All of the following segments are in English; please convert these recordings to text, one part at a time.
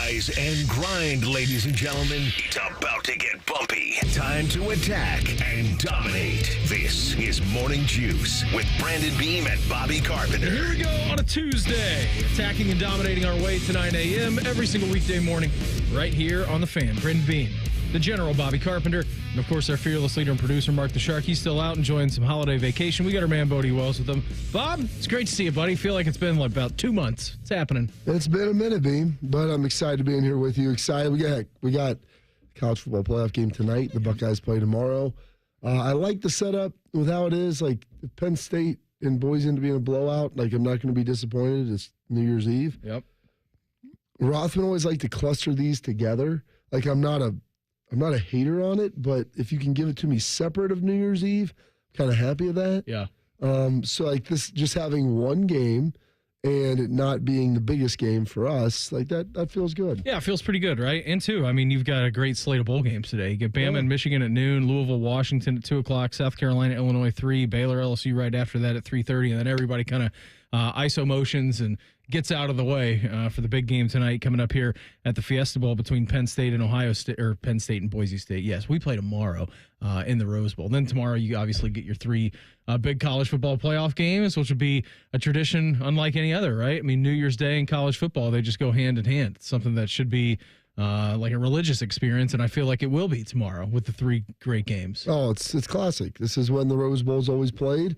Rise and grind, ladies and gentlemen. It's about to get bumpy. Time to attack and dominate. This is Morning Juice with Brandon Beam and Bobby Carpenter. Here we go on a Tuesday, attacking and dominating our way to 9 a.m. every single weekday morning, right here on The Fan. Brandon Beam, the General Bobby Carpenter, and of course our fearless leader and producer Mark the Shark. He's still out enjoying some holiday vacation. We got our man Bodie Wells with him. Bob, it's great to see you, buddy. Feel like it's been like about 2 months. It's happening. It's been a minute, Beam, but I'm excited to be in here with you. Excited. We got college football playoff game tonight. The Buckeyes play tomorrow. I like the setup with how it is. Like if Penn State and Boise end up being a blowout, like I'm not going to be disappointed. It's New Year's Eve. Yep. Rothman always liked to cluster these together. Like I'm not a hater on it, but if you can give it to me separate of New Year's Eve, I'm kind of happy with that. Yeah. So like this, just having one game and it not being the biggest game for us, like that feels good. Yeah, it feels pretty good, right? And two, I mean, you've got a great slate of bowl games today. You get Bama and Michigan at noon, Louisville, Washington at 2 o'clock, South Carolina, Illinois 3, Baylor, LSU right after that at 3:30, and then everybody kind of ISO motions and gets out of the way for the big game tonight coming up here at the Fiesta Bowl between Penn State and Ohio State, or Penn State and Boise State. Yes, we play tomorrow in the Rose Bowl. Then tomorrow you obviously get your 3 big college football playoff games, which would be a tradition unlike any other, right? I mean, New Year's Day and college football, they just go hand in hand. It's something that should be like a religious experience, and I feel like it will be tomorrow with the 3 great games. Oh, it's classic. This is when the Rose Bowl's always played,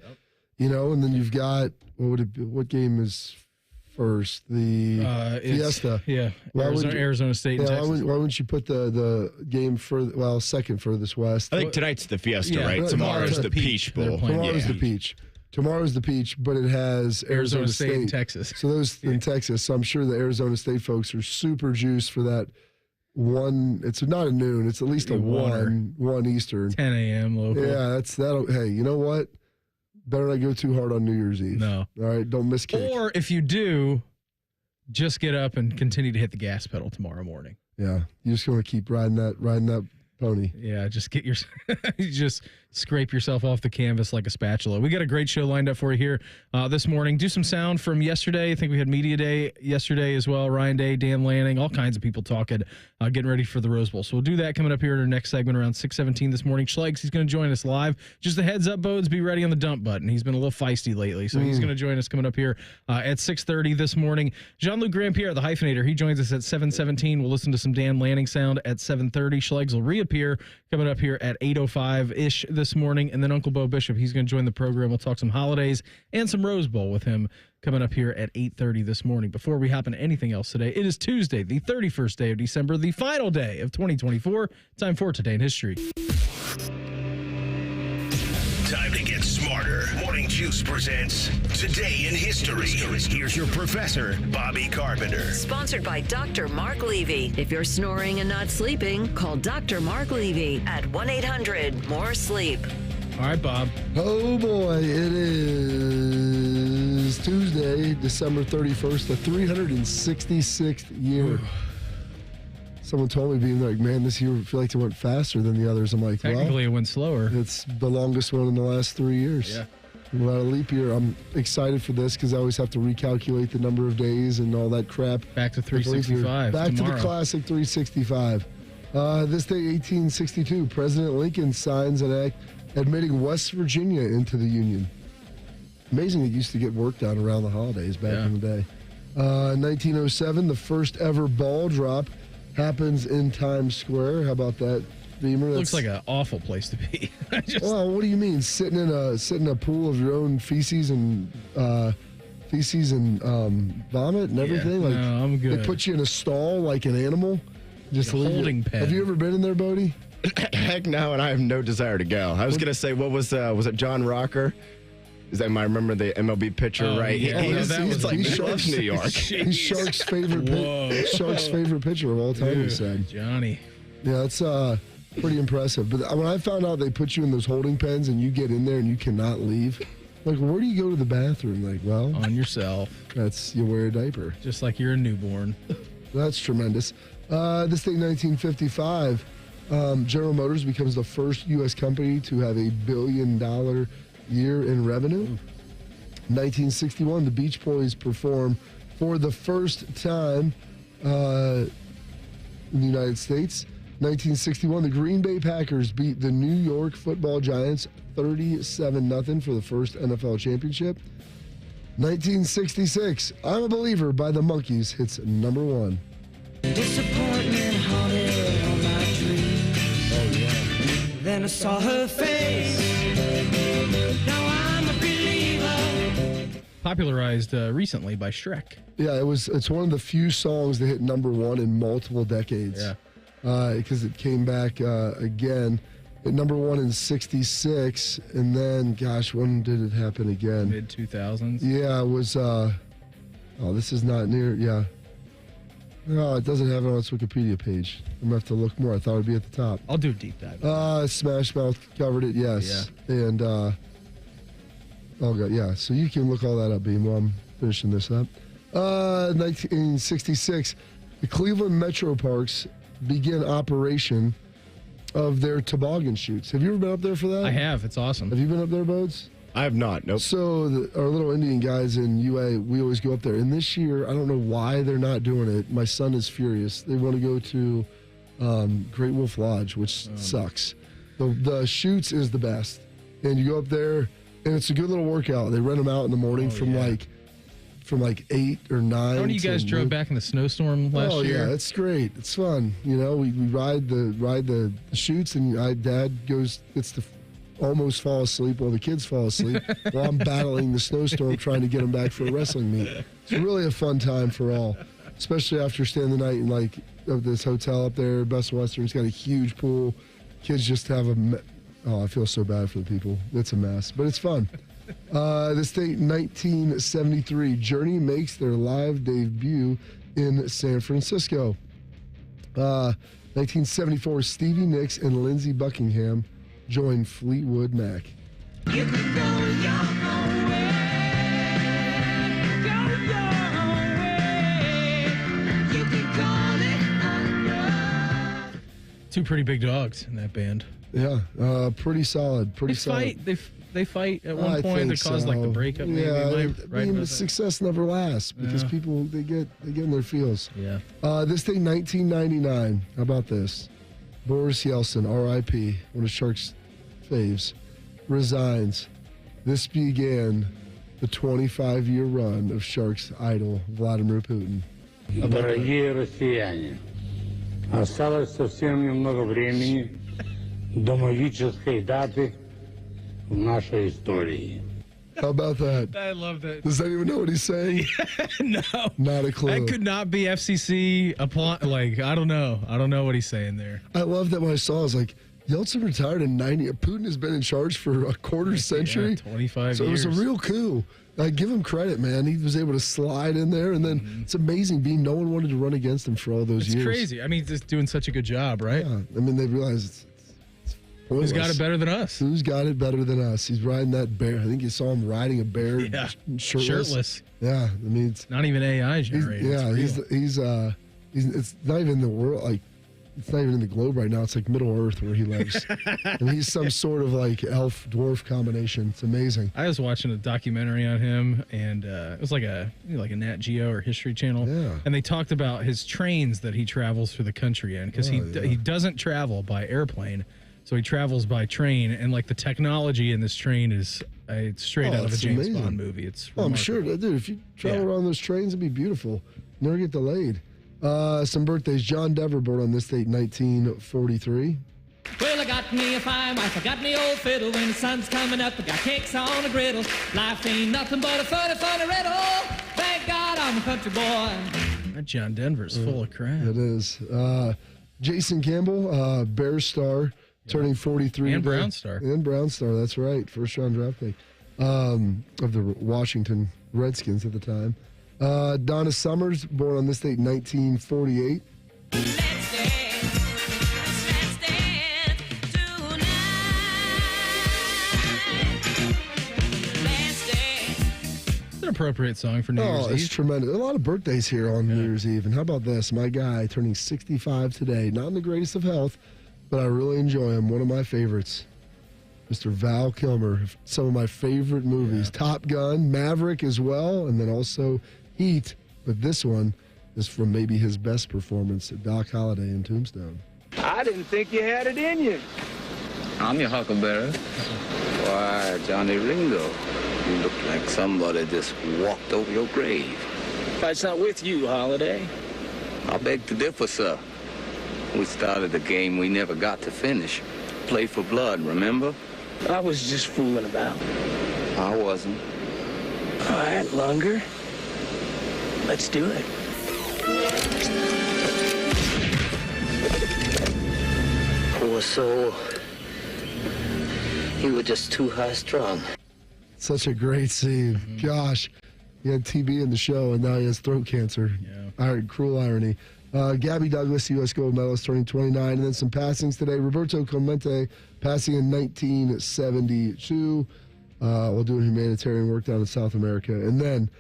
you know, and then you've got, what game is first? The Fiesta. Yeah, Arizona State and Texas. Why wouldn't you put the game second furthest west? I think tonight's the Fiesta, right? Tomorrow's the Peach Bowl. Tomorrow's the Peach. Tomorrow's the Peach, but it has Arizona State and Texas. So those in Texas. So I'm sure the Arizona State folks are super juiced for that one. It's not a noon. It's at least a 1 Eastern. 10 a.m. local. Yeah, that'll. Hey, you know what? Better not go too hard on New Year's Eve. No. All right, don't miss kick. Or if you do, just get up and continue to hit the gas pedal tomorrow morning. Yeah, you just want to keep riding that pony. Yeah, just get just scrape yourself off the canvas like a spatula. We got a great show lined up for you here this morning. Do some sound from yesterday. I think we had Media Day yesterday as well. Ryan Day, Dan Lanning, all kinds of people talking, getting ready for the Rose Bowl. So we'll do that coming up here in our next segment around 6:17 this morning. Schlegs, he's going to join us live. Just a heads up, Bodes, be ready on the dump button. He's been a little feisty lately, so he's going to join us coming up here at 6:30 this morning. Jean-Luc Grandpierre, the hyphenator, he joins us at 7:17. We'll listen to some Dan Lanning sound at 7:30. Schlegs will reappear coming up here at 8:05-ish this morning. And then Uncle Beau Bishop, he's going to join the program. We'll talk some holidays and some Rose Bowl with him coming up here at 8:30 this morning. Before we hop into anything else today, it is Tuesday, the 31st day of December, the final day of 2024. Time for Today in History. Time to get smarter. Morning Juice presents Today in History. Here's your professor, Bobby Carpenter. Sponsored by Dr. Mark Levy. If you're snoring and not sleeping, call Dr. Mark Levy at 1-800-MORE-SLEEP. All right, Bob. Oh, boy. It is Tuesday, December 31st, the 366th year. Someone told me, being like, man, this year I feel like it went faster than the others. I'm like, Technically, it went slower. It's the longest one in the last 3 years. Yeah. Without a leap year. I'm excited for this because I always have to recalculate the number of days and all that crap. Back to 365 Back tomorrow. to the classic 365. This day, 1862, President Lincoln signs an act admitting West Virginia into the Union. Amazing it used to get work done around the holidays back in the day. 1907, the first ever ball drop happens in Times Square. How about that, Beamer? Looks like an awful place to be. Well, what do you mean? Sitting in a pool of your own feces and vomit and everything? Like, no, I'm good. They put you in a stall like an animal? Just a holding pen. Have you ever been in there, Bodie? Heck no, and I have no desire to go. I was going to say, what was it John Rocker? I remember the MLB pitcher, right? Yeah. He's Sharks, New York. He's Sharks' favorite pitcher of all time, he said. Johnny. Yeah, that's pretty impressive. But when I found out they put you in those holding pens and you get in there and you cannot leave, like, where do you go to the bathroom? Like, well, on yourself. You wear a diaper. Just like you're a newborn. That's tremendous. This thing, 1955, General Motors becomes the first U.S. company to have $1 billion year in revenue. 1961, the Beach Boys perform for the first time in the United States. 1961, the Green Bay Packers beat the New York Football Giants 37-0 for the first NFL championship. 1966, I'm a Believer by the Monkees hits number 1. Disappointment haunted all my dreams. Oh, yeah. Then I saw her face. Now I'm a believer. Popularized recently by Shrek. Yeah, it's one of the few songs that hit number 1 in multiple decades. Yeah. Because it came back again at number 1 in 66. And then, gosh, when did it happen again? Mid-2000s. Yeah, it was, this is not near, yeah. No, it doesn't have it on its Wikipedia page. I'm going to have to look more. I thought it would be at the top. I'll do a deep dive. Smash Mouth covered it, yes. Yeah. And, oh, God, yeah. So you can look all that up, Beam, while I'm finishing this up. 1966, the Cleveland Metro Parks begin operation of their toboggan chutes. Have you ever been up there for that? I have. It's awesome. Have you been up there, Bodes? I have not. Nope. So our little Indian guys in UA, we always go up there. And this year, I don't know why they're not doing it. My son is furious. They want to go to Great Wolf Lodge, which sucks. The chutes is the best. And you go up there, and it's a good little workout. They rent them out in the morning from 8 or 9. How many of you guys drove back in the snowstorm last year? Oh yeah, it's great. It's fun. You know, we ride the chutes, and Dad gets to almost fall asleep while the kids fall asleep while I'm battling the snowstorm trying to get them back for a wrestling meet. It's really a fun time for all, especially after staying the night in of this hotel up there. Best Western. It's got a huge pool. Kids just have I feel so bad for the people. It's a mess, but it's fun. This date, 1973, Journey makes their live debut in San Francisco. 1974, Stevie Nicks and Lindsey Buckingham join Fleetwood Mac. You can go your own way. Go your own way. You can call it under. Two pretty big dogs in that band. Yeah, pretty solid. Pretty solid. They fight at one I point think that caused so. the breakup. Maybe. Yeah, Am I I right mean, about the that? success never lasts because people they get in their feels. Yeah. This thing, 1999. How about this? Boris Yeltsin, R.I.P., one of Sharks' faves, resigns. This began the 25-year run of Sharks' idol, Vladimir Putin. Дорогие россияне, осталось совсем немного времени до магической даты в нашей истории. How about that? I love that. Does anyone know what he's saying? No. Not a clue. That could not be FCC. I don't know. I don't know what he's saying there. I love that when I saw it, I was like, Yeltsin retired in 90. Putin has been in charge for a quarter century. 25 so years. It was a real coup. I give him credit, man. He was able to slide in there, and then it's amazing being no one wanted to run against him for all those It's years. crazy. I mean, just doing such a good job, right? Yeah. I mean, they realize it's pointless. Who's got it better than us? Who's got it better than us? He's riding that bear. I think you saw him riding a bear shirtless. Yeah, I mean, it's not even AI generated. He's it's not even in the world, like, it's not even in the globe right now. It's like Middle Earth where he lives. And he's some sort of like elf dwarf combination. It's amazing. I was watching a documentary on him, and it was like a Nat Geo or History Channel. Yeah. And they talked about his trains that he travels through the country in, because he doesn't travel by airplane, so he travels by train. And like the technology in this train is it's straight out of a James Bond movie. It's I'm remarkable. sure, dude. If you travel around those trains, it'd be beautiful. Never get delayed. Some birthdays. John Dever born on this date, 1943. Well, I got me a fine wife, I got me old fiddle. When the sun's coming up, I got cakes on the griddle. Life ain't nothing but a funny, funny riddle. Thank God I'm a country boy. That John Denver's full of crap. It is. Jason Campbell, Bears star, turning 43. And today. Brown star. And Brown star, that's right. First round draft pick of the Washington Redskins at the time. Donna Summers, born on this date, 1948. It's an appropriate song for New Year's Oh, it's Eve. tremendous. A lot of birthdays here on New Year's Eve. And how about this? My guy turning 65 today. Not in the greatest of health, but I really enjoy him. One of my favorites. Mr. Val Kilmer. Some of my favorite movies. Top Gun, Maverick as well, and then also Heat. But this one This from maybe his best performance at Doc Holliday in Tombstone. I didn't think you had it in you. I'm your huckleberry. Why, Johnny Ringo, you look like somebody just walked over your grave. It's not with you, Holiday. I beg to differ, sir. We started a game we never got to finish. Play for blood, remember? I was just fooling about. I wasn't. All right, Lunger. Let's do it. Poor soul. You were just too high-strung. Such a great scene. Gosh, he had TB in the show, and now he has throat cancer. Yeah. Cruel irony. Gabby Douglas, U.S. gold medalist, turning 29. And then some passings today. Roberto Clemente passing in 1972 while doing humanitarian work down in South America. And then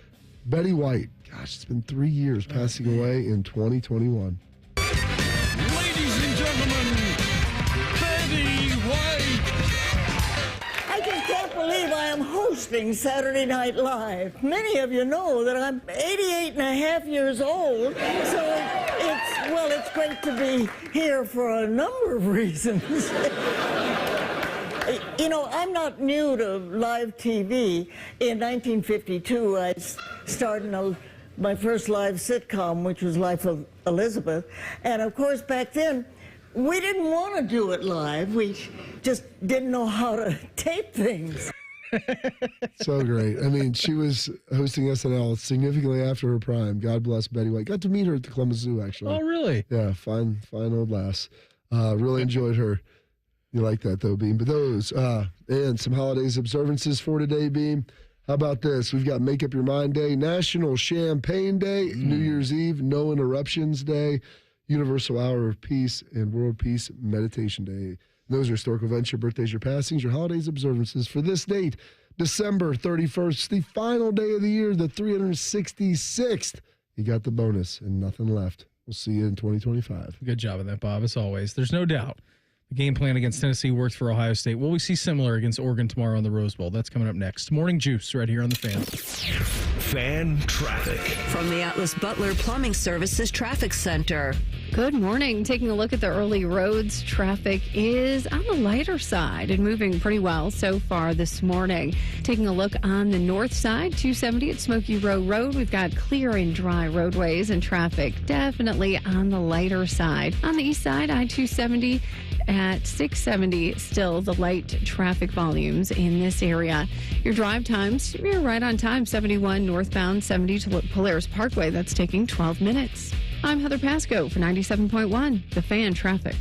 Betty White. Gosh, it's been 3 years, passing away in 2021. Ladies and gentlemen, Betty White. I just can't believe I am hosting Saturday Night Live. Many of you know that I'm 88 and a half years old, so it's great to be here for a number of reasons. You know, I'm not new to live TV. In 1952, I starred in my first live sitcom, which was Life of Elizabeth. And of course, back then, we didn't want to do it live. We just didn't know how to tape things. So great. I mean, she was hosting SNL significantly after her prime. God bless Betty White. Got to meet her at the Columbus Zoo, actually. Oh, really? Yeah, fine old lass. Really enjoyed her. You like that, though, Beam. But those, and some holidays observances for today, Beam. How about this? We've got Make Up Your Mind Day, National Champagne Day, New Year's Eve, No Interruptions Day, Universal Hour of Peace, and World Peace Meditation Day. Those are historical events, your birthdays, your passings, your holidays, observances. For this date, December 31st, the final day of the year, the 366th. You got the bonus and nothing left. We'll see you in 2025. Good job on that, Bob, as always. There's no doubt the game plan against Tennessee worked for Ohio State. Will we see similar against Oregon tomorrow in the Rose Bowl? That's coming up next. Morning Juice right here on the Fan. Fan traffic. From the Atlas Butler Plumbing Services Traffic Center. Good morning. Taking a look at the early roads, traffic is on the lighter side and moving pretty well so far this morning. Taking a look on the north side, 270 at Smoky Row Road. We've got clear and dry roadways and traffic definitely on the lighter side. On the east side, I-270 at 670, still the light traffic volumes in this area. Your drive times, you're right on time, 71 northbound, 70 to Polaris Parkway. That's taking 12 minutes. I'm Heather Pasco for 97.1, The Fan Traffic.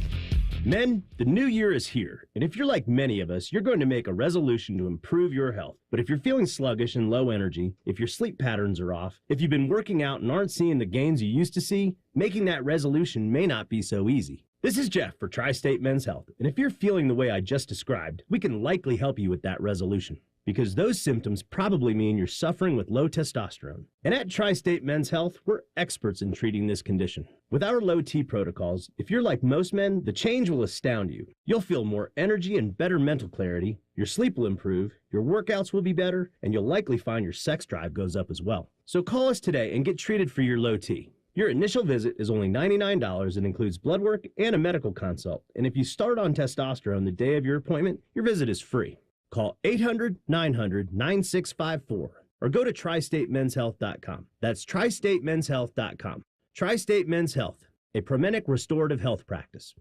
Men, the new year is here, and if you're like many of us, you're going to make a resolution to improve your health. But if you're feeling sluggish and low energy, if your sleep patterns are off, if you've been working out and aren't seeing the gains you used to see, making that resolution may not be so easy. This is Jeff for Tri-State Men's Health, and if you're feeling the way I just described, we can likely help you with that resolution, because those symptoms probably mean you're suffering with low testosterone. And at Tri-State Men's Health, we're experts in treating this condition. With our low T protocols, if you're like most men, the change will astound you. You'll feel more energy and better mental clarity, your sleep will improve, your workouts will be better, and you'll likely find your sex drive goes up as well. So call us today and get treated for your low T. Your initial visit is only $99 and includes blood work and a medical consult. And if you start on testosterone the day of your appointment, your visit is free. Call 800-900-9654 or go to tristatemenshealth.com. That's tristatemenshealth.com. Tri-State Men's Health, a Promenic restorative health practice.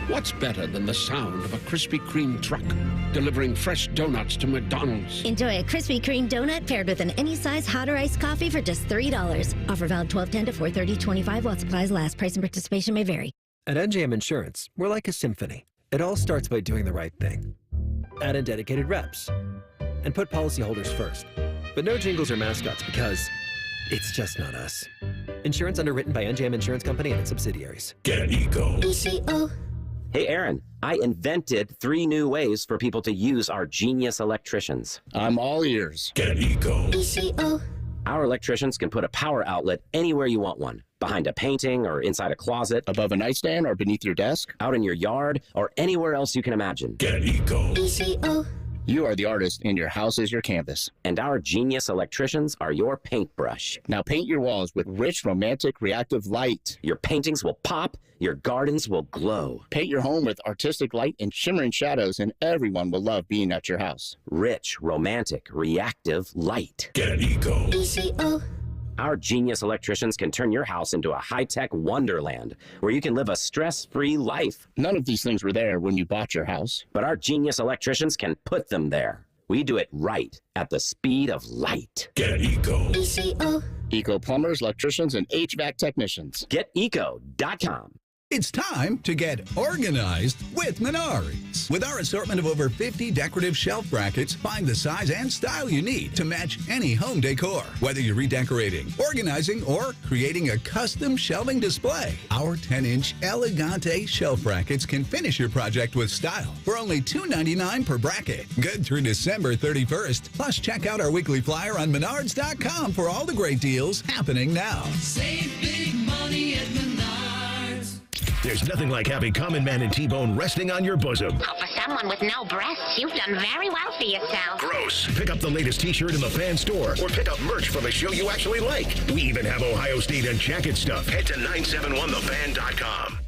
What's better than the sound of a Krispy Kreme truck delivering fresh donuts to McDonald's? Enjoy a Krispy Kreme donut paired with an any size hot or iced coffee for just $3. Offer valid 12/10 to 4/30/25 while supplies last. Price and participation may vary. At NJM Insurance, we're like a symphony. It all starts by doing the right thing. Add in dedicated reps and put policyholders first. But no jingles or mascots because it's just not us. Insurance underwritten by NJM Insurance Company and its subsidiaries. Get Eco. ECO. Hey, Aaron, I invented 3 new ways for people to use our genius electricians. I'm all ears. Get Eco. ECO. Our electricians can put a power outlet anywhere you want one. Behind a painting or inside a closet. Above a nightstand or beneath your desk. Out in your yard or anywhere else you can imagine. Get Eco. ECO. You are the artist, and your house is your canvas. And our genius electricians are your paintbrush. Now paint your walls with rich, romantic, reactive light. Your paintings will pop. Your gardens will glow. Paint your home with artistic light and shimmering shadows, and everyone will love being at your house. Rich, romantic, reactive light. Get Eco. ECO. Our genius electricians can turn your house into a high-tech wonderland where you can live a stress-free life. None of these things were there when you bought your house. But our genius electricians can put them there. We do it right at the speed of light. Get Eco. ECO. Eco plumbers, electricians, and HVAC technicians. GetEco.com. It's time to get organized with Menards. With our assortment of over 50 decorative shelf brackets, find the size and style you need to match any home decor. Whether you're redecorating, organizing, or creating a custom shelving display, our 10-inch Elegante shelf brackets can finish your project with style for only $2.99 per bracket. Good through December 31st. Plus, check out our weekly flyer on Menards.com for all the great deals happening now. Save big money at Menards. There's nothing like having Common Man and T-Bone resting on your bosom. Oh, for someone with no breasts, you've done very well for yourself. Gross. Pick up the latest T-shirt in the fan store or pick up merch from a show you actually like. We even have Ohio State and jacket stuff. Head to 971thefan.com.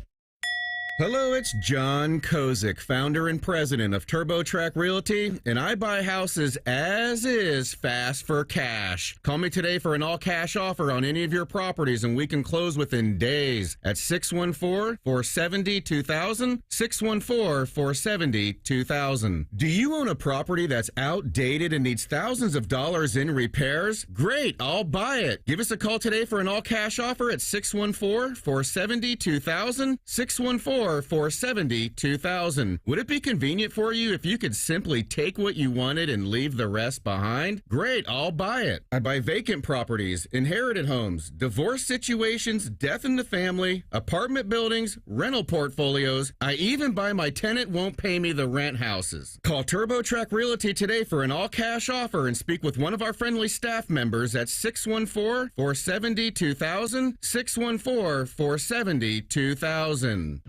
Hello, it's John Kozik, founder and president of TurboTrack Realty, and I buy houses as is, fast for cash. Call me today for an all-cash offer on any of your properties, and we can close within days at 614-470-2000, 614-470-2000. Do you own a property that's outdated and needs thousands of dollars in repairs? Great, I'll buy it. Give us a call today for an all-cash offer at 614-470-2000, 614-470-2000. Would it be convenient for you if you could simply take what you wanted and leave the rest behind? Great, I'll buy it. I buy vacant properties, inherited homes, divorce situations, death in the family, apartment buildings, rental portfolios. I even buy my tenant won't pay me the rent houses. Call TurboTrack Realty today for an all-cash offer and speak with one of our friendly staff members at 614-470-2000, 614-470-2000.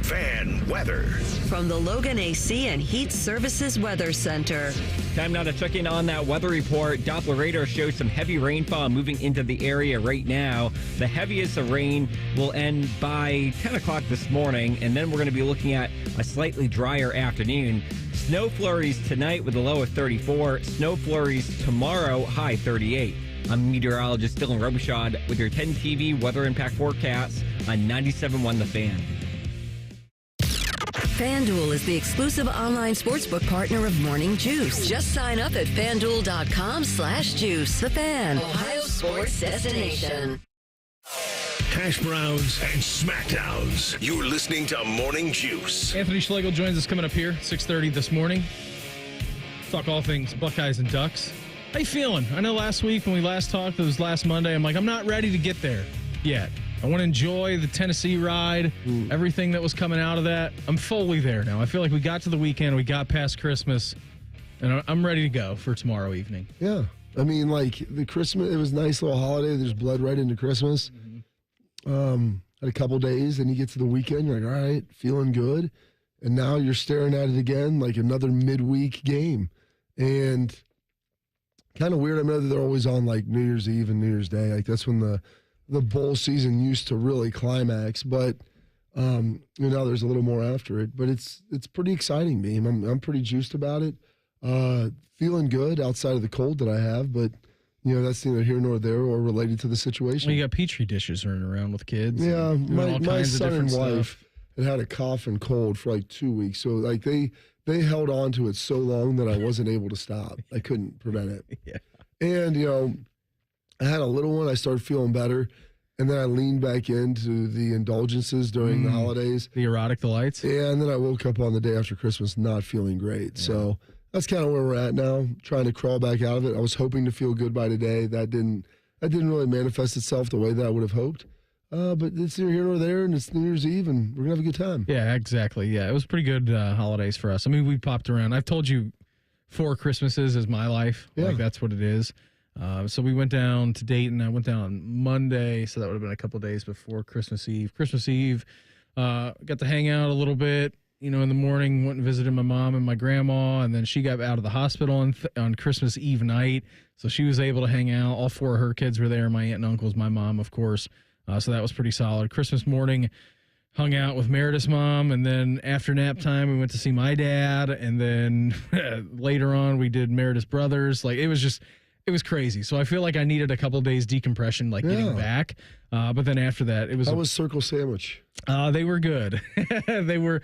Fan weather. From the Logan AC and Heat Services Weather Center. Time now to check in on that weather report. Doppler radar shows some heavy rainfall moving into the area right now. The heaviest of rain will end by 10 o'clock this morning, and then we're going to be looking at a slightly drier afternoon. Snow flurries tonight with a low of 34. Snow flurries tomorrow, high 38. I'm meteorologist Dylan Robichaud with your 10 TV weather impact forecast on 97.1 The Fan. FanDuel is the exclusive online sportsbook partner of Morning Juice. Just sign up at FanDuel.com/juice. The Fan, Ohio sports destination. Hash browns and smackdowns. You're listening to Morning Juice. Anthony Schlegel joins us coming up here, 6:30 this morning. Talk all things Buckeyes and Ducks. How you feeling? I know last week when we last talked, it was last Monday, I'm like, I'm not ready to get there yet. I want to enjoy the Tennessee ride, everything that was coming out of that. I'm fully there now. I feel like we got to the weekend, we got past Christmas, and I'm ready to go for tomorrow evening. Yeah. I mean, like, the Christmas, it was a nice little holiday. There's blood right into Christmas. Had a couple days, then you get to the weekend, you're like, all right, feeling good. And now you're staring at it again like another midweek game. And kind of weird. I know that they're always on, like, New Year's Eve and New Year's Day. Like, that's when the bowl season used to really climax, but there's a little more after it. But it's pretty exciting, Beam. I'm pretty juiced about it. Feeling good outside of the cold that I have, but that's neither here nor there or related to the situation. Well, you got Petri dishes running around with kids. Yeah, my son and wife stuff. had a cough and cold for like 2 weeks, so like they held on to it so long that I wasn't able to stop. I couldn't prevent it. Yeah, and I had a little one. I started feeling better. And then I leaned back into the indulgences during the holidays. The erotic delights? Yeah, and then I woke up on the day after Christmas not feeling great. Yeah. So that's kind of where we're at now, trying to crawl back out of it. I was hoping to feel good by today. That didn't really manifest itself the way that I would have hoped. But it's neither here nor there, and it's New Year's Eve, and we're going to have a good time. Yeah, exactly. Yeah, it was pretty good holidays for us. I mean, we popped around. I've told you 4 Christmases is my life. Yeah. Like, that's what it is. So we went down to Dayton. I went down on Monday, so that would have been a couple of days before Christmas Eve. Got to hang out a little bit, in the morning, went and visited my mom and my grandma, and then she got out of the hospital on Christmas Eve night, so she was able to hang out. All 4 of her kids were there, my aunt and uncles, my mom, of course, so that was pretty solid. Christmas morning, hung out with Meredith's mom, and then after nap time, we went to see my dad, and then later on, we did Meredith's brothers. Like, it was crazy. So I feel like I needed a couple of days decompression, getting back. But then after that, it was. How was Circle Sandwich? They were good. They were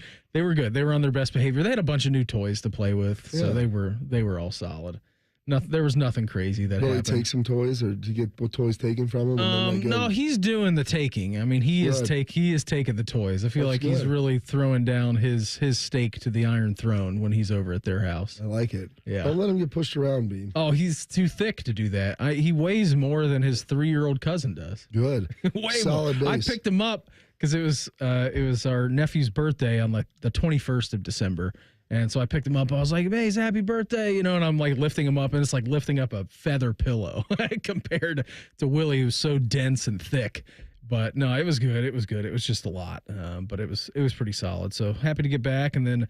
good. They were on their best behavior. They had a bunch of new toys to play with, so they were all solid. There was nothing crazy that happened. Did he take some toys, or did you get toys taken from him? No, he's doing the taking. I mean, he is taking the toys. I feel like he's really throwing down his stake to the Iron Throne when he's over at their house. I like it. Yeah. Don't let him get pushed around, Bean. Oh, he's too thick to do that. He weighs more than his 3-year-old cousin does. Good. Way Solid more. base. I picked him up because it was our nephew's birthday on the 21st of December. And so I picked him up. I was like, "Hey, happy birthday," and I'm like lifting him up, and it's like lifting up a feather pillow compared to Willie, who's so dense and thick. But no, it was good. It was good. It was just a lot, but it was pretty solid. So happy to get back. And then,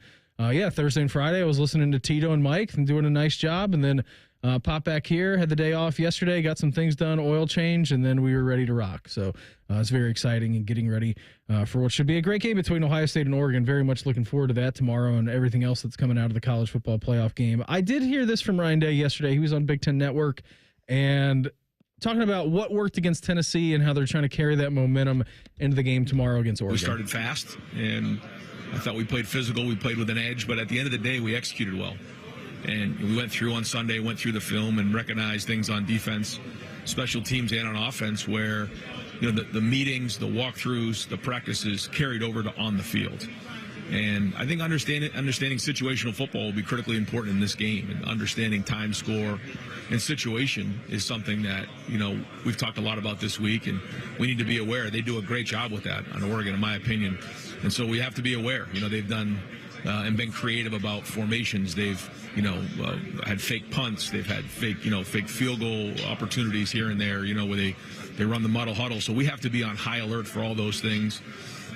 Thursday and Friday, I was listening to Tito and Mike and doing a nice job. And then popped back here, had the day off yesterday, got some things done, oil change, and then we were ready to rock. So it's very exciting and getting ready for what should be a great game between Ohio State and Oregon. Very much looking forward to that tomorrow and everything else that's coming out of the college football playoff game. I did hear this from Ryan Day yesterday. He was on Big Ten Network and talking about what worked against Tennessee and how they're trying to carry that momentum into the game tomorrow against Oregon. We started fast, and I thought we played physical. We played with an edge, but at the end of the day, we executed well. And we went through on Sunday, went through the film and recognized things on defense, special teams, and on offense where, the meetings, the walkthroughs, the practices carried over to on the field. And I think understanding situational football will be critically important in this game, and understanding time, score, and situation is something that, we've talked a lot about this week, and we need to be aware. They do a great job with that on Oregon, in my opinion. And so we have to be aware. They've done and been creative about formations. They've, had fake punts. They've had fake field goal opportunities here and there, where they run the muddle huddle. So we have to be on high alert for all those things.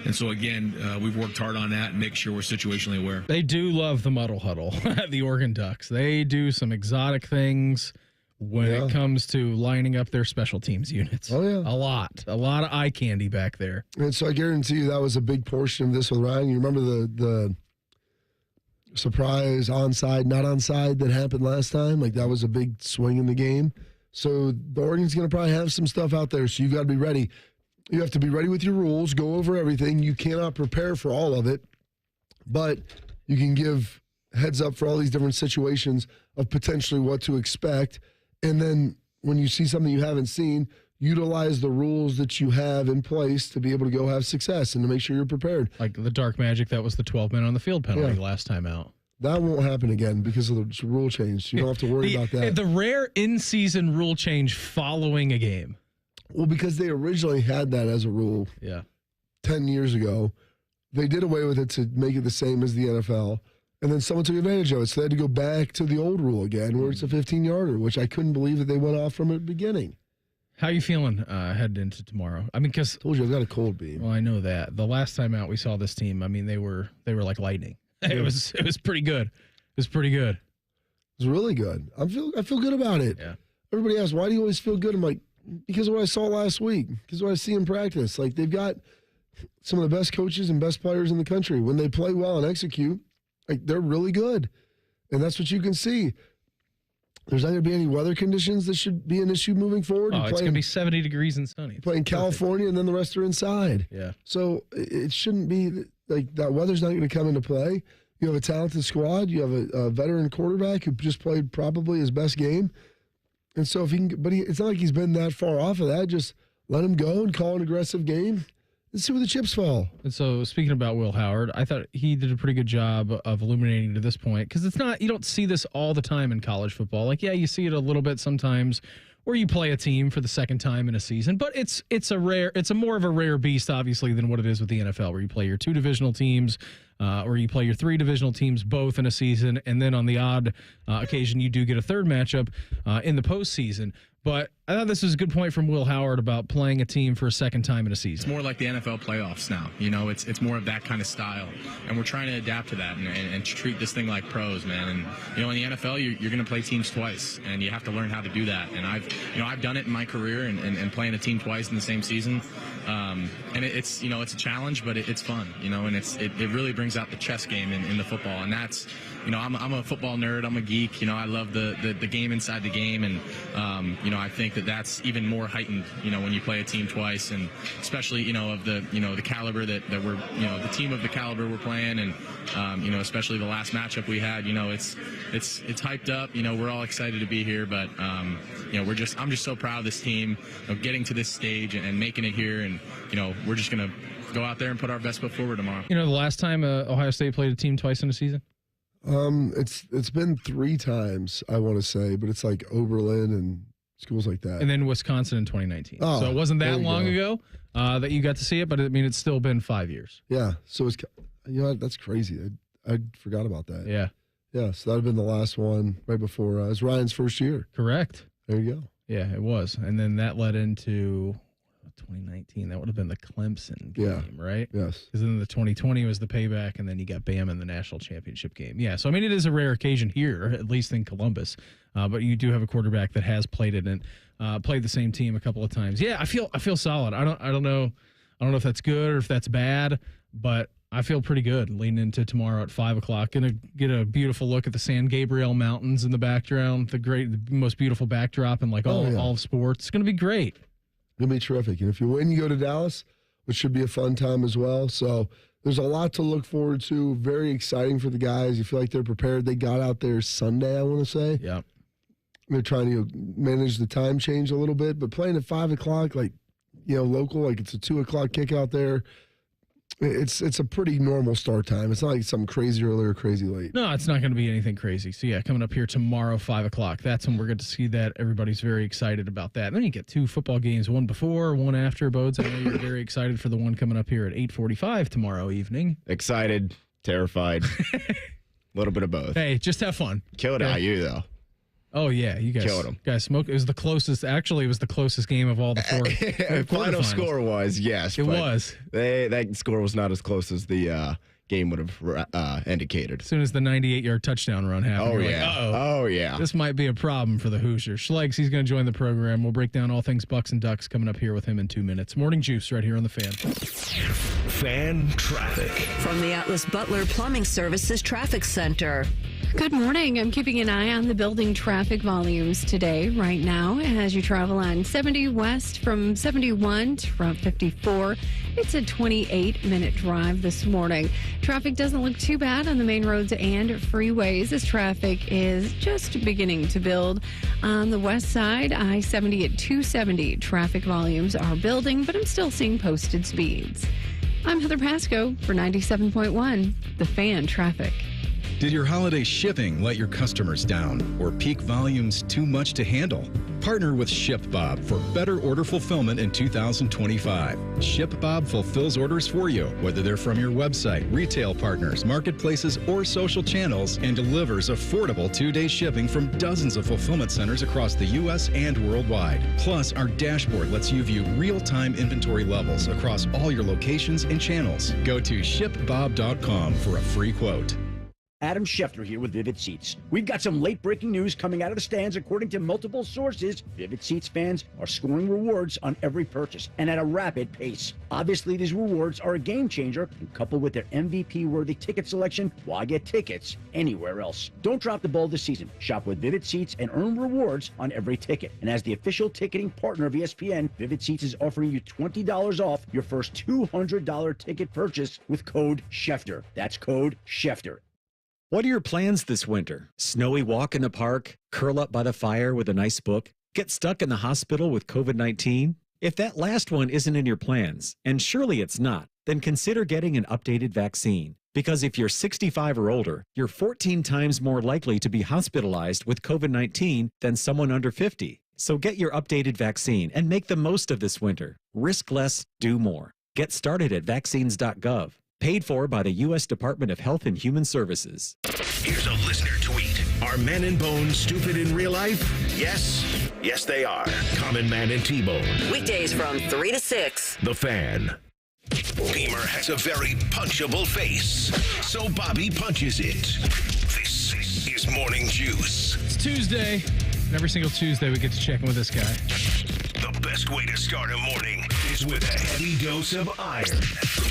And so, again, we've worked hard on that and make sure we're situationally aware. They do love the muddle huddle, the Oregon Ducks. They do some exotic things when it comes to lining up their special teams units. Oh, yeah. A lot of eye candy back there. And so I guarantee you that was a big portion of this with Ryan. You remember the surprise onside, not onside that happened last time? Like, that was a big swing in the game. So the Oregon's going to probably have some stuff out there, so you've got to be ready. You have to be ready with your rules, go over everything. You cannot prepare for all of it, but you can give heads up for all these different situations of potentially what to expect. And then when you see something you haven't seen, utilize the rules that you have in place to be able to go have success and to make sure you're prepared. Like the dark magic, that was the 12 men on the field penalty last time out. That won't happen again because of the rule change. You don't have to worry about that. The rare in-season rule change following a game. Well, because they originally had that as a rule 10 years ago. They did away with it to make it the same as the NFL. And then someone took advantage of it. So they had to go back to the old rule again, where it's a 15-yarder, which I couldn't believe that they went off from the beginning. How are you feeling heading into tomorrow? I mean, because told you I've got a cold, Beam. Well, I know that. The last time out we saw this team, I mean, they were like lightning. It was pretty good. It was pretty good. It was really good. I feel good about it. Yeah. Everybody asks, why do you always feel good? I'm like, because of what I saw last week. Because of what I see in practice. Like, they've got some of the best coaches and best players in the country. When they play well and execute, like, they're really good. And that's what you can see. There's not going to be any weather conditions that should be an issue moving forward. Oh, it's going to be 70 degrees and sunny. You play in California, and then the rest are inside. Yeah. So it shouldn't be like that. Weather's not going to come into play. You have a talented squad. You have a veteran quarterback who just played probably his best game. And so if he can, but it's not like he's been that far off of that. Just let him go and call an aggressive game and see where the chips fall. And so speaking about Will Howard, I thought he did a pretty good job of illuminating to this point, because it's not, you don't see this all the time in college football. Like, yeah, you see it a little bit sometimes where you play a team for the second time in a season, but it's a more of a rare beast, obviously, than what it is with the NFL, where you play your 2 divisional teams, or you play your 3 divisional teams both in a season, and then on the odd occasion you do get a third matchup in the postseason. But I thought this was a good point from Will Howard about playing a team for a second time in a season. It's more like the NFL playoffs now. It's more of that kind of style. And we're trying to adapt to that and treat this thing like pros, man. And, in the NFL, you're going to play teams twice, and you have to learn how to do that. And I've done it in my career and playing a team twice in the same season. And it's a challenge, but it's fun, and it really brings out the chess game in the football. And that's, I'm a football nerd. I'm a geek. I love the game inside the game. And, I think that's even more heightened, when you play a team twice, and especially, of the caliber that we're, the team of the caliber we're playing. And, especially the last matchup we had, it's hyped up. We're all excited to be here, but, I'm just so proud of this team of getting to this stage and making it here. And, we're just going to go out there and put our best foot forward tomorrow. The last time Ohio State played a team twice in a season? It's been 3 times, I want to say, but it's like Oberlin and schools like that. And then Wisconsin in 2019. Oh, so it wasn't that there you long go. ago that you got to see it, but it's still been 5 years. Yeah. So it's, that's crazy. I forgot about that. Yeah. Yeah. So that would have been the last one right before it was Ryan's first year. Correct. There you go. Yeah, it was. And then that led into 2019. That would have been the Clemson game, right? Yes. Because then the 2020 was the payback, and then you got Bama in the national championship game. Yeah, so, it is a rare occasion here, at least in Columbus. But you do have a quarterback that has played it and played the same team a couple of times. Yeah, I feel solid. I don't know if that's good or if that's bad, but I feel pretty good leading into tomorrow at 5:00. Gonna get a beautiful look at the San Gabriel Mountains in the background, the most beautiful backdrop in all of sports. It's gonna be great. It's gonna be terrific. And if you win, you go to Dallas, which should be a fun time as well. So there's a lot to look forward to. Very exciting for the guys. You feel like they're prepared. They got out there Sunday, I want to say. Yeah. They're trying to manage the time change a little bit, but playing at 5:00, local, it's a 2:00 kick out there. It's a pretty normal start time. It's not like something crazy early or crazy late. No, it's not going to be anything crazy. So, yeah, coming up here tomorrow, 5:00. That's when we're going to see that. Everybody's very excited about that. And then you get 2 football games, one before, one after. Bodes, I know you're very excited for the one coming up here at 8:45 tomorrow evening. Excited, terrified, a little bit of both. Hey, just have fun. Killed IU, though. Oh, yeah, you guys killed them. Guys smoked. It was the closest game of all the four. Final score was, yes. It was. That score was not as close as the game would have indicated. As soon as the 98-yard touchdown run happened, oh, yeah. Oh, yeah. This might be a problem for the Hoosiers. Schlegs, he's going to join the program. We'll break down all things Bucks and Ducks coming up here with him in 2 minutes. Morning Juice right here on the Fan. Fan traffic. From the Atlas Butler Plumbing Services Traffic Center. Good morning. I'm keeping an eye on the building traffic volumes today, right now, as you travel on 70 west from 71 to Route 54. It's a 28-minute drive this morning. Traffic doesn't look too bad on the main roads and freeways as traffic is just beginning to build. On the west side, I-70 at 270, traffic volumes are building, but I'm still seeing posted speeds. I'm Heather Pasco for 97.1, The Fan Traffic. Did your holiday shipping let your customers down or peak volumes too much to handle? Partner with ShipBob for better order fulfillment in 2025. ShipBob fulfills orders for you, whether they're from your website, retail partners, marketplaces, or social channels, and delivers affordable 2-day shipping from dozens of fulfillment centers across the U.S. and worldwide. Plus, our dashboard lets you view real-time inventory levels across all your locations and channels. Go to shipbob.com for a free quote. Adam Schefter here with Vivid Seats. We've got some late-breaking news coming out of the stands. According to multiple sources, Vivid Seats fans are scoring rewards on every purchase and at a rapid pace. Obviously, these rewards are a game-changer, and coupled with their MVP-worthy ticket selection, why get tickets anywhere else? Don't drop the ball this season. Shop with Vivid Seats and earn rewards on every ticket. And as the official ticketing partner of ESPN, Vivid Seats is offering you $20 off your first $200 ticket purchase with code Schefter. That's code Schefter. What are your plans this winter? Snowy walk in the park? Curl up by the fire with a nice book? Get stuck in the hospital with COVID-19? If that last one isn't in your plans, and surely it's not, then consider getting an updated vaccine. Because if you're 65 or older, you're 14 times more likely to be hospitalized with COVID-19 than someone under 50. So get your updated vaccine and make the most of this winter. Risk less, do more. Get started at vaccines.gov. Paid for by the U.S. Department of Health and Human Services. Here's a listener tweet. Are Man and Bone stupid in real life? Yes. Yes, they are. Common Man and T-Bone. Weekdays from 3 to 6. The Fan. Beamer has a very punchable face, so Bobby punches it. This is Morning Juice. It's Tuesday, and every single Tuesday we get to check in with this guy. The best way to start a morning is with a heavy dose of iron.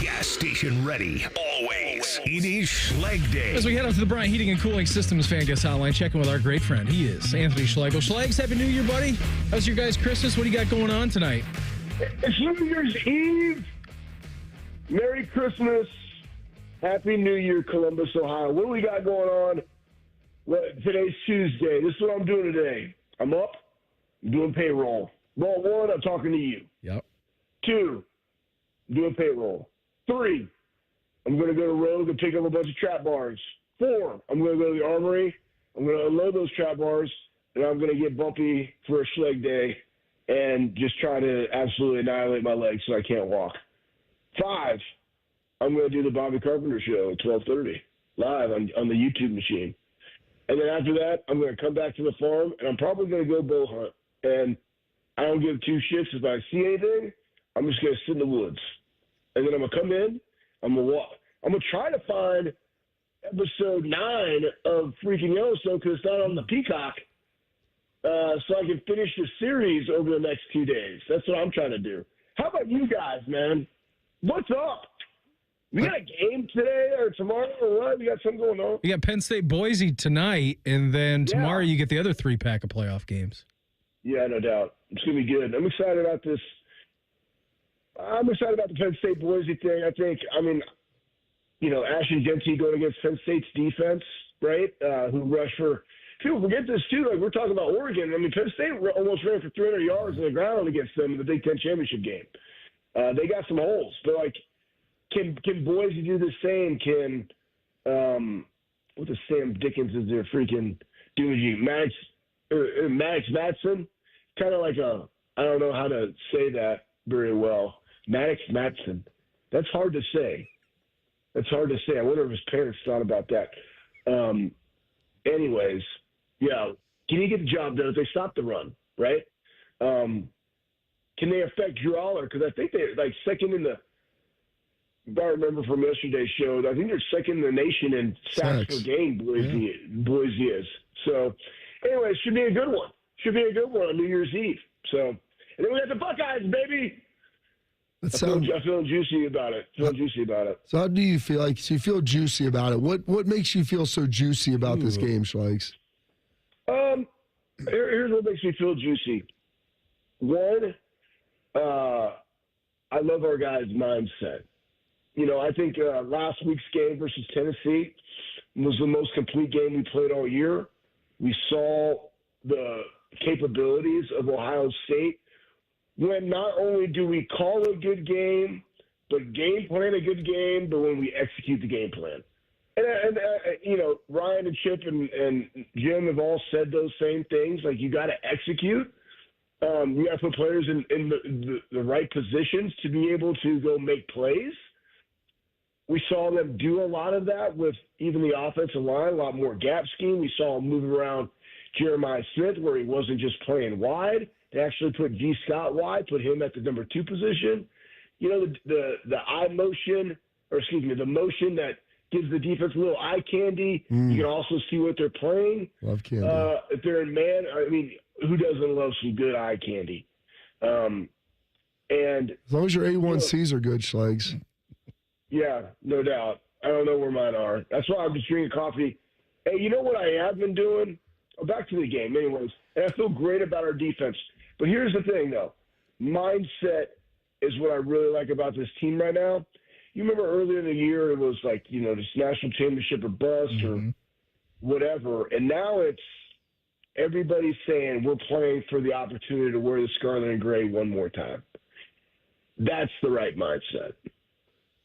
Gas station ready, always. It is Schleg Day. As we head up to the Bryant Heating and Cooling Systems Fan Guest Hotline, checking with our great friend. He is Anthony Schls. Schlegs, Happy New Year, buddy. How's your guys' Christmas? What do you got going on tonight? It's New Year's Eve. Merry Christmas. Happy New Year, Columbus, Ohio. What do we got going on? Well, today's Tuesday. This is what I'm doing today. I'm up. I'm doing payroll. Well, 1, I'm talking to you. Yep. 2, I'm doing payroll. 3, I'm going to go to Rogue and pick up a bunch of trap bars. 4, I'm going to go to the Armory. I'm going to unload those trap bars, and I'm going to get bumpy for a Schleg day and just try to absolutely annihilate my legs so I can't walk. 5, I'm going to do the Bobby Carpenter show at 12:30 live on the YouTube machine. And then after that, I'm going to come back to the farm, and I'm probably going to go bow hunt. And I don't give 2 shits if I see anything. I'm just going to sit in the woods. And then I'm going to come in. I'm going to walk. I'm going to try to find episode 9 of freaking Yellowstone because it's not on the Peacock. So I can finish the series over the next 2 days. That's what I'm trying to do. How about you guys, man? What's up? We got a game today or tomorrow or what? We got something going on? You got Penn State Boise tonight, and then tomorrow you get the other 3-pack of playoff games. Yeah, no doubt. It's going to be good. I'm excited about this. I'm excited about the Penn State Boise thing. I think, Ashton Genty going against Penn State's defense, right, who rushed for – people forget this, too. Like, we're talking about Oregon. I mean, Penn State almost ran for 300 yards on the ground against them in the Big Ten championship game. They got some holes. But, like, can Boise do the same? Can what the Sam Dickens is their freaking doing? Maddox Matson? Kind of like I don't know how to say that very well. Maddox Matson. That's hard to say. I wonder if his parents thought about that. Anyways, yeah. Can you get the job done if they stop the run, right? Can they affect Drew Aller? Because I think they're like second in the – if I remember from yesterday's show, I think they're second in the nation in sacks per game, Boise is. So, anyway, should be a good one. Should be a good one on New Year's Eve. So, and then we got the Buckeyes, baby. I'm feeling juicy about it. So how do you feel? Like, so you feel juicy about it. What makes you feel so juicy about this game, Schlegs? Here's what makes me feel juicy. One, I love our guys' mindset. I think last week's game versus Tennessee was the most complete game we played all year. We saw the capabilities of Ohio State when not only do we call a good game, but game plan a good game, but when we execute the game plan. And Ryan and Chip and Jim have all said those same things. Like, you got to execute. You got to put players in the right positions to be able to go make plays. We saw them do a lot of that with even the offensive line, a lot more gap scheme. We saw them move around Jeremiah Smith where he wasn't just playing wide. They actually put G. Scott wide, put him at the number 2 position. The eye motion, the motion that gives the defense a little eye candy. You can also see what they're playing. Love candy. If they're in man, who doesn't love some good eye candy? And as long as your A1Cs are good, Schlegs. Yeah, no doubt. I don't know where mine are. That's why I'm just drinking coffee. Hey, you know what I have been doing? Back to the game, anyways. And I feel great about our defense. But here's the thing, though. Mindset is what I really like about this team right now. You remember earlier in the year, it was like, this national championship or bust or whatever. And now it's everybody's saying we're playing for the opportunity to wear the scarlet and gray one more time. That's the right mindset.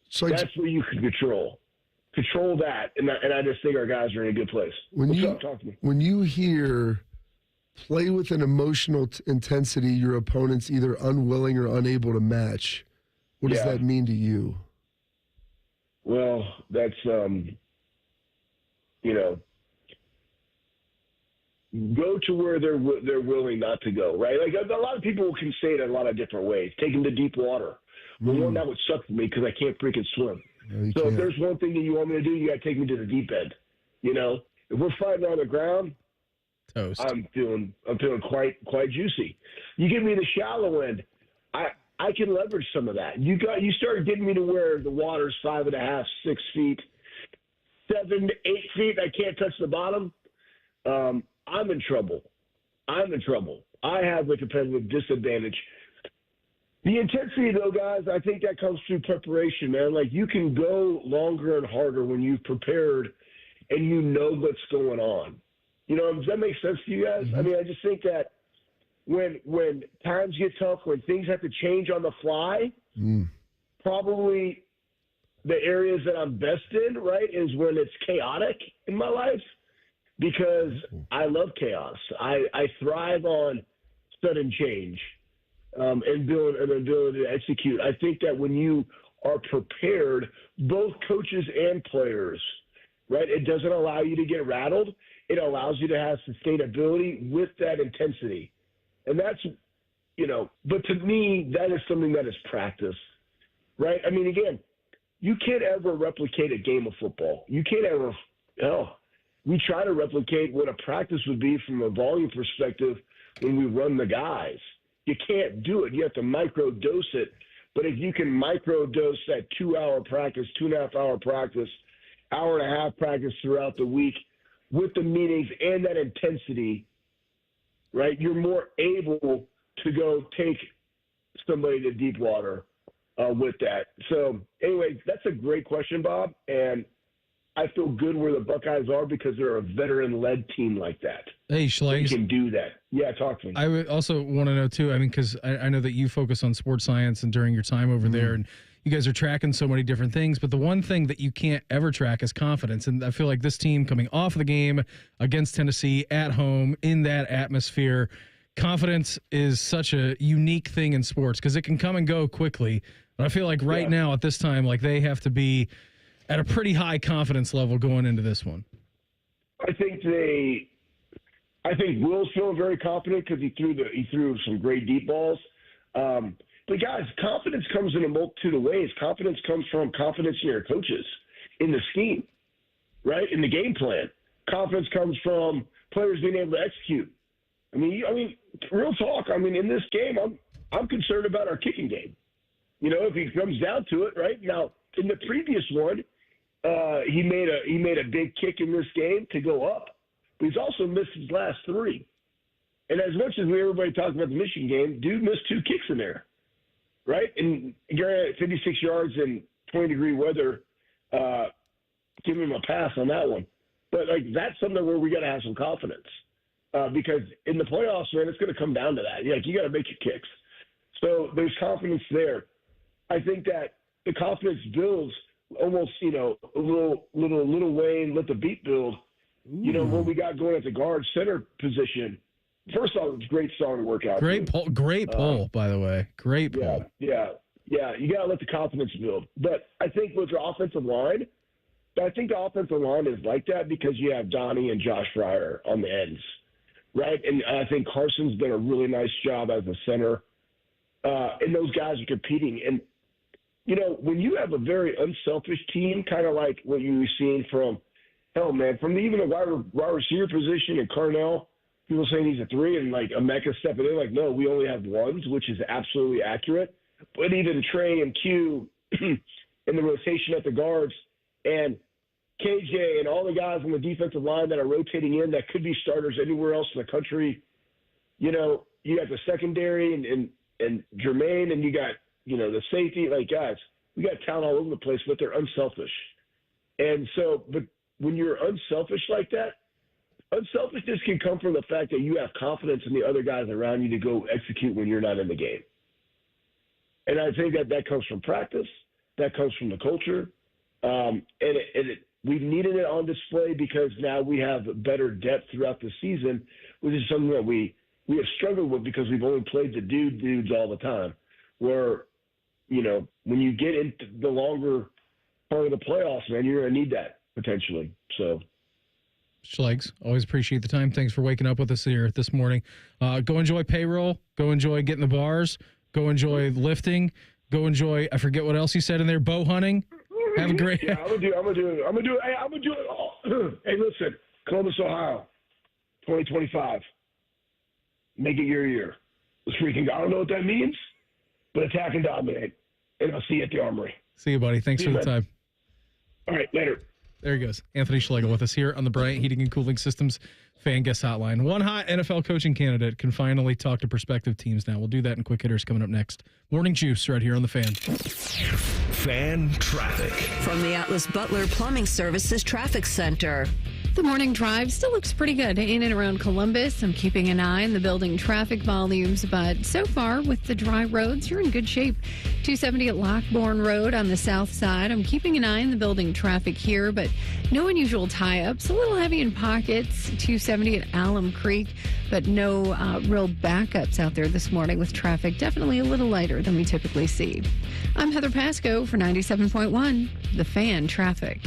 So that's what you can control. Control that, and I just think our guys are in a good place. What's up? Talk to me. When you hear play with an emotional intensity your opponent's either unwilling or unable to match, what does that mean to you? Well, that's, go to where they're willing not to go, right? Like a lot of people can say it in a lot of different ways. Take them to deep water. Well, one, that would suck for me because I can't freaking swim. So if there's one thing that you want me to do, you got to take me to the deep end. You know, if we're fighting on the ground, toast. I'm feeling quite juicy. You give me the shallow end, I can leverage some of that. You start getting me to where the water's 5.5, 6 feet, 7 to 8 feet. I can't touch the bottom. I'm in trouble. I have a competitive disadvantage. The intensity, though, guys, I think that comes through preparation, man. Like, you can go longer and harder when you've prepared and you know what's going on. You know, does that make sense to you guys? I mean, I just think that when times get tough, when things have to change on the fly, probably the areas that I'm best in, right, is when it's chaotic in my life, because I love chaos. I thrive on sudden change. And build an ability to execute. I think that when you are prepared, both coaches and players, right, it doesn't allow you to get rattled. It allows you to have sustainability with that intensity. And that's, you know, but to me, that is something that is practice, right? I mean, again, you can't ever replicate a game of football. You can't ever, we try to replicate what a practice would be from a volume perspective when we run the guys. You can't do it. You have to micro-dose it. But if you can micro-dose that 2-hour practice, 2.5-hour practice, 1.5-hour practice throughout the week with the meetings and that intensity, right, you're more able to go take somebody to deep water with that. So, anyway, that's a great question, Bob. And I feel good where the Buckeyes are because they're a veteran-led team like that. Hey, Schlegs. You can do that. Yeah, talk to me. I would also want to know, too, I mean, because I know that you focus on sports science and during your time over there, and you guys are tracking so many different things, but the one thing that you can't ever track is confidence. And I feel like this team coming off of the game against Tennessee at home in that atmosphere, confidence is such a unique thing in sports because it can come and go quickly. But I feel like right now at this time, like they have to be at a pretty high confidence level going into this one. I think Will's feeling very confident because he threw some great deep balls. But guys, confidence comes in a multitude of ways. Confidence comes from confidence in your coaches, in the scheme, right? In the game plan. Confidence comes from players being able to execute. I mean, real talk. I mean, in this game, I'm concerned about our kicking game. You know, if he comes down to it, right? Now, in the previous one, he made a big kick in this game to go up, but he's also missed his last 3. And as much as everybody talks about the Michigan game, dude missed 2 kicks in there, right? And you're at 56 yards in 20-degree weather. Give him a pass on that one. But like that's something where we got to have some confidence because in the playoffs, man, it's going to come down to that. Like you got to make your kicks. So there's confidence there. I think that the confidence builds almost, you know, a little Wayne, let the beat build. You know, what we got going at the guard center position. First off, it's a great song to work out. Great poll, by the way. Great poll. Yeah. You got to let the confidence build. But I think with the offensive line, is like that because you have Donnie and Josh Fryer on the ends, right? And I think Carson's done a really nice job as a center. And those guys are competing. And, you know, when you have a very unselfish team, kind of like what you were seeing from even a wide receiver position in Carnell, people saying he's a 3 and like Emeka stepping in, like, no, we only have 1s, which is absolutely accurate. But even Trey and Q in the rotation at the guards and KJ and all the guys on the defensive line that are rotating in that could be starters anywhere else in the country, you know, you got the secondary and Jermaine and you got, you know, the safety, like guys, we got talent all over the place, but they're unselfish. And so, but when you're unselfish like that, unselfishness can come from the fact that you have confidence in the other guys around you to go execute when you're not in the game. And I think that comes from practice. That comes from the culture. We've needed it on display because now we have better depth throughout the season, which is something that we have struggled with because we've only played the dudes all the time. Where, you know, when you get into the longer part of the playoffs, man, you're going to need that potentially. So, Schlegs, always appreciate the time. Thanks for waking up with us here this morning. Go enjoy payroll. Go enjoy getting the bars. Go enjoy lifting. Go enjoy, I forget what else you said in there, bow hunting. Have a great... Yeah, I'm gonna do it all. Hey, listen, Columbus, Ohio, 2025. Make it your year. Let's freaking go. I don't know what that means, but attack and dominate. And I'll see you at the Armory. See you, buddy. Thanks for the time. All right, later. There he goes. Anthony Schlegel with us here on the Bryant Heating and Cooling Systems Fan Guest Hotline. One hot NFL coaching candidate can finally talk to prospective teams now. We'll do that in Quick Hitters coming up next. Morning Juice right here on the Fan. Fan traffic. From the Atlas Butler Plumbing Services Traffic Center. The morning drive still looks pretty good in and around Columbus. I'm keeping an eye on the building traffic volumes, but so far with the dry roads, you're in good shape. 270 at Lockbourne Road on the south side. I'm keeping an eye on the building traffic here, but no unusual tie-ups. A little heavy in pockets. 270 at Alum Creek, but no real backups out there this morning with traffic. Definitely a little lighter than we typically see. I'm Heather Pasco for 97.1, The Fan Traffic.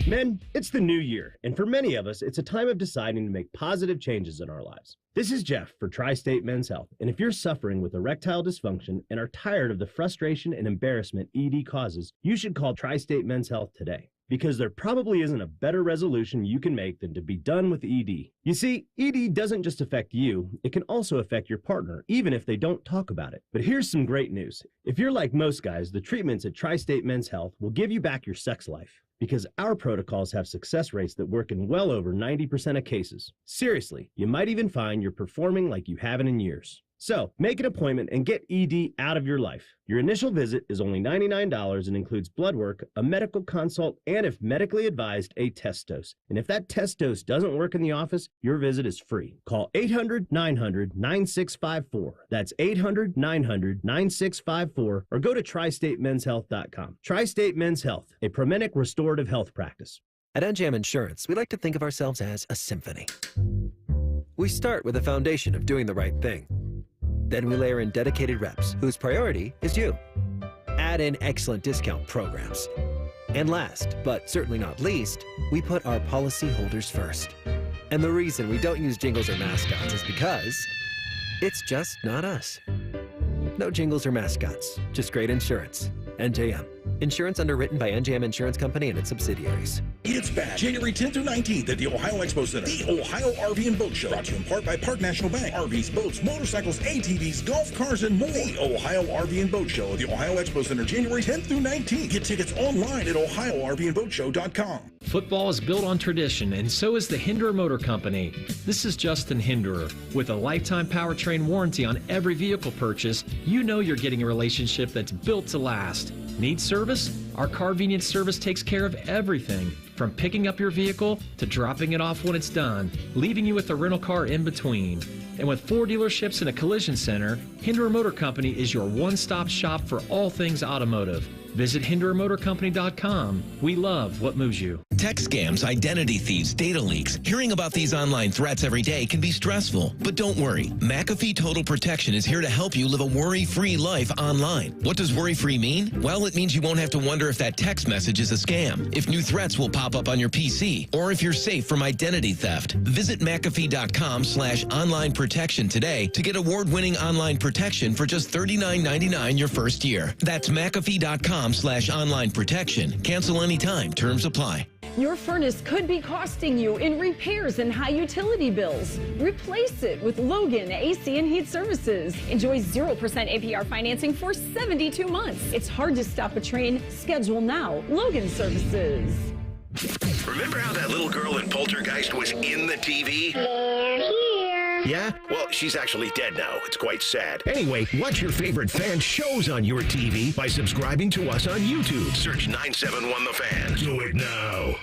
Men, it's the new year, and for many of us, it's a time of deciding to make positive changes in our lives. This is Jeff for Tri-State Men's Health, and if you're suffering with erectile dysfunction and are tired of the frustration and embarrassment ED causes, you should call Tri-State Men's Health today, because there probably isn't a better resolution you can make than to be done with ED. You see, ED doesn't just affect you, it can also affect your partner, even if they don't talk about it. But here's some great news. If you're like most guys, the treatments at Tri-State Men's Health will give you back your sex life, because our protocols have success rates that work in well over 90% of cases. Seriously, you might even find you're performing like you haven't in years. So, make an appointment and get ED out of your life. Your initial visit is only $99 and includes blood work, a medical consult, and if medically advised, a test dose. And if that test dose doesn't work in the office, your visit is free. Call 800-900-9654. That's 800-900-9654 or go to tristatemenshealth.com. Tri-State Men's Health, a Promenic restorative health practice. At NJM Insurance, we like to think of ourselves as a symphony. We start with a foundation of doing the right thing. Then we layer in dedicated reps whose priority is you. Add in excellent discount programs. And last, but certainly not least, we put our policyholders first. And the reason we don't use jingles or mascots is because it's just not us. No jingles or mascots, just great insurance. NJM. Insurance underwritten by NJM Insurance Company and its subsidiaries. It's back January 10th through 19th at the Ohio Expo Center. The Ohio RV and Boat Show. Brought to you in part by Park National Bank. RVs, boats, motorcycles, ATVs, golf cars, and more. The Ohio RV and Boat Show at the Ohio Expo Center January 10th through 19th. Get tickets online at OhioRVandBoatShow.com. Football is built on tradition, and so is the Hinderer Motor Company. This is Justin Hinderer. With a lifetime powertrain warranty on every vehicle purchase, you know you're getting a relationship that's built to last. Need service? Our Carvenience service takes care of everything, from picking up your vehicle to dropping it off when it's done, leaving you with a rental car in between. And with 4 dealerships and a collision center, Hinderer Motor Company is your one-stop shop for all things automotive. Visit HindererMotorCompany.com. We love what moves you. Tech scams, identity thieves, data leaks. Hearing about these online threats every day can be stressful. But don't worry. McAfee Total Protection is here to help you live a worry-free life online. What does worry-free mean? Well, it means you won't have to wonder if that text message is a scam, if new threats will pop up on your PC, or if you're safe from identity theft. Visit McAfee.com/online protection today to get award-winning online protection for just $39.99 your first year. That's McAfee.com/online protection. Cancel anytime. Terms apply. Your furnace could be costing you in repairs and high utility bills. Replace it with Logan AC and Heat Services. Enjoy 0% APR financing for 72 months. It's hard to stop a train. Schedule now. Logan Services. Remember how that little girl in Poltergeist was in the TV? They're here. Yeah? Well, she's actually dead now. It's quite sad. Anyway, watch your favorite fan shows on your TV by subscribing to us on YouTube. Search 971 The Fan. Do it now.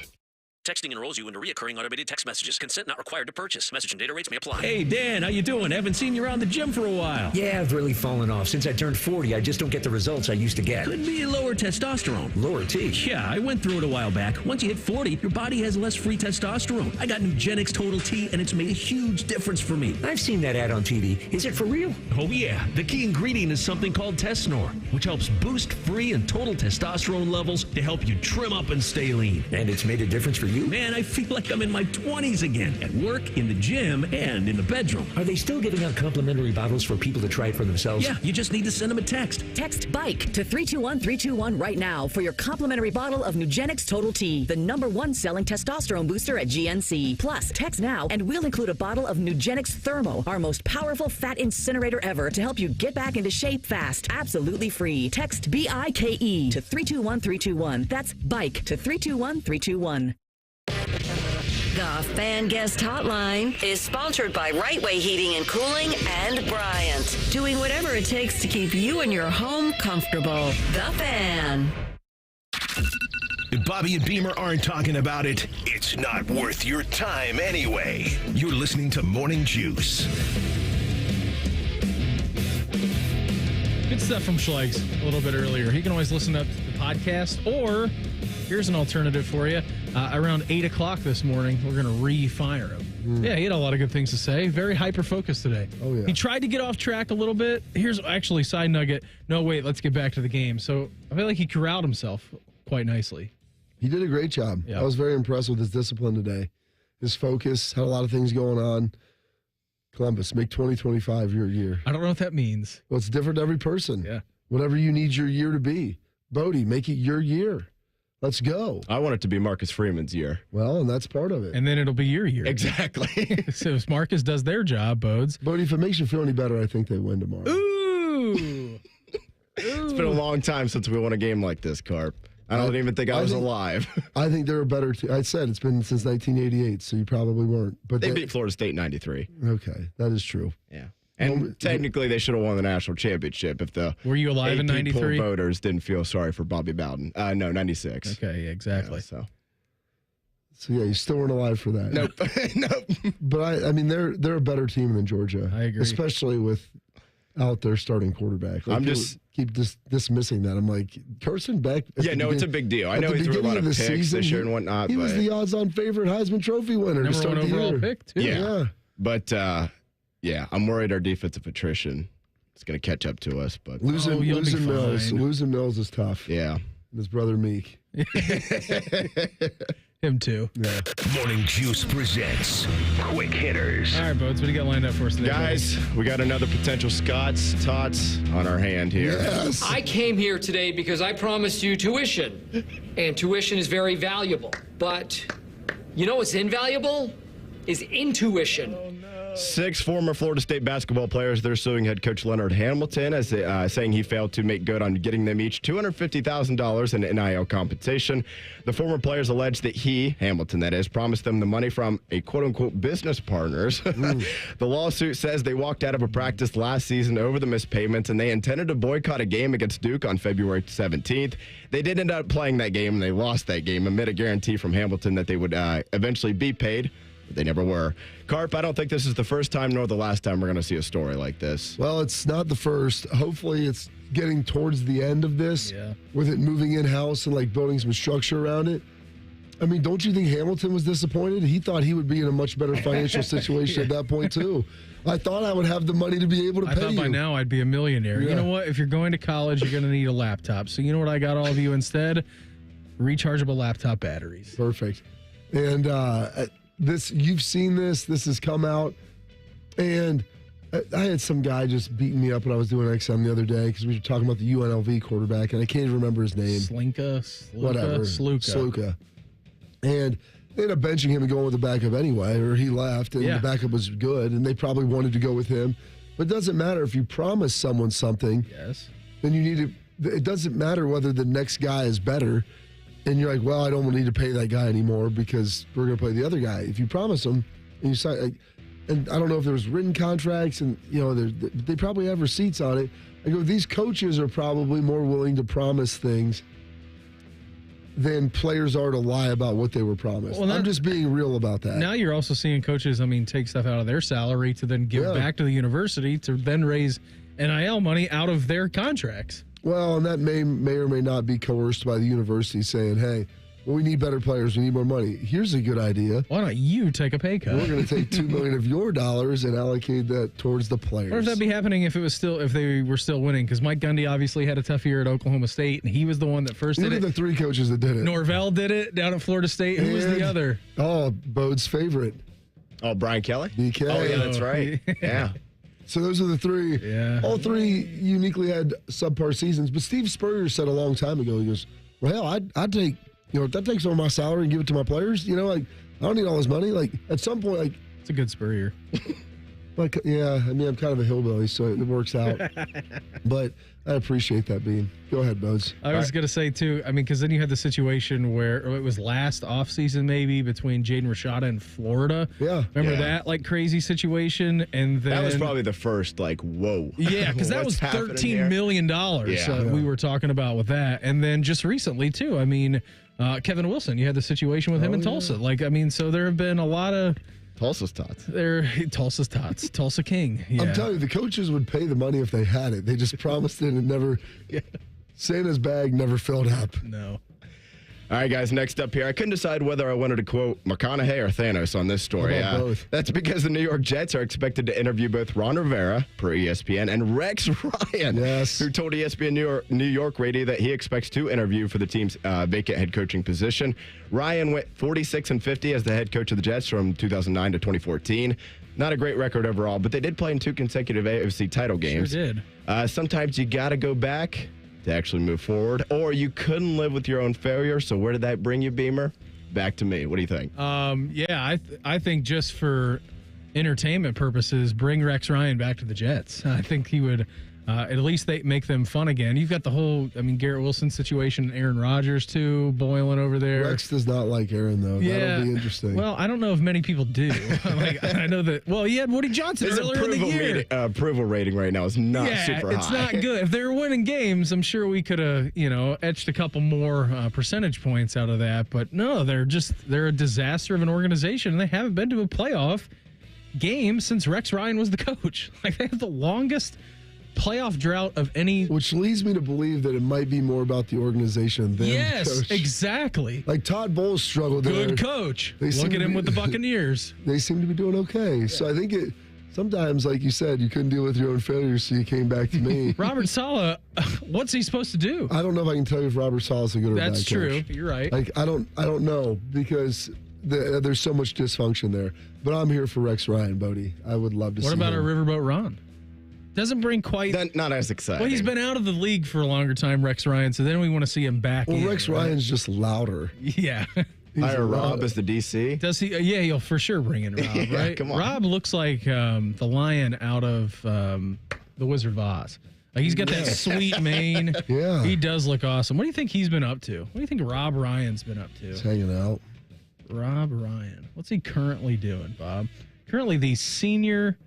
Texting enrolls you into recurring automated text messages. Consent not required to purchase. Message and data rates may apply. Hey, Dan, how you doing? Haven't seen you around the gym for a while. Yeah, I've really fallen off. Since I turned 40, I just don't get the results I used to get. Could be lower testosterone. Lower T? Yeah, I went through it a while back. Once you hit 40, your body has less free testosterone. I got Nugenix Total T, and it's made a huge difference for me. I've seen that ad on TV. Is it for real? Oh, yeah. The key ingredient is something called Tesnor, which helps boost free and total testosterone levels to help you trim up and stay lean. And it's made a difference for you? you. Man, I feel like I'm in my 20s again. At work, in the gym, and in the bedroom. Are they still giving out complimentary bottles for people to try it for themselves? Yeah, you just need to send them a text. Text BIKE to 321-321 right now for your complimentary bottle of Nugenix Total T, the #1 selling testosterone booster at GNC. Plus, text now and we'll include a bottle of Nugenix Thermo, our most powerful fat incinerator ever, to help you get back into shape fast. Absolutely free. Text BIKE to 321-321. That's BIKE to 321-321. The Fan Guest Hotline is sponsored by Right Way Heating and Cooling and Bryant, doing whatever it takes to keep you and your home comfortable. The Fan. If Bobby and Beamer aren't talking about it, it's not worth your time anyway. You're listening to Morning Juice. Good stuff from Schlegs a little bit earlier. You can always listen to the podcast, or here's an alternative for you. Around 8 o'clock this morning, we're going to re-fire him. Yeah, he had a lot of good things to say. Very hyper-focused today. Oh, yeah. He tried to get off track a little bit. Here's actually side nugget. No, wait, let's get back to the game. So I feel like he corralled himself quite nicely. He did a great job. Yep. I was very impressed with his discipline today. His focus, had a lot of things going on. Columbus, make 2025 your year. I don't know what that means. Well, it's different to every person. Yeah. Whatever you need your year to be. Bodie, make it your year. Let's go. I want it to be Marcus Freeman's year. Well, and that's part of it. And then it'll be your year. Exactly. So if Marcus does their job, Bodes. Bodie, if it makes you feel any better, I think they win tomorrow. Ooh. It's been a long time since we won a game like this, Carp. I don't even think I was alive. I think they're a better team. I said it's been since 1988, so you probably weren't. But they beat Florida State 93. Okay, that is true. Yeah. And technically, they should have won the national championship if the Were you alive in 93? Voters didn't feel sorry for Bobby Bowden. No, 96. Okay, yeah, exactly. Yeah, so yeah, you still weren't alive for that. Nope. Nope. But I mean, they're a better team than Georgia. I agree, especially with out their starting quarterback. Like, I'm just keep dismissing that. I'm like, Carson Beck. Yeah, no, it's a big deal. I know he threw a lot of picks this year and whatnot. He was the odds-on favorite Heisman Trophy winner to start the year. Pick too. Yeah. But yeah, I'm worried our defensive attrition is going to catch up to us. But losing Mills is tough. Yeah, and his brother Meek. Him too. Yeah. Morning Juice presents Quick Hitters. All right, Bodes, what do you got lined up for us today? Guys, we got another potential Scott's Tots on our hand here. Yes. I came here today because I promised you tuition, and tuition is very valuable. But you know what's invaluable? Is intuition. 6 former Florida State basketball players, they're suing head coach Leonard Hamilton as saying he failed to make good on getting them each $250,000 in NIL compensation. The former players allege that he, Hamilton that is, promised them the money from a quote-unquote business partners. The lawsuit says they walked out of a practice last season over the missed payments, and they intended to boycott a game against Duke on February 17th. They did end up playing that game, and they lost that game amid a guarantee from Hamilton that they would eventually be paid. They never were. Carp, I don't think this is the first time nor the last time we're going to see a story like this. Well, it's not the first. Hopefully it's getting towards the end of this with it moving in-house and like building some structure around it. I mean, don't you think Hamilton was disappointed? He thought he would be in a much better financial situation at that point, too. I thought I would have the money to be able to pay you. I thought by now I'd be a millionaire. Yeah. You know what? If you're going to college, you're going to need a laptop. So you know what I got all of you instead? Rechargeable laptop batteries. Perfect. And this, you've seen this has come out, and I had some guy just beating me up when I was doing XM the other day because we were talking about the UNLV quarterback, and I can't even remember his name. Sluka. And they ended up benching him and going with the backup anyway, or he left, and the backup was good, and they probably wanted to go with him. But it doesn't matter if you promise someone something. Yes. Then you need to. It doesn't matter whether the next guy is better. And you're like, well, I don't need to pay that guy anymore because we're going to play the other guy. If you promise him and you sign, and I don't know if there's written contracts and, you know, they probably have receipts on it. I go, these coaches are probably more willing to promise things than players are to lie about what they were promised. Well, I'm just being real about that. Now you're also seeing coaches, take stuff out of their salary to then give back to the university to then raise NIL money out of their contracts. Well, and that may or may not be coerced by the university saying, hey, well, we need better players. We need more money. Here's a good idea. Why don't you take a pay cut? We're going to take $2 million of your dollars and allocate that towards the players. Or if that'd be happening if they were still winning, because Mike Gundy obviously had a tough year at Oklahoma State, and he was the one that first did it. The three coaches that did it. Norvell did it down at Florida State. Who was the other? Oh, Beau's favorite. Oh, Brian Kelly? BK. Oh, yeah, that's right. Yeah. So those are the three. Yeah. All three uniquely had subpar seasons. But Steve Spurrier said a long time ago, he goes, well, I'd take, if that takes all my salary and give it to my players, like, I don't need all his money. Like, at some point, like. It's a good Spurrier. Like, yeah, I mean, I'm kind of a hillbilly, so it works out. But I appreciate that, Bean. Go ahead, Bones. I was going to say, too, I mean, because then you had the situation where it was last offseason maybe between Jaden Rashada and Florida. Yeah. Remember that, like, crazy situation? And then. That was probably the first, like, whoa. Yeah, because that was $13 million we were talking about with that. And then just recently, too, I mean, Kevin Wilson, you had the situation with him in Tulsa. Like, I mean, so there have been a lot of. Tulsa's tots. Tulsa's tots. Tulsa King. Yeah. I'm telling you, the coaches would pay the money if they had it. They just promised it and never. Santa's bag never filled up. No. All right, guys, next up here. I couldn't decide whether I wanted to quote McConaughey or Thanos on this story. Both. That's because the New York Jets are expected to interview both Ron Rivera, per ESPN, and Rex Ryan, who told ESPN New York Radio that he expects to interview for the team's vacant head coaching position. Ryan went 46-50 as the head coach of the Jets from 2009 to 2014. Not a great record overall, but they did play in 2 consecutive AFC title games. Sure did. Sometimes you got to go back to actually move forward, or you couldn't live with your own failure. So where did that bring you, Beamer? Back to me. What do you think? I think just for entertainment purposes, bring Rex Ryan back to the Jets. I think he would at least they make them fun again. You've got the whole, Garrett Wilson situation, Aaron Rodgers too, boiling over there. Rex does not like Aaron though. Yeah. That'll be interesting. Well, I don't know if many people do. I know that. Well, he had Woody Johnson earlier in the year. Approval rating right now is not super high. It's not good. If they were winning games, I'm sure we could have, etched a couple more percentage points out of that. But no, they're a disaster of an organization, and they haven't been to a playoff game since Rex Ryan was the coach. Like, they have the longest playoff drought of any. Which leads me to believe that it might be more about the organization than the coach. Exactly. Like Todd Bowles struggled there. Good coach. Look at him with the Buccaneers. They seem to be doing okay. So I think sometimes, like you said, you couldn't deal with your own failures, so you came back to me. Robert Saleh, what's he supposed to do? I don't know if I can tell you if Robert Saleh is a good or bad coach. That's true. You're right. Like I don't know because there's so much dysfunction there. But I'm here for Rex Ryan, Bodie. I would love to see him. What about our Riverboat Ron? Doesn't bring quite. Not as exciting. Well, he's been out of the league for a longer time, Rex Ryan, so then we want to see him back in. Well, Rex Ryan's just louder. Yeah. Hire Rob as the DC. Does he? Yeah, he'll for sure bring in Rob, right? Come on. Rob looks like the lion out of The Wizard of Oz. Like, he's got that sweet mane. Yeah. He does look awesome. What do you think he's been up to? What do you think Rob Ryan's been up to? He's hanging out. Rob Ryan. What's he currently doing, Bob? Currently the senior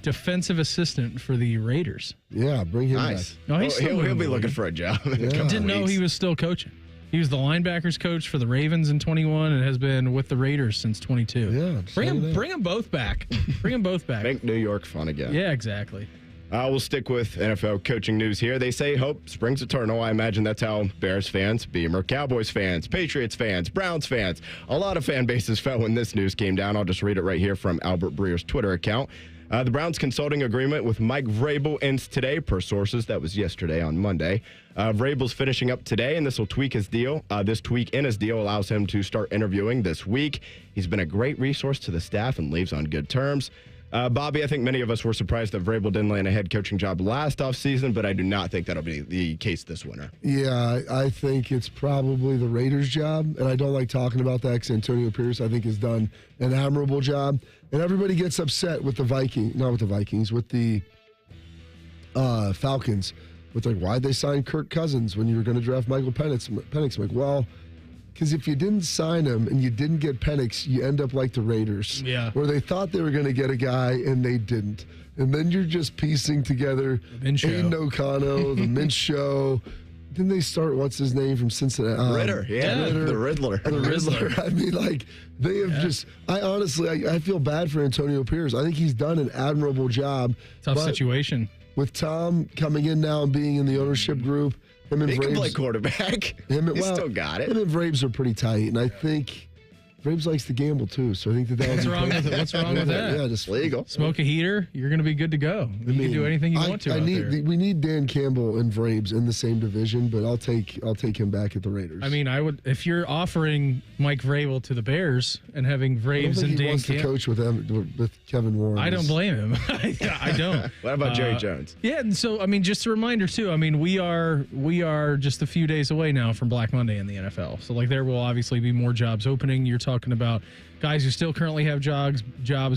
defensive assistant for the Raiders. Yeah, bring him back. No, he'll be looking for a job. Didn't know he was still coaching. He was the linebackers coach for the Ravens in 21 and has been with the Raiders since 22. Yeah, bring them both back. Bring them both back. Make New York fun again. Yeah, exactly. We'll stick with NFL coaching news here. They say hope springs eternal. I imagine that's how Bears fans, Beamer, Cowboys fans, Patriots fans, Browns fans, a lot of fan bases felt when this news came down. I'll just read it right here from Albert Breer's Twitter account. The Browns' consulting agreement with Mike Vrabel ends today, per sources. That was yesterday on Monday. Vrabel's finishing up today, and this will tweak his deal. This tweak in his deal allows him to start interviewing this week. He's been a great resource to the staff and leaves on good terms. Bobby, I think many of us were surprised that Vrabel didn't land a head coaching job last offseason, but I do not think that'll be the case this winter. Yeah, I think it's probably the Raiders' job, and I don't like talking about that because Antonio Pierce, I think, has done an admirable job. And everybody gets upset with the with the Falcons. With like, why'd they sign Kirk Cousins when you were going to draft Michael Penix? I'm like, well, because if you didn't sign him and you didn't get Penix, you end up like the Raiders, where they thought they were going to get a guy and they didn't. And then you're just piecing together Aiden O'Connell, the Minch Show. Didn't they start, what's his name from Cincinnati? Ritter, Ritter. The Riddler. The Riddler. I mean, like, they have just, I honestly, I feel bad for Antonio Pierce. I think he's done an admirable job. Tough situation. With Tom coming in now and being in the ownership group, Him and He can Vraves, play quarterback. He's still got it. Him and Vraves are pretty tight, and I think Vraves likes to gamble too, so I think that What's wrong with it? What's wrong with that? Yeah, just legal. Smoke a heater, you're going to be good to go. You can do anything you want to. We need Dan Campbell and Vraves in the same division, but I'll take him back at the Raiders. I mean, I would if you're offering Mike Vrabel to the Bears and having Vraves and Dan wants to coach with Kevin Warren. I don't blame him. I don't. What about Jerry Jones? Yeah, and so I mean, just a reminder too. I mean, we are just a few days away now from Black Monday in the NFL. So like, there will obviously be more jobs opening. You're talking about guys who still currently have jobs,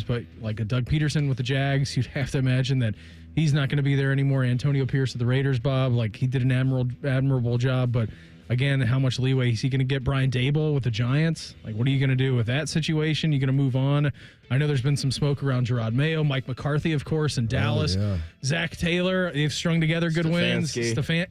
but like a Doug Peterson with the Jags, you'd have to imagine that he's not going to be there anymore. Antonio Pierce with the Raiders, Bob, like he did an admirable job, but again, how much leeway is he going to get? Brian Dable with the Giants, like what are you going to do with that situation? You going to move on? I know there's been some smoke around Gerard Mayo, Mike McCarthy, of course, in Dallas, Zach Taylor. They've strung together good wins.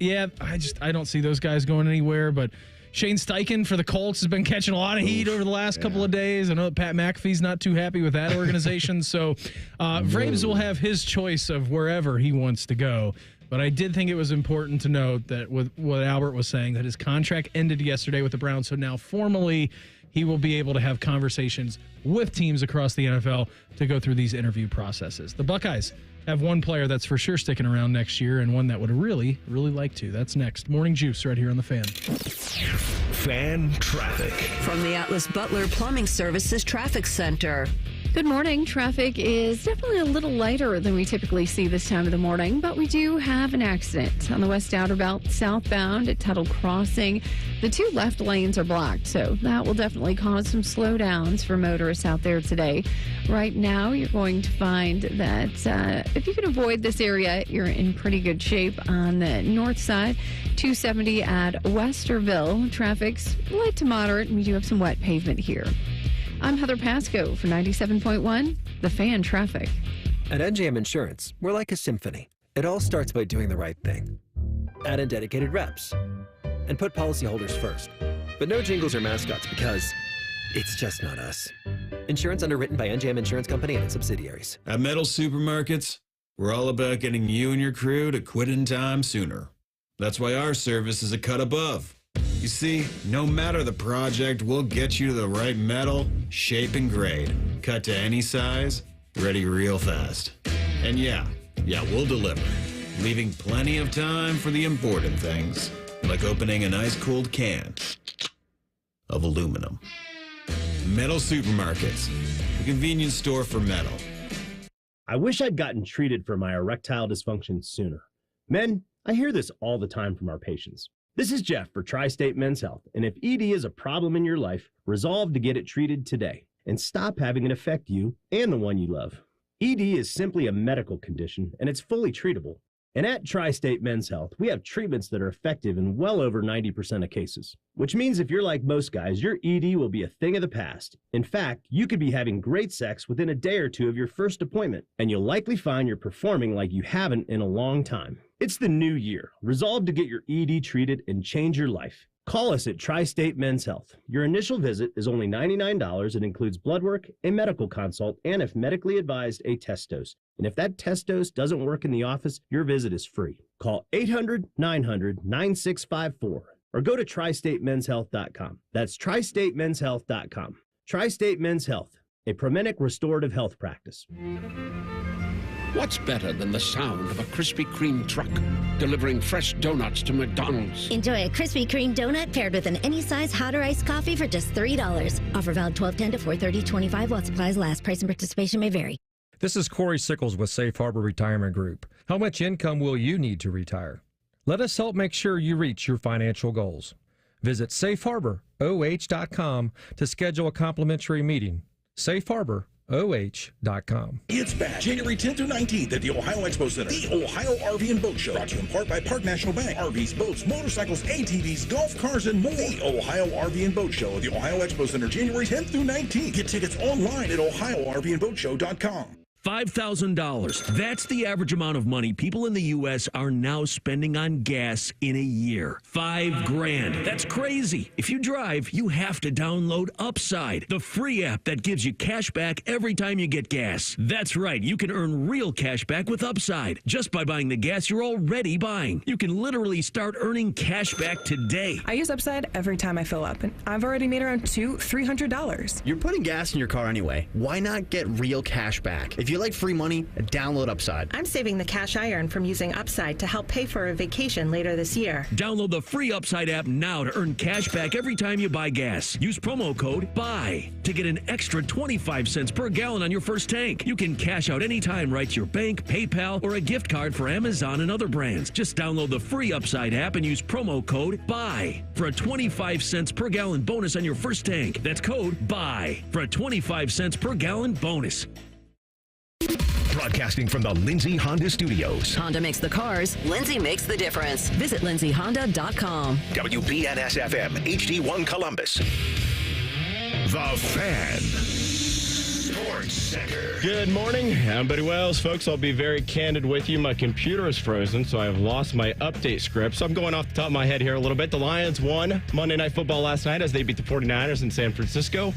Yeah, I don't see those guys going anywhere, but Shane Steichen for the Colts has been catching a lot of heat over the last couple of days. I know that Pat McAfee's not too happy with that organization. So Vraves will have his choice of wherever he wants to go. But I did think it was important to note that with what Albert was saying, that his contract ended yesterday with the Browns. So now formally he will be able to have conversations with teams across the NFL to go through these interview processes. The Buckeyes have one player that's for sure sticking around next year and one that would really, really like to. That's next. Morning Juice right here on The Fan. Fan traffic. From the Atlas Butler Plumbing Services Traffic Center. Good morning. Traffic is definitely a little lighter than we typically see this time of the morning, but we do have an accident on the West Outer Belt southbound at Tuttle Crossing. The two left lanes are blocked, so that will definitely cause some slowdowns for motorists out there today. Right now, you're going to find that if you can avoid this area, you're in pretty good shape on the north side. 270 at Westerville. Traffic's light to moderate, and we do have some wet pavement here. I'm Heather Pasco for 97.1, The Fan Traffic. At NJM Insurance, we're like a symphony. It all starts by doing the right thing. Add in dedicated reps and put policyholders first. But no jingles or mascots because it's just not us. Insurance underwritten by NJM Insurance Company and its subsidiaries. At Metal Supermarkets, we're all about getting you and your crew to quit in time sooner. That's why our service is a cut above. You see, no matter the project, we'll get you to the right metal, shape, and grade. Cut to any size, ready real fast. And yeah, we'll deliver. Leaving plenty of time for the important things, like opening an ice-cold can of aluminum. Metal Supermarkets, the convenience store for metal. I wish I'd gotten treated for my erectile dysfunction sooner. Men, I hear this all the time from our patients. This is Jeff for Tri-State Men's Health, and if ED is a problem in your life, resolve to get it treated today and stop having it affect you and the one you love. ED is simply a medical condition, and it's fully treatable. And at Tri-State Men's Health, we have treatments that are effective in well over 90% of cases, which means if you're like most guys, your ED will be a thing of the past. In fact, you could be having great sex within a day or two of your first appointment, and you'll likely find you're performing like you haven't in a long time. It's the new year. Resolve to get your ED treated and change your life. Call us at Tri-State Men's Health. Your initial visit is only $99. It includes blood work, a medical consult, and if medically advised, a test dose. And if that test dose doesn't work in the office, your visit is free. Call 800-900-9654 or go to tristatemenshealth.com. That's tristatemenshealth.com. Tri-State Men's Health, a Promenic restorative health practice. What's better than the sound of a Krispy Kreme truck delivering fresh donuts to McDonald's? Enjoy a Krispy Kreme donut paired with an any size hot or iced coffee for just $3. Offer valid 12/10 to 4/30/25 while supplies last. Price and participation may vary. This is Corey Sickles with Safe Harbor Retirement Group. How much income will you need to retire? Let us help make sure you reach your financial goals. Visit safeharboroh.com to schedule a complimentary meeting. safeharboroh.com. It's back January 10th through 19th at the Ohio Expo Center. The Ohio RV and Boat Show. Brought to you in part by Park National Bank. RVs, boats, motorcycles, ATVs, golf cars, and more. The Ohio RV and Boat Show at the Ohio Expo Center, January 10th through 19th. Get tickets online at OhioRVandBoatShow.com. $5,000. That's the average amount of money people in the U.S. are now spending on gas in a year. $5,000. That's crazy. If you drive, you have to download Upside, the free app that gives you cash back every time you get gas. That's right. You can earn real cash back with Upside just by buying the gas you're already buying. You can literally start earning cash back today. I use Upside every time I fill up, and I've already made around $300. You're putting gas in your car anyway. Why not get real cash back? If you like free money, download Upside. I'm saving the cash I earn from using Upside to help pay for a vacation later this year. Download the free Upside app now to earn cash back every time you buy gas. Use promo code BUY to get an extra 25 cents per gallon on your first tank. You can cash out anytime right to your bank, PayPal, or a gift card for Amazon and other brands. Just download the free Upside app and use promo code BUY for a 25 cents per gallon bonus on your first tank. That's code BUY for a 25 cents per gallon bonus. Broadcasting from the Lindsay Honda Studios. Honda makes the cars. Lindsay makes the difference. Visit lindsayhonda.com. WBNS-FM, HD1 Columbus. The Fan. Sports Center. Good morning. I'm Buddy Wells. Folks, I'll be very candid with you. My computer is frozen, so I have lost my update script. So I'm going off the top of my head here a little bit. The Lions won Monday Night Football last night as they beat the 49ers in San Francisco.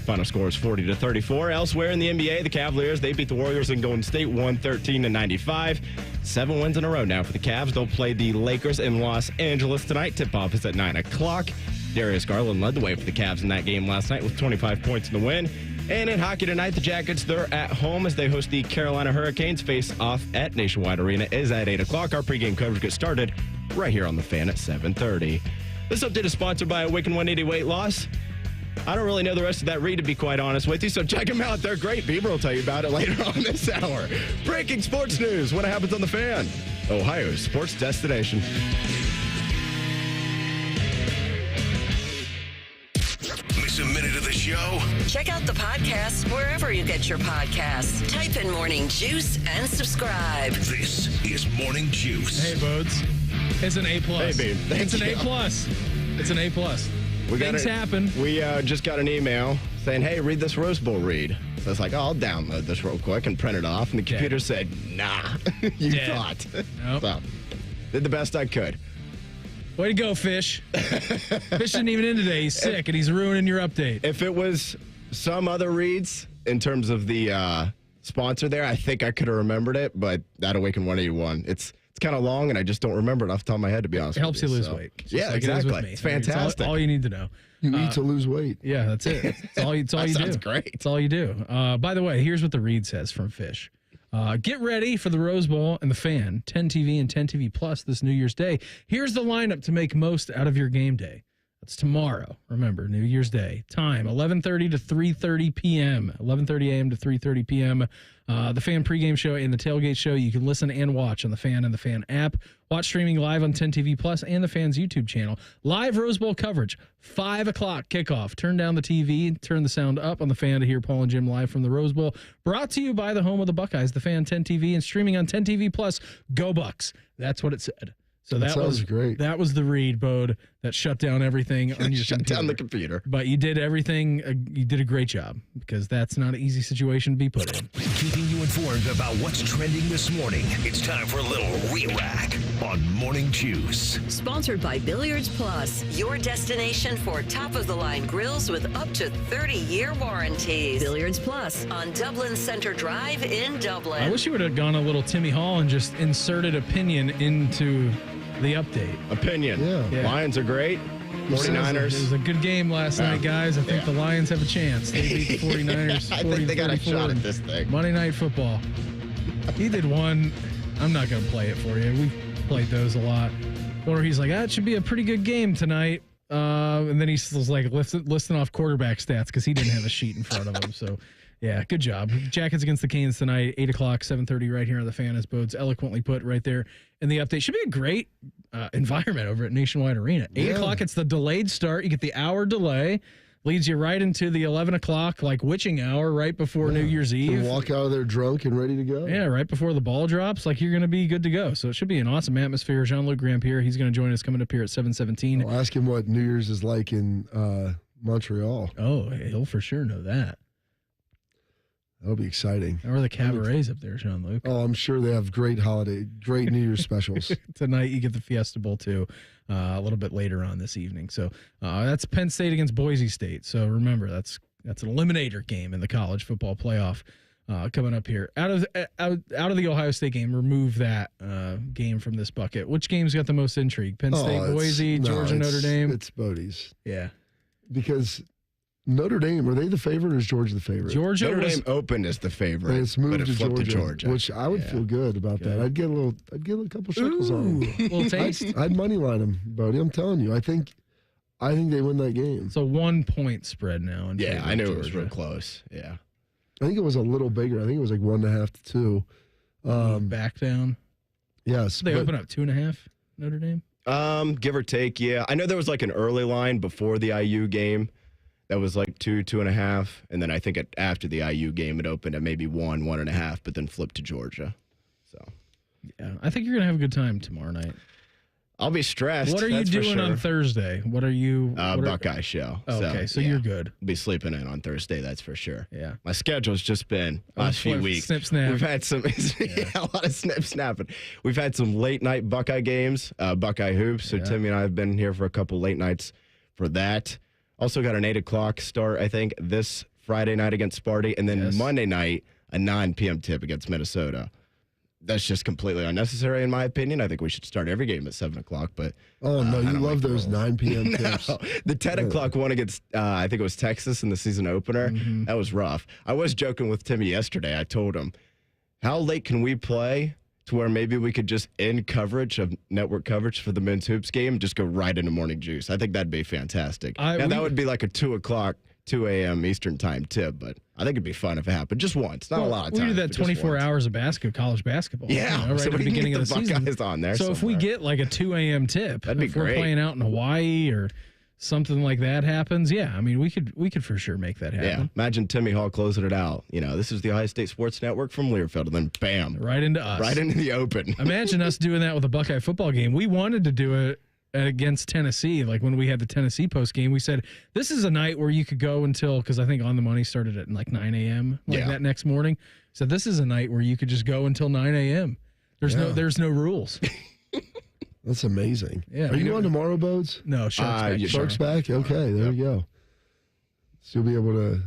Final score is 40-34. Elsewhere in the NBA, the Cavaliers, they beat the Warriors in Golden State 113-95. 7 wins in a row now for the Cavs. They'll play the Lakers in Los Angeles tonight. Tip-off is at 9 o'clock. Darius Garland led the way for the Cavs in that game last night with 25 points in the win. And in hockey tonight, the Jackets, they're at home as they host the Carolina Hurricanes. Face off at Nationwide Arena is at 8 o'clock. Our pregame coverage gets started right here on The Fan at 7:30. This update is sponsored by Awaken 180 Weight Loss. I don't really know the rest of that read, to be quite honest with you, so check them out. They're great. Bieber will tell you about it later on this hour. Breaking sports news. What happens on The Fan? Ohio's sports destination. Miss a minute of the show? Check out the podcast wherever you get your podcasts. Type in Morning Juice and subscribe. This is Morning Juice. Hey, Bodes. It's an A+. Hey, babe. It's an A+. It's an A+. Things happen. We just got an email saying, hey, read this Rose Bowl read. So it's like, oh, I'll download this real quick and print it off. And the computer said, nah, you thought. Nope. So, did the best I could. Way to go, Fish. Fish isn't even in today. He's sick, and he's ruining your update. If it was some other reads in terms of the sponsor there, I think I could have remembered it, but that Awaken 181, it's kind of long, and I just don't remember it off the top of my head, to be honest. It helps you lose weight. Yeah, like exactly. It It's fantastic. It's all you need to know. You need to lose weight. Yeah, that's it. It's all you do. Sounds great. It's all you do. By the way, here's what the read says from Fish. Get ready for the Rose Bowl and the Fan, 10 TV and 10 TV Plus this New Year's Day. Here's the lineup to make most out of your game day. It's tomorrow. Remember, New Year's Day. Time, 11:30 to 3:30 p.m. 11:30 a.m. to 3:30 p.m. The Fan pregame show and the tailgate show, you can listen and watch on the Fan and the Fan app. Watch streaming live on 10 TV Plus and the Fan's YouTube channel. Live Rose Bowl coverage, 5 o'clock kickoff. Turn down the TV, turn the sound up on the Fan to hear Paul and Jim live from the Rose Bowl. Brought to you by the home of the Buckeyes, the Fan 10 TV, and streaming on 10 TV Plus. Go Bucks. That's what it said. So that was great. That was the read, Bode, that shut down everything on your Shut down the computer. But you did everything. You did a great job, because that's not an easy situation to be put in. Keeping you informed about what's trending this morning. It's time for a little re-rack on Morning Juice. Sponsored by Billiards Plus, your destination for top-of-the-line grills with up to 30-year warranties. Billiards Plus on Dublin Center Drive in Dublin. I wish you would have gone a little Timmy Hall and just inserted opinion into the update. Opinion. Yeah. Lions are great. 49ers. It was a good game last night, guys. I think the Lions have a chance. They beat the 49ers. I think they got a shot at this thing. Monday Night Football. He did one. I'm not going to play it for you. We've played those a lot. Where he's like, it should be a pretty good game tonight. And then he's like listing off quarterback stats because he didn't have a sheet in front of him. So, yeah, good job. Jackets against the Canes tonight, 8 o'clock, 7:30 right here on the Fan, as Bode's eloquently put right there in the update. Should be a great environment over at Nationwide Arena. 8 o'clock, it's the delayed start. You get the hour delay. Leads you right into the 11 o'clock, like witching hour, right before New Year's Eve. You walk out of there drunk and ready to go. Yeah, right before the ball drops, like you're going to be good to go. So it should be an awesome atmosphere. Jean-Luc Grampier, he's going to join us coming up here at 7:17. I'll ask him what New Year's is like in Montreal. Oh, he'll for sure know that. That'll be exciting. Or the cabarets up there, Jean-Luc. Oh, I'm sure they have great New Year's specials. Tonight you get the Fiesta Bowl too, a little bit later on this evening. So that's Penn State against Boise State. So remember, that's an eliminator game in the college football playoff coming up here. Out of the Ohio State game, remove that game from this bucket. Which game's got the most intrigue? Penn State, Boise, Georgia, Notre Dame? It's Bodie's. Yeah. Because Notre Dame, are they the favorite or is Georgia the favorite? Notre Dame opened as the favorite, and it's moved but it flipped to Georgia. Which I would feel good about that. I'd get a couple shekels on them. Little taste. I'd money line them, Bodie. I'm telling you. I think they win that game. It's a 1 point spread now. Yeah, I knew it was real close. Yeah. I think it was a little bigger. I think it was like 1.5 to 2. Back down. Yes. They open up 2.5, Notre Dame? Give or take, yeah. I know there was like an early line before the IU game that was like 2.5. And then I think after the IU game, it opened at maybe 1.5, but then flipped to Georgia. So, yeah, I think you're going to have a good time tomorrow night. I'll be stressed. What are you doing on Thursday? What are you? Buckeye show. Oh, okay, so you're good. I'll be sleeping in on Thursday, that's for sure. Yeah. My schedule's just been last few weeks. Snip, snap. We've had some, a lot of snip, snapping. We've had some late night Buckeye games, Buckeye hoops. So Timmy and I have been here for a couple late nights for that. Also got an 8 o'clock start, I think, this Friday night against Sparty. And then Monday night, a 9 p.m. tip against Minnesota. That's just completely unnecessary, in my opinion. I think we should start every game at 7 o'clock. But you love those 9 p.m. tips. No, the 10 o'clock one against, I think it was Texas in the season opener. Mm-hmm. That was rough. I was joking with Timmy yesterday. I told him, how late can we play to where maybe we could just end coverage of network coverage for the men's hoops game, just go right into Morning Juice? I think that'd be fantastic. That would be like a 2 a.m. Eastern time tip, but I think it'd be fun if it happened just once. Not a lot of times. We do that 24 hours of college basketball. Yeah, right so at the beginning of the season. Buckeyes on there. So if we get like a 2 a.m. tip, that'd be great. We're playing out in Hawaii or something like that happens, I mean, we could for sure make that happen. Yeah, imagine Timmy Hall closing it out. This is the Ohio State Sports Network from Learfield, and then bam, right into us, right into the open. Imagine us doing that with a Buckeye football game. We wanted to do it against Tennessee, like when we had the Tennessee post game. We said this is a night where you could go until, because I think On the Money started at like 9 a.m. that next morning. So this is a night where you could just go until 9 a.m. There's no rules. That's amazing. Yeah. Are you on tomorrow, Bodes? No, Shark's back. Shark's back? Okay, there you go. So you'll be able to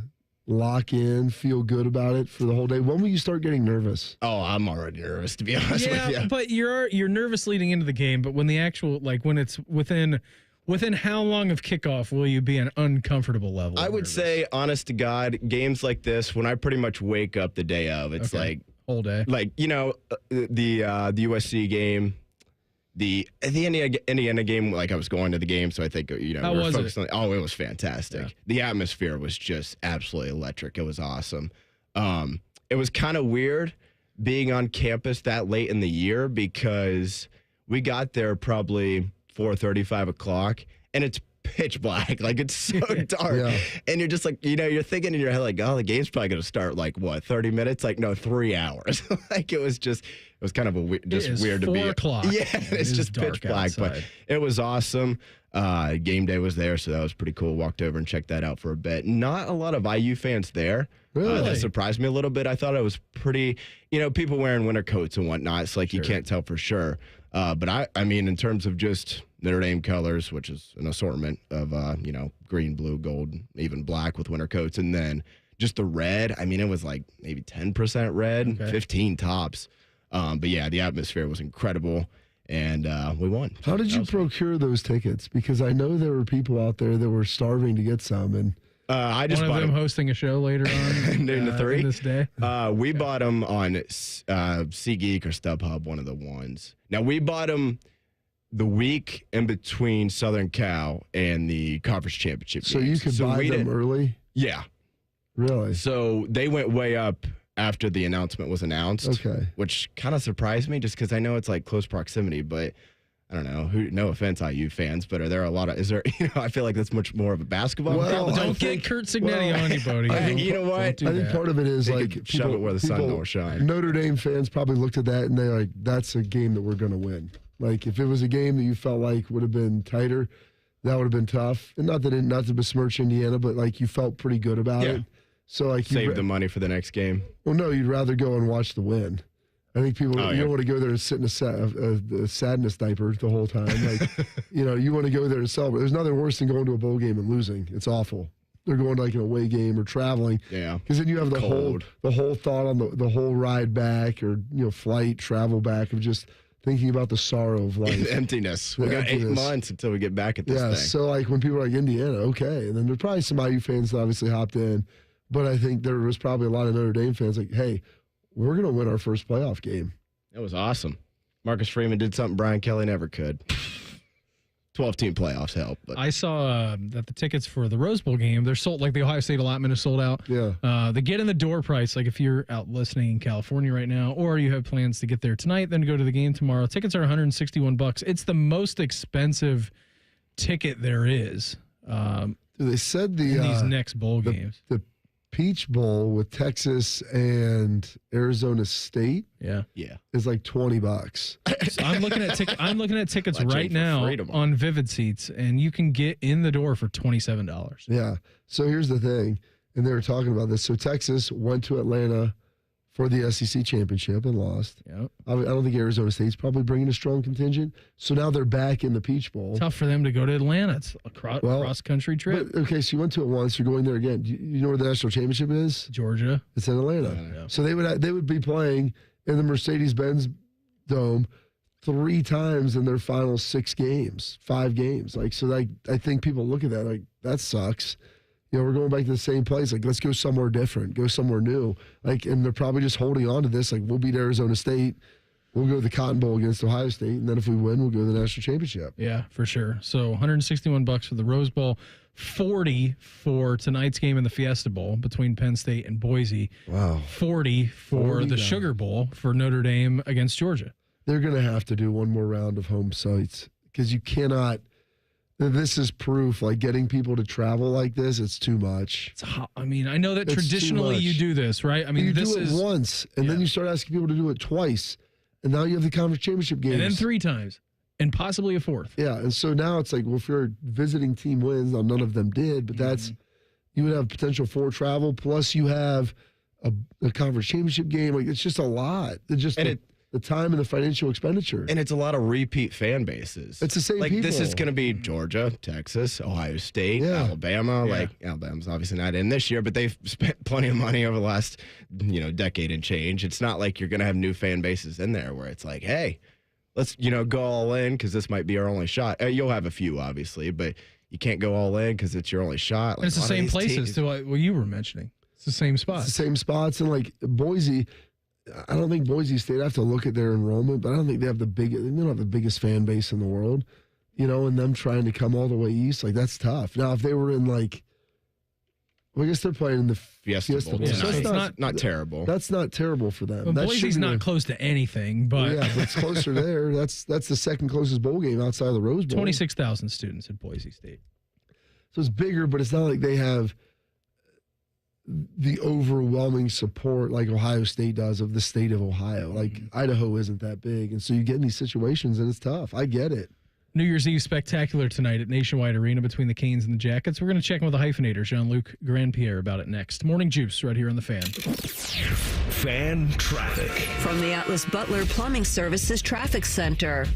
lock in, feel good about it for the whole day. When will you start getting nervous? Oh, I'm already nervous, to be honest with you. Yeah, but you're nervous leading into the game, but when the actual, like when it's within how long of kickoff will you be an uncomfortable level? I would say, honest to God, games like this, when I pretty much wake up the day of, it's like whole day. Like, the USC game, the Indiana game, like I was going to the game, so I think, How was it? It was fantastic. Yeah. The atmosphere was just absolutely electric. It was awesome. It was kind of weird being on campus that late in the year because we got there probably 4:30, 5 o'clock, and it's pitch black. Like, it's so dark. Yeah. And you're just like, you're thinking in your head, like, oh, the game's probably going to start, like, 30 minutes? Like, no, 3 hours. Like, it was kind of weird to be. 4 o'clock. Yeah, it's just pitch black. Outside. But it was awesome. Game day was there, so that was pretty cool. Walked over and checked that out for a bit. Not a lot of IU fans there. Really? That surprised me a little bit. I thought it was pretty, people wearing winter coats and whatnot. It's like you can't tell for sure. But I mean, in terms of just Notre Dame colors, which is an assortment of, green, blue, gold, even black with winter coats. And then just the red. I mean, it was like maybe 10% red, 15 tops. But yeah, the atmosphere was incredible. And we won. How did you procure those tickets? Because I know there were people out there that were starving to get some. And I just one bought of them hosting a show later on noon to 3 this day. We bought them on SeatGeek or StubHub, one of the ones. Now, we bought them the week in between Southern Cal and the conference championship So games. you could buy them early? Yeah. Really? So they went way up after the announcement was announced. Okay. Which kind of surprised me just because I know it's like close proximity, but I don't know. No offense, IU fans, but I feel like that's much more of a basketball. Well, don't get Kurt Signetti on you, Bodie. You know what? I think part of it is like shove it where the sun don't shine. Notre Dame fans probably looked at that and they're like, that's a game that we're going to win. Like, if it was a game that you felt like would have been tighter, that would have been tough. And not to besmirch Indiana, but like you felt pretty good about it. So like save the money for the next game. Well, no, you'd rather go and watch the win. I think people you don't want to go there and sit in a sadness diaper the whole time. Like, you want to go there and celebrate. There's nothing worse than going to a bowl game and losing. It's awful. They're going to like an away game or traveling. Yeah. Because then you have the whole thought on the whole ride back or flight travel back of just thinking about the sorrow of life. The emptiness. We got 8 months until we get back at this thing. So like when people are like Indiana, okay. And then there's probably some IU fans that obviously hopped in. But I think there was probably a lot of Notre Dame fans like, hey, we're going to win our first playoff game. That was awesome. Marcus Freeman did something Brian Kelly never could. 12-team playoffs help. But I saw that the tickets for the Rose Bowl game, they're sold, like the Ohio State allotment is sold out. Yeah. The get in the door price, like if you're out listening in California right now, or you have plans to get there tonight, then go to the game tomorrow, tickets are $161. It's the most expensive ticket there is. They said these next bowl games. The Peach Bowl with Texas and Arizona State. Yeah. Is like $20. So I'm looking at tickets right now on Vivid Seats, and you can get in the door for $27. Yeah. So here's the thing, and they were talking about this. So Texas went to Atlanta for the SEC championship and lost. Yep. I don't think Arizona State's probably bringing a strong contingent. So now they're back in the Peach Bowl. Tough for them to go to Atlanta. It's a cross-country trip. But, okay, so you went to it once. You're going there again. You know where the national championship is? Georgia. It's in Atlanta. Yeah. So they would be playing in the Mercedes-Benz Dome 3 times in their final 5 games. Like, so like, I think people look at that like, that sucks. We're going back to the same place. Like, let's go somewhere different, go somewhere new. Like, and they're probably just holding on to this. Like, we'll beat Arizona State. We'll go to the Cotton Bowl against Ohio State. And then if we win, we'll go to the national championship. Yeah, for sure. So $161 for the Rose Bowl, $40 for tonight's game in the Fiesta Bowl between Penn State and Boise. Wow. $40 for the Sugar Bowl for Notre Dame against Georgia. They're going to have to do one more round of home sites because you cannot. This is proof, like getting people to travel like this, it's too much. I mean, I know that traditionally you do this, right? I mean, you this do it once, and then you start asking people to do it twice, and now you have the conference championship games. And then 3 times, and possibly a 4th. Yeah, and so now it's like, well, if your visiting team wins, now none of them did, but you would have potential for travel, plus you have a conference championship game. Like, it's just a lot. The time and the financial expenditure. And it's a lot of repeat fan bases. It's the same like, people. This is going to be Georgia, Texas, Ohio State, Alabama. Yeah. Like, Alabama's obviously not in this year, but they've spent plenty of money over the last, decade and change. It's not like you're going to have new fan bases in there where it's like, hey, let's, go all in because this might be our only shot. You'll have a few, obviously, but you can't go all in because it's your only shot. Like, it's the same places to what you were mentioning. It's the same spots. It's the same spots. And like Boise, I don't think Boise State, I have to look at their enrollment, but I don't think they don't have the biggest fan base in the world, and them trying to come all the way east, like that's tough. Now, if they were in I guess they're playing in the Fiesta Bowl. Yeah. So it's not terrible. That's not terrible for them. Well, Boise's not close to anything, but. Yeah, but it's closer there. That's the second closest bowl game outside of the Rose Bowl. 26,000 students at Boise State. So it's bigger, but it's not like they have the overwhelming support like Ohio State does of the state of Ohio. Like Idaho isn't that big. And so you get in these situations and it's tough. I get it. New Year's Eve spectacular tonight at Nationwide Arena between the Canes and the Jackets. We're going to check in with the hyphenator, Jean-Luc Grandpierre, about it next. Morning Juice right here on The Fan. Fan traffic. From the Atlas Butler Plumbing Services Traffic Center.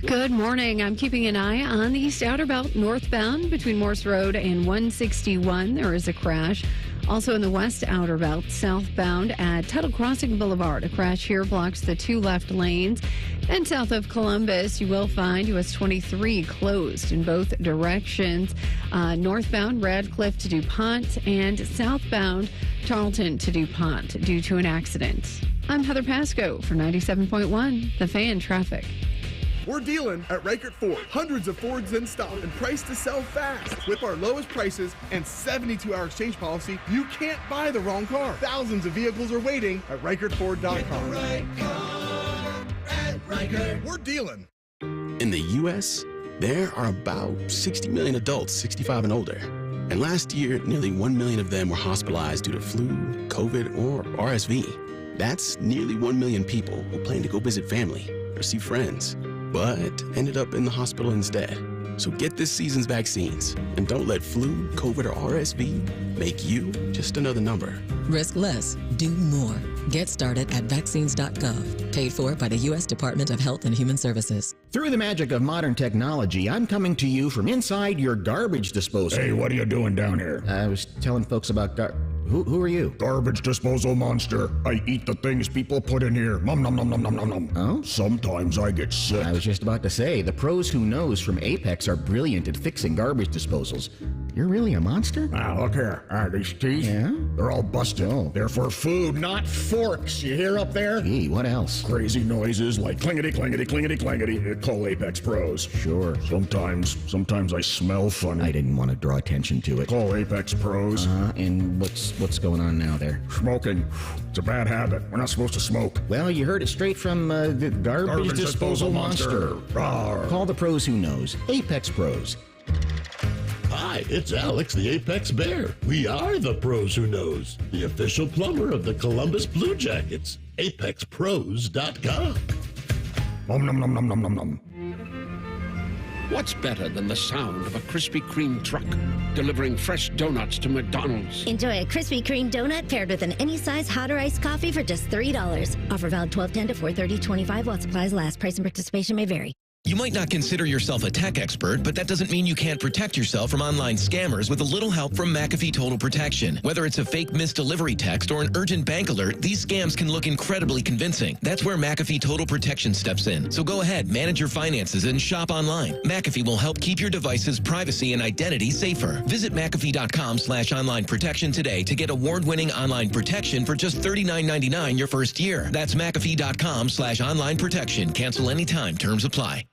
Good morning. I'm keeping an eye on the East Outer Belt northbound between Morse Road and 161. There is a crash. Also in the West Outer Belt southbound at Tuttle Crossing Boulevard. A crash here blocks the 2 left lanes. And south of Columbus, you will find US 23 closed in both directions. Northbound Radcliffe to DuPont and southbound Tarleton to DuPont due to an accident. I'm Heather Pasco for 97.1, The Fan Traffic. We're dealing at Reichert Ford. Hundreds of Fords in stock and priced to sell fast. With our lowest prices and 72-hour exchange policy, you can't buy the wrong car. Thousands of vehicles are waiting at ReichertFord.com. Get the right car at Reichert. We're dealing. In the U.S., there are about 60 million adults 65 and older. And last year, nearly 1 million of them were hospitalized due to flu, COVID, or RSV. That's nearly 1 million people who planned to go visit family or see friends, but ended up in the hospital instead. So get this season's vaccines and don't let flu, COVID, or RSV make you just another number. Risk less. Do more. Get started at vaccines.gov. Paid for by the U.S. Department of Health and Human Services. Through the magic of modern technology, I'm coming to you from inside your garbage disposal. Hey, what are you doing down here? I was telling folks about Who are you? Garbage disposal monster. I eat the things people put in here. Nom nom nom nom nom nom nom. Oh? Sometimes I get sick. I was just about to say, the pros who knows from Apex are brilliant at fixing garbage disposals. You're really a monster? Now, look here. These teeth, they're all busted. Oh. They're for food, not forks. You hear up there? Gee, what else? Crazy noises like clingety, clingety, clingety, clingety. Call Apex Pros. Sure. Sometimes I smell funny. I didn't want to draw attention to it. Call Apex Pros. And what's going on now there? Smoking. It's a bad habit. We're not supposed to smoke. Well, you heard it straight from the garbage disposal monster. Call the pros who knows. Apex Pros. Hi, it's Alex, the Apex Bear. We are the pros who knows, the official plumber of the Columbus Blue Jackets. ApexPros.com. Nom nom nom nom nom nom nom. What's better than the sound of a Krispy Kreme truck delivering fresh donuts to McDonald's? Enjoy a Krispy Kreme donut paired with an any size hot or iced coffee for just $3. Offer valid 12/10 to 4/30/25 while supplies last. Price and participation may vary. You might not consider yourself a tech expert, but that doesn't mean you can't protect yourself from online scammers with a little help from McAfee Total Protection. Whether it's a fake missed delivery text or an urgent bank alert, these scams can look incredibly convincing. That's where McAfee Total Protection steps in. So go ahead, manage your finances and shop online. McAfee will help keep your device's privacy and identity safer. Visit McAfee.com/online protection today to get award-winning online protection for just $39.99 your first year. That's McAfee.com/online protection. Cancel anytime. Terms apply.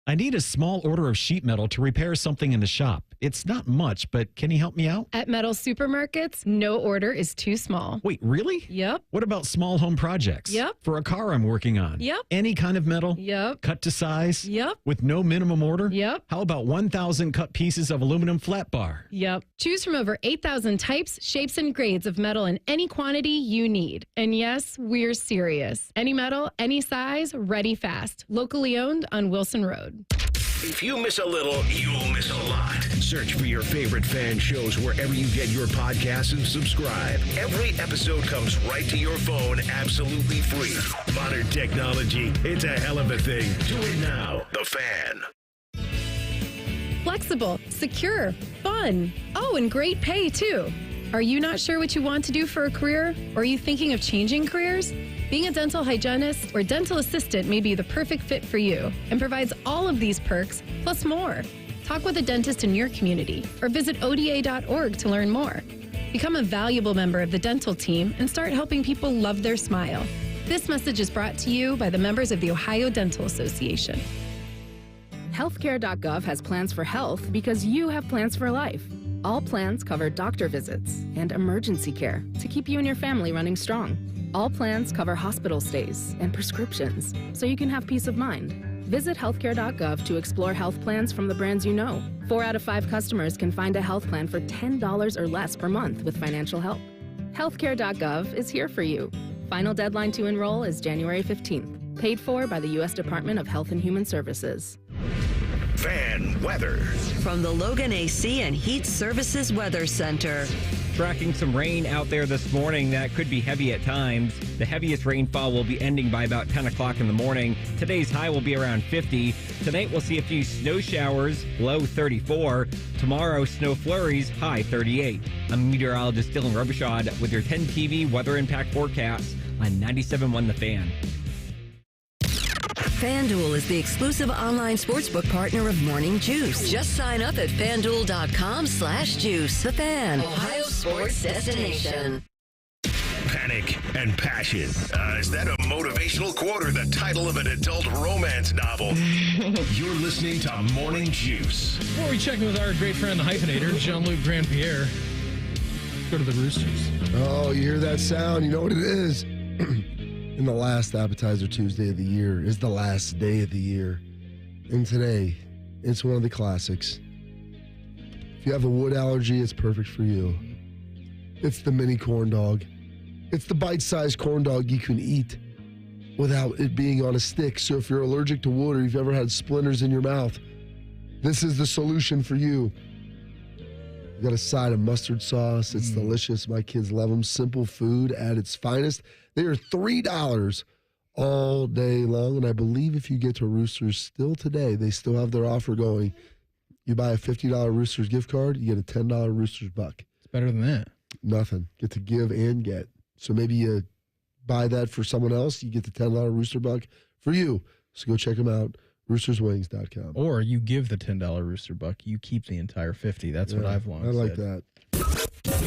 I need a small order of sheet metal to repair something in the shop. It's not much, but can you help me out? At Metal Supermarkets, no order is too small. Wait, really? Yep. What about small home projects? Yep. For a car I'm working on? Yep. Any kind of metal? Yep. Cut to size? Yep. With no minimum order? Yep. How about 1,000 cut pieces of aluminum flat bar? Yep. Choose from over 8,000 types, shapes, and grades of metal in any quantity you need. And yes, we're serious. Any metal, any size, ready fast. Locally owned on Wilson Road. If you miss a little, you'll miss a lot. Search for your favorite fan shows wherever you get your podcasts and subscribe. Every episode comes right to your phone absolutely free. Modern technology, it's a hell of a thing. Do it now. The Fan. Flexible, secure, fun. Oh, and great pay, too. Are you not sure what you want to do for a career? Or are you thinking of changing careers? Being a dental hygienist or dental assistant may be the perfect fit for you and provides all of these perks plus more. Talk with a dentist in your community or visit ODA.org to learn more. Become a valuable member of the dental team and start helping people love their smile. This message is brought to you by the members of the Ohio Dental Association. Healthcare.gov has plans for health because you have plans for life. All plans cover doctor visits and emergency care to keep you and your family running strong. All plans cover hospital stays and prescriptions so you can have peace of mind. Visit healthcare.gov to explore health plans from the brands you know. 4 out of 5 customers can find a health plan for $10 or less per month with financial help. Healthcare.gov is here for you. Final deadline to enroll is January 15th. Paid for by the U.S. Department of Health and Human Services. Fan weather. From the Logan AC and Heat Services Weather Center. Tracking some rain out there this morning that could be heavy at times. The heaviest rainfall will be ending by about 10 o'clock in the morning. Today's high will be around 50. Tonight we'll see a few snow showers, low 34. Tomorrow, snow flurries, high 38. I'm meteorologist Dylan Robichaud with your 10 TV weather impact forecast on 97.1 The Fan. FanDuel is the exclusive online sportsbook partner of Morning Juice. Just sign up at FanDuel.com/juice. The Fan, Ohio sports destination. Panic and passion. Is that a motivational quote or the title of an adult romance novel? You're listening to Morning Juice. Before we check in with our great friend, the hyphenator, Jean-Luc Grandpierre, go to the Roosters. Oh, you hear that sound? You know what it is? And the last Appetizer Tuesday of the year is the last day of the year. And today, it's one of the classics. If you have a wood allergy, it's perfect for you. It's the mini corn dog. It's the bite-sized corn dog you can eat without it being on a stick. So if you're allergic to wood or you've ever had splinters in your mouth, This is the solution for you. You got a side of mustard sauce. It's delicious. My kids love them. Simple food at its finest. They are $3 all day long. And I believe if you get to Roosters still today, they still have their offer going. You buy a $50 Roosters gift card, you get a $10 Roosters buck. It's better than that. Nothing. Get to give and get. So maybe you buy that for someone else, you get the $10 Rooster buck for you. So go check them out, roosterswings.com. Or you give the $10 Rooster buck, you keep the entire 50. That's what I've long said. I like that.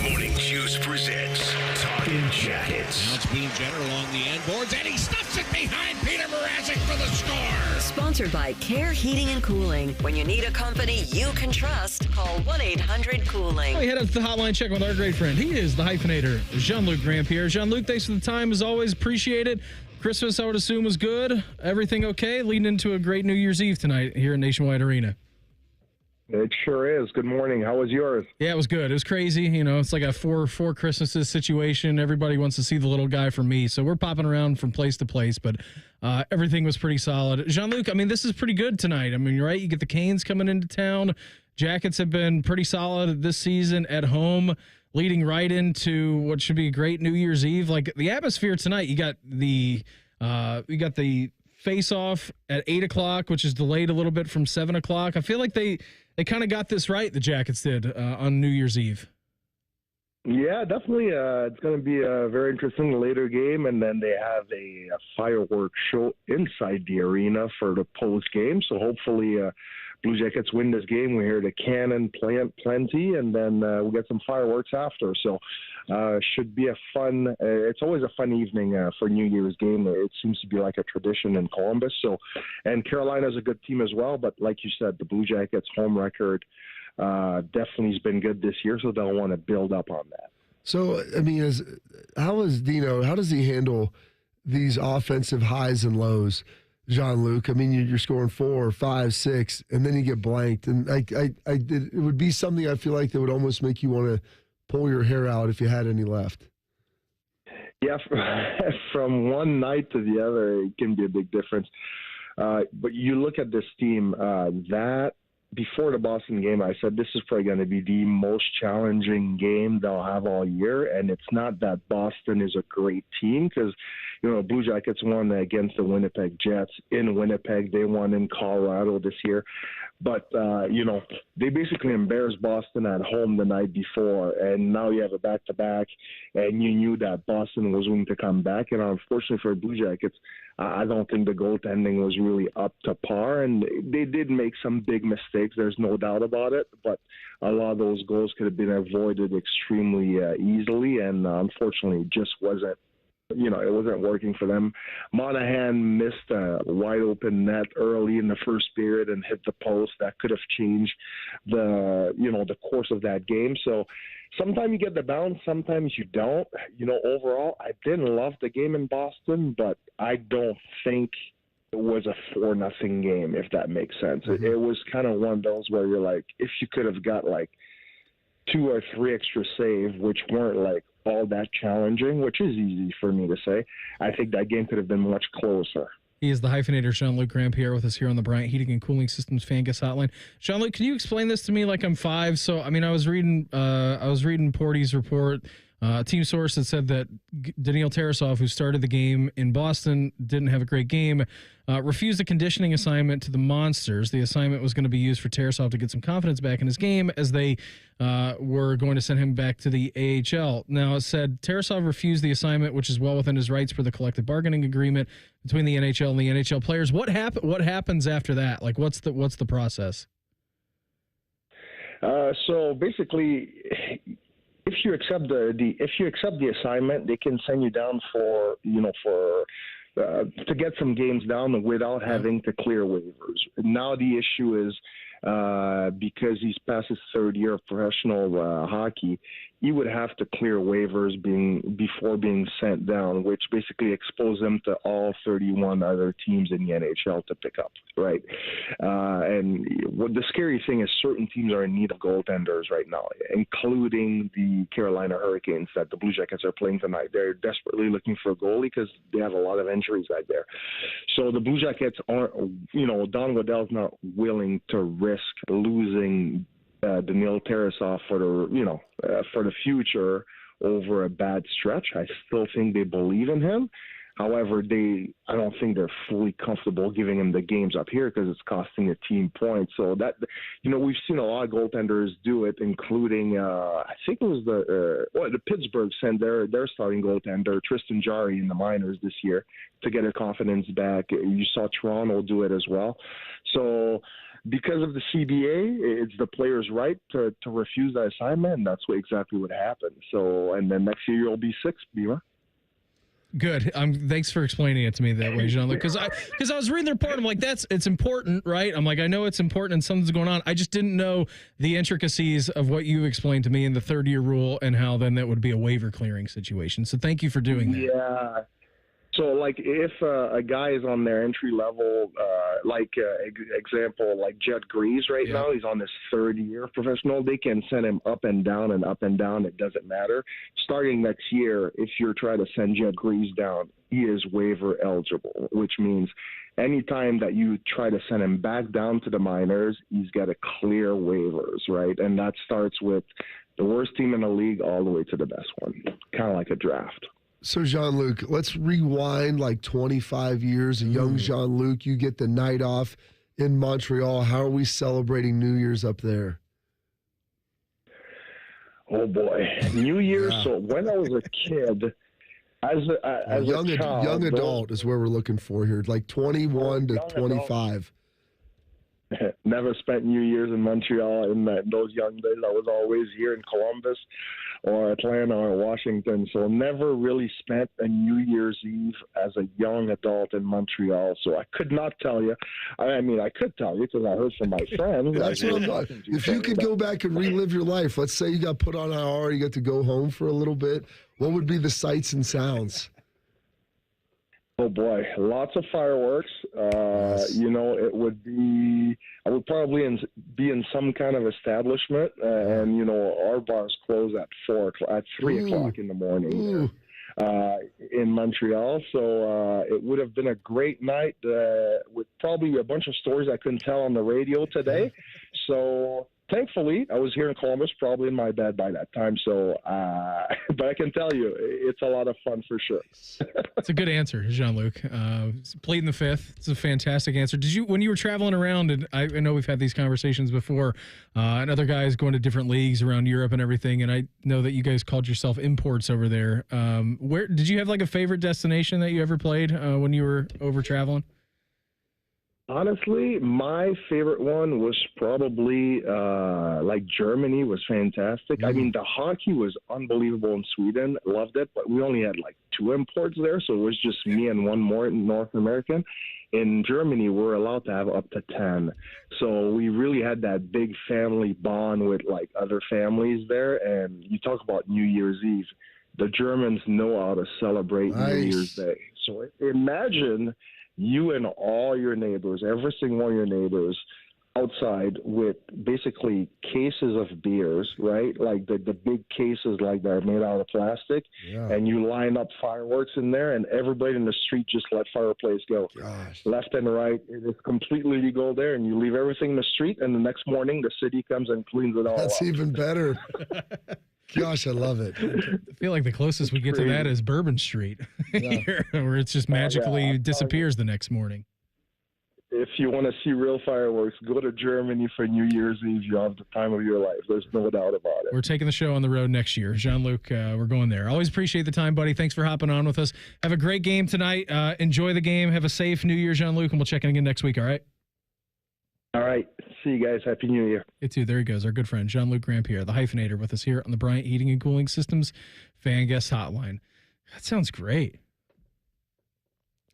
Morning Juice presents Talking Jackets. Now it's Bean Jenner along the end boards, and he stuffs it behind Peter Mrazek for the score. Sponsored by Care Heating and Cooling. When you need a company you can trust, call 1-800-COOLING. We head up to the hotline check with our great friend. He is the hyphenator, Jean-Luc Grandpierre. Jean-Luc, thanks for the time. As always, appreciate it. Christmas, I would assume, was good. Everything okay? Leading into a great New Year's Eve tonight here at Nationwide Arena. It sure is. Good morning. How was yours? Yeah, it was good. It was crazy. You know, it's like a four Christmases situation. Everybody wants to see the little guy from me. So we're popping around from place to place, but everything was pretty solid. Jean-Luc, I mean, this is pretty good tonight. I mean, you're right. You get the Canes coming into town. Jackets have been pretty solid this season at home, leading right into what should be a great New Year's Eve. Like the atmosphere tonight, you got the face-off at 8 o'clock, which is delayed a little bit from 7 o'clock. I feel like they kind of got this right, the Jackets did, on New Year's Eve. Yeah, definitely. It's going to be a very interesting later game, and then they have a fireworks show inside the arena for the post-game. So hopefully Blue Jackets win this game. We hear the cannon plenty, and then we'll get some fireworks after. So should be a fun it's always a fun evening for New Year's game. It seems to be like a tradition in Columbus. So, and Carolina's a good team as well, but like you said, the Blue Jackets home record definitely has been good this year, so they'll want to build up on that. So, I mean, how does he handle these offensive highs and lows, Jean-Luc? I mean, you're scoring 4, 5, 6, and then you get blanked. And it would be something I feel like that would almost make you want to pull your hair out if you had any left. Yeah, from one night to the other, it can be a big difference. But you look at this team, that before the Boston game, I said this is probably going to be the most challenging game they'll have all year. And it's not that Boston is a great team, because, you know, Blue Jackets won against the Winnipeg Jets in Winnipeg. They won in Colorado this year. But, you know, they basically embarrassed Boston at home the night before, and now you have a back-to-back, and you knew that Boston was going to come back. And unfortunately for Blue Jackets, I don't think the goaltending was really up to par, and they did make some big mistakes. There's no doubt about it, but a lot of those goals could have been avoided extremely easily, and unfortunately it just wasn't. You know, it wasn't working for them. Monahan missed a wide-open net early in the first period and hit the post. That could have changed the course of that game. So sometimes you get the bounce, sometimes you don't. You know, overall, I didn't love the game in Boston, but I don't think it was a 4-0 game, if that makes sense. Mm-hmm. It was kind of one of those where you're like, if you could have got like 2 or 3 extra saves, which weren't like all that challenging, which is easy for me to say, I think that game could have been much closer. He is the hyphenator, Jean-Luc Grandpierre, with us here on the Bryant Heating and Cooling Systems Fan Guest Hotline. Jean-Luc, can you explain this to me like I'm 5? So, I mean, I was reading Porty's report. Team source that said that Daniil Tarasov, who started the game in Boston, didn't have a great game, refused a conditioning assignment to the Monsters. The assignment was going to be used for Tarasov to get some confidence back in his game, as they were going to send him back to the AHL. Now, it said Tarasov refused the assignment, which is well within his rights per the collective bargaining agreement between the NHL and the NHL players. What happens after that? Like, what's the process? So basically, if you accept the assignment, they can send you down to get some games down without having to clear waivers. Now the issue is because he's past his 3rd year of professional hockey, he would have to clear waivers before being sent down, which basically exposes him to all 31 other teams in the NHL to pick up, right? And what the scary thing is, certain teams are in need of goaltenders right now, including the Carolina Hurricanes that the Blue Jackets are playing tonight. They're desperately looking for a goalie because they have a lot of injuries back there. So the Blue Jackets aren't, Don Waddell's not willing to risk risk losing Daniil Tarasov for the future over a bad stretch. I still think they believe in him. However, I don't think they're fully comfortable giving him the games up here because it's costing a team points. So that, we've seen a lot of goaltenders do it, including I think it was the Pittsburgh sent their starting goaltender Tristan Jarry in the minors this year to get her confidence back. You saw Toronto do it as well. So because of the CBA, it's the player's right to refuse that assignment, and that's exactly what happened. So, and then next year you'll be sixth, Beamer. Good. Thanks for explaining it to me that way, Jean-Luc. Because I was reading the report. I'm like, it's important, right? I'm like, I know it's important and something's going on. I just didn't know the intricacies of what you explained to me in the third-year rule and how then that would be a waiver clearing situation. So thank you for doing that. Yeah. So, like, if a guy is on their entry level, example, like Jet Grease now, he's on his third year of professional, they can send him up and down and up and down. It doesn't matter. Starting next year, if you're trying to send Jet Grease down, he is waiver eligible, which means anytime that you try to send him back down to the minors, he's got to clear waivers, right? And that starts with the worst team in the league all the way to the best one, kind of like a draft. So, Jean-Luc, let's rewind like 25 years. A young Jean-Luc, you get the night off in Montreal. How are we celebrating New Year's up there? Oh, boy. New Year's. Yeah. So when I was a kid, as a child, young adult is where we're looking for here, like 21 to 25. Never spent New Year's in Montreal in those young days. I was always here in Columbus or Atlanta or Washington, so never really spent a New Year's Eve as a young adult in Montreal. So I could not tell you. I mean, I could tell you because I heard from my friends. That's what I'm talking. If you could go back and relive your life, let's say you got put on IR, you got to go home for a little bit, what would be the sights and sounds? Oh boy, lots of fireworks. Yes. It would be. I would probably be in some kind of establishment, and our bars close at 3 o'clock in the morning in Montreal. So it would have been a great night with probably a bunch of stories I couldn't tell on the radio today. So. Thankfully, I was here in Columbus, probably in my bed by that time. So, but I can tell you, it's a lot of fun for sure. It's a good answer, Jean-Luc. Pleading the fifth. It's a fantastic answer. When you were traveling around, and I know we've had these conversations before, and other guys going to different leagues around Europe and everything, and I know that you guys called yourself imports over there. Where did you have like a favorite destination that you ever played when you were over traveling? Honestly, my favorite one was probably Germany was fantastic. Mm-hmm. I mean, the hockey was unbelievable in Sweden. Loved it, but we only had like 2 imports there, so it was just me and one more North American. In Germany, we're allowed to have up to 10. So we really had that big family bond with like other families there. And you talk about New Year's Eve. The Germans know how to celebrate New Year's Day. So imagine you and all your neighbors, every single one of your neighbors, outside with basically cases of beers, right? Like the big cases like that are made out of plastic. Yeah. And you line up fireworks in there, and everybody in the street just let fireplace go. Gosh. Left and right. It is completely legal there, and you leave everything in the street, and the next morning the city comes and cleans it all That's up. even better. Gosh, I love it. I feel like the closest we get to that is Bourbon Street, where it's just magically disappears the next morning. If you want to see real fireworks, go to Germany for New Year's Eve. You'll have the time of your life. There's no doubt about it. We're taking the show on the road next year. Jean-Luc, we're going there. Always appreciate the time, buddy. Thanks for hopping on with us. Have a great game tonight. Enjoy the game. Have a safe New Year, Jean-Luc, and we'll check in again next week, all right? All right. See you guys. Happy New Year. You too. There he goes. Our good friend, Jean-Luc Grandpierre, the hyphenator, with us here on the Bryant Heating and Cooling Systems Fan Guest Hotline. That sounds great.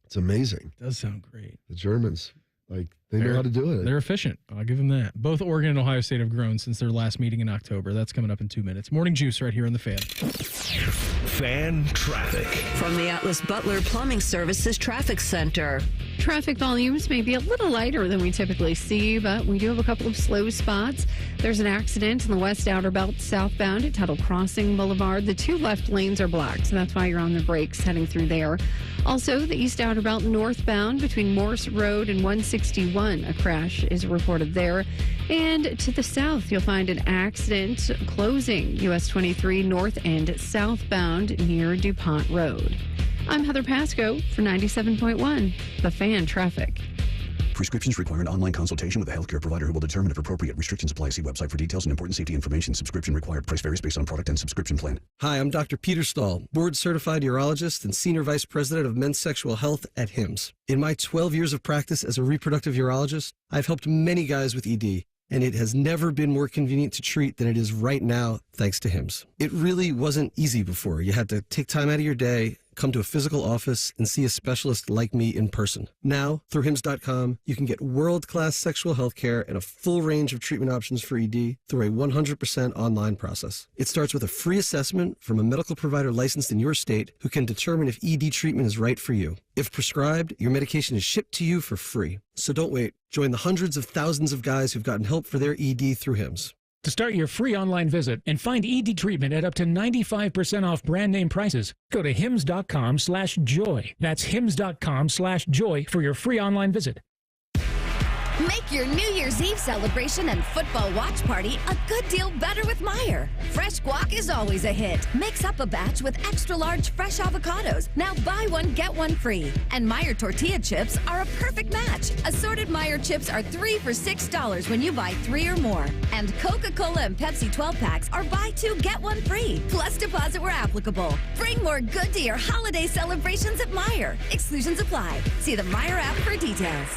It's amazing. It does sound great. The Germans, they know how to do it. They're efficient. I'll give them that. Both Oregon and Ohio State have grown since their last meeting in October. That's coming up in 2 minutes. Morning Juice right here on the Fan. Fan traffic. From the Atlas Butler Plumbing Services Traffic Center. Traffic volumes may be a little lighter than we typically see, but we do have a couple of slow spots. There's an accident in the West Outer Belt southbound at Tuttle Crossing Boulevard. The 2 left lanes are blocked, so that's why you're on the brakes heading through there. Also, the East Outer Belt northbound between Morse Road and 161. A crash is reported there. And to the south, you'll find an accident closing US 23 north and southbound near DuPont Road. I'm Heather Pasco for 97.1, The Fan Traffic. Prescriptions require an online consultation with a healthcare provider who will determine if appropriate. Restrictions apply. See website for details and important safety information. Subscription required. Price varies based on product and subscription plan. Hi, I'm Dr. Peter Stahl, board-certified urologist and senior vice president of men's sexual health at HIMSS. In my 12 years of practice as a reproductive urologist, I've helped many guys with ED, and it has never been more convenient to treat than it is right now, thanks to HIMSS. It really wasn't easy before. You had to take time out of your day, come to a physical office, and see a specialist like me in person. Now, through HIMSS.com, you can get world-class sexual health care and a full range of treatment options for ED through a 100% online process. It starts with a free assessment from a medical provider licensed in your state who can determine if ED treatment is right for you. If prescribed, your medication is shipped to you for free. So don't wait. Join the hundreds of thousands of guys who've gotten help for their ED through HIMSS. To start your free online visit and find ED treatment at up to 95% off brand name prices, go to hims.com/joy. That's hims.com/joy for your free online visit. Make your New Year's Eve celebration and football watch party a good deal better with Meijer. Fresh guac is always a hit. Mix up a batch with extra large fresh avocados. Now buy one, get one free. And Meijer tortilla chips are a perfect match. Assorted Meijer chips are 3 for $6 when you buy 3 or more. And Coca-Cola and Pepsi 12-packs are buy 2, get 1 free. Plus deposit where applicable. Bring more good to your holiday celebrations at Meijer. Exclusions apply. See the Meijer app for details.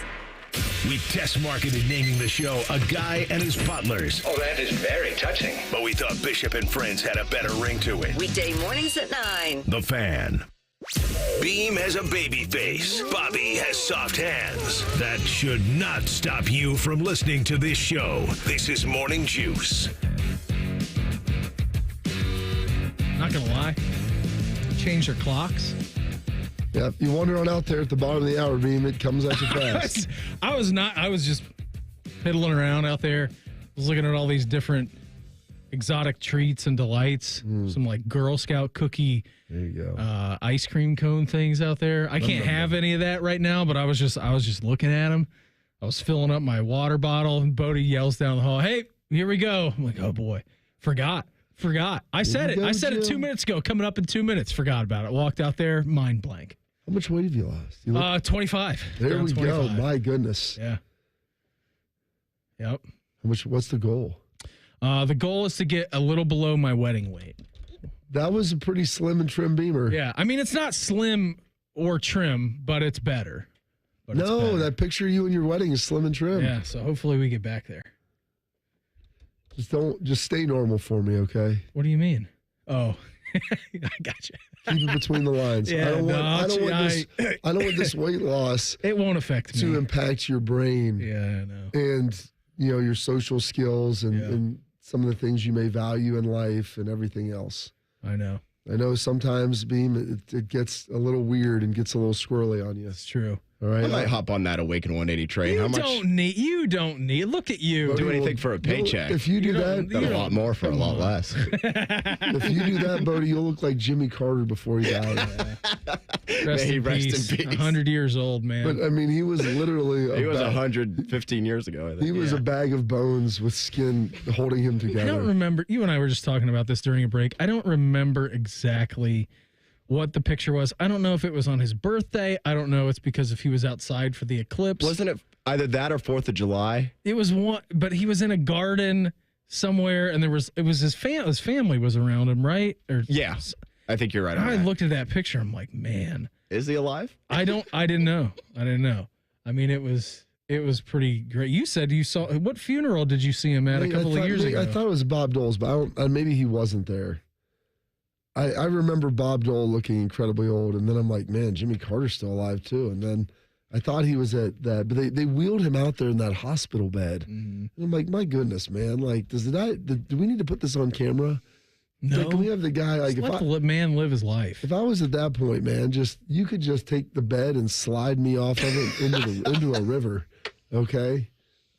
We test marketed naming the show A Guy and His Butlers. Oh, that is very touching. But we thought Bishop and Friends had a better ring to it. Weekday mornings at 9. The Fan. Beam has a baby face. Bobby has soft hands. That should not stop you from listening to this show. This is Morning Juice. Not gonna lie. Change their clocks. Yeah, you wander on out there at the bottom of the hour, Beam. It comes at you fast. I was just piddling around out there. I was looking at all these different exotic treats and delights. Some like Girl Scout cookie, there you go, ice cream cone things out there. I can't have any of that right now, but I was just looking at them. I was filling up my water bottle, and Bodie yells down the hall, "Hey, here we go!" I'm like, "Oh boy, forgot." I said it. I said it 2 minutes ago. Coming up in 2 minutes. Forgot about it. Walked out there, mind blank. How much weight have you lost? 25. There we 25. go. My goodness. Yeah. Yep. What's the goal? The goal is to get a little below my wedding weight. That was a pretty slim and trim Beamer. Yeah. I mean, it's not slim or trim, but it's better. That picture of you in your wedding is slim and trim. Yeah. So hopefully we get back there. Just stay normal for me, okay? What do you mean? Oh, I got you. Keep it between the lines. Yeah, I don't want this weight loss. It won't affect me. To impact your brain. Yeah, I know. And your social skills and some of the things you may value in life and everything else. I know. I know sometimes, Beam, it gets a little weird and gets a little squirrely on you. It's true. All right. I might hop on that Awaken 180 train. You don't need. Look at you. Do anything for a paycheck. If you do that, a lot more for a lot less. If you do that, Bodie, you'll look like Jimmy Carter before he died. Rest in peace. 100 years old, man. But I mean, he was literally. He was 115 years ago. I think. He was a bag of bones with skin holding him together. I don't remember. You and I were just talking about this during a break. I don't remember exactly what the picture was. I don't know if it was on his birthday. I don't know. It's because if he was outside for the eclipse. Wasn't it either that or 4th of July? It was one, but he was in a garden somewhere, and his family was around him, right? Yeah, I think you're right. I looked at that picture. I'm like, man, is he alive? I didn't know. I mean, it was pretty great. You said you saw, what funeral did you see him at a couple of years ago? I thought it was Bob Dole's, but maybe he wasn't there. I remember Bob Dole looking incredibly old, and then I'm like, man, Jimmy Carter's still alive too. And then I thought he was at that, but they wheeled him out there in that hospital bed. Mm-hmm. And I'm like, my goodness, man, like, do we need to put this on camera? No. Like, can we have the guy like Just let the man live his life. If I was at that point, man, you could just take the bed and slide me off of it into a river. Okay.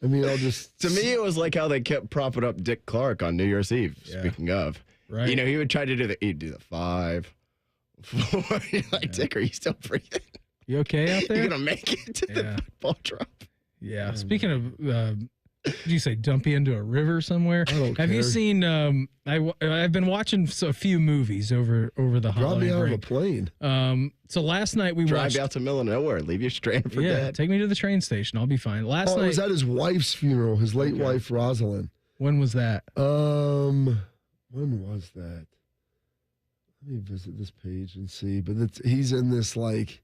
I mean, I'll just. To me, it was like how they kept propping up Dick Clark on New Year's Eve. Yeah. Speaking of, right? You know, he would try to do the 5, 4. You're like, Dick, are you still breathing? You okay out there? You're gonna make it to the football drop. Yeah. Speaking of, did you say dump you into a river somewhere? I don't Have you care. seen? I've been watching a few movies over the Drop holiday me out break. of a plane. So last night we Drive watched. you out to the middle of nowhere, leave you stranded for dead. Take me to the train station. I'll be fine. Last It night. was at his wife's funeral, his late wife, Rosalind. When was that? When was that? Let me visit this page and see. But he's in this like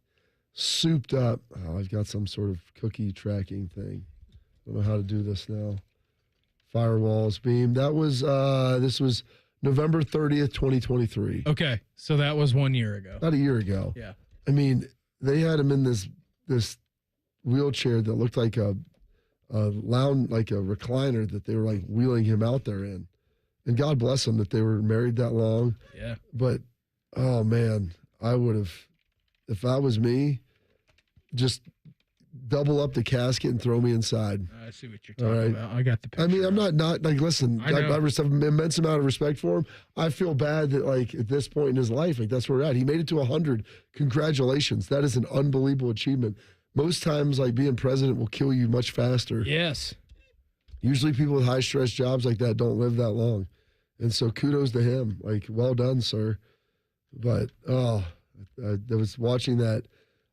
souped up. Oh, I've got some sort of cookie tracking thing. I don't know how to do this now. Firewalls beam. That was this was November 30th, 2023. Okay, so that was 1 year ago. About a year ago. Yeah. I mean, they had him in this wheelchair that looked like a lounge, like a recliner that they were like wheeling him out there in. And God bless them that they were married that long. Yeah. But oh man, I would have, if that was me, just double up the casket and throw me inside. I see what you're talking about. I got the picture. I mean, I'm not like, listen, I know. have an immense amount of respect for him. I feel bad that like at this point in his life, like that's where we're at. He made it to 100. Congratulations. That is an unbelievable achievement. Most times, like being president will kill you much faster. Yes. Usually People with high stress jobs like that don't live that long. And so kudos to him. Like, well done, sir. But, I was watching that.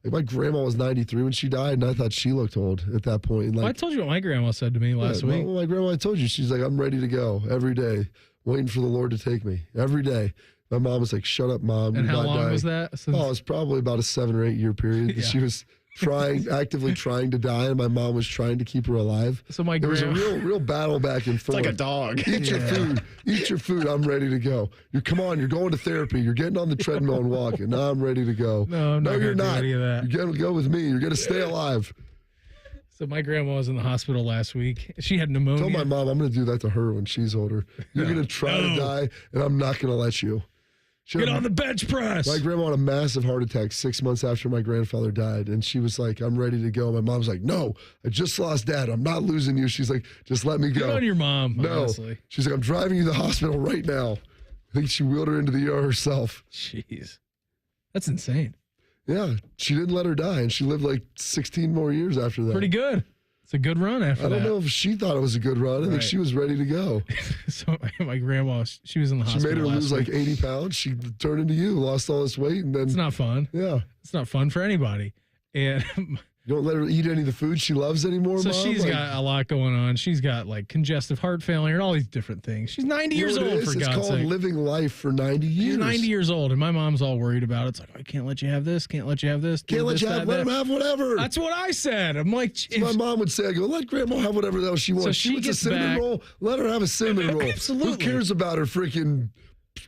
Like, my grandma was 93 when she died, and I thought she looked old at that point. And like, I told you what my grandma said to me last week. Well, my grandma, I told you, she's like, I'm ready to go every day, waiting for the Lord to take me every day. My mom was like, shut up, Mom. And You're how not long dying. was that? Oh, it was probably about a 7 or 8 year period. Yeah. She was actively trying to die, and my mom was trying to keep her alive. So my There was a grandma- real battle back and forth. like a dog. Eat your food. Eat your food. I'm ready to go. You're going to therapy. You're getting on the treadmill and walking. Now I'm ready to go. No, I'm not you're gonna do not. any of that. You're gonna go with me. You're gonna stay alive. So my grandma was in the hospital last week. She had pneumonia. Tell my mom I'm gonna do that to her when she's older. You're gonna try to die, and I'm not gonna let you. Get on the bench press. My grandma had a massive heart attack 6 months after my grandfather died, and she was like, I'm ready to go. My mom's like, no, I just lost Dad. I'm not losing you. She's like, just let me go. Good on your mom, No. honestly. She's like, I'm driving you to the hospital right now. I think she wheeled her into the ER herself. Jeez. That's insane. Yeah, she didn't let her die, and she lived like 16 more years after that. Pretty good. It's a good run after I that. don't know if she thought it was a good run. I think Right. she was ready to go. So my grandma, she was in the She hospital made her last lose week. like 80 pounds. She turned into you, lost all this weight, and then It's not fun. Yeah, It's not fun for anybody. And you don't let her eat any of the food she loves anymore. so Mom? she's Like, got a lot going on. She's got like congestive heart failure and all these different things. She's 90 you years know what it old, is? for It's God's called sake. living life for 90 years. She's 90 years old, and my mom's all worried about it. It's like, I can't let you have this, can't let you have this. Can't do let this, you that, have, let that. him have whatever. That's what I said. I'm like, So my mom would say, I go, let grandma have whatever the hell she wants. So she she wants a gets cinnamon back- roll. Let her have a cinnamon roll. Absolutely. Who cares about her freaking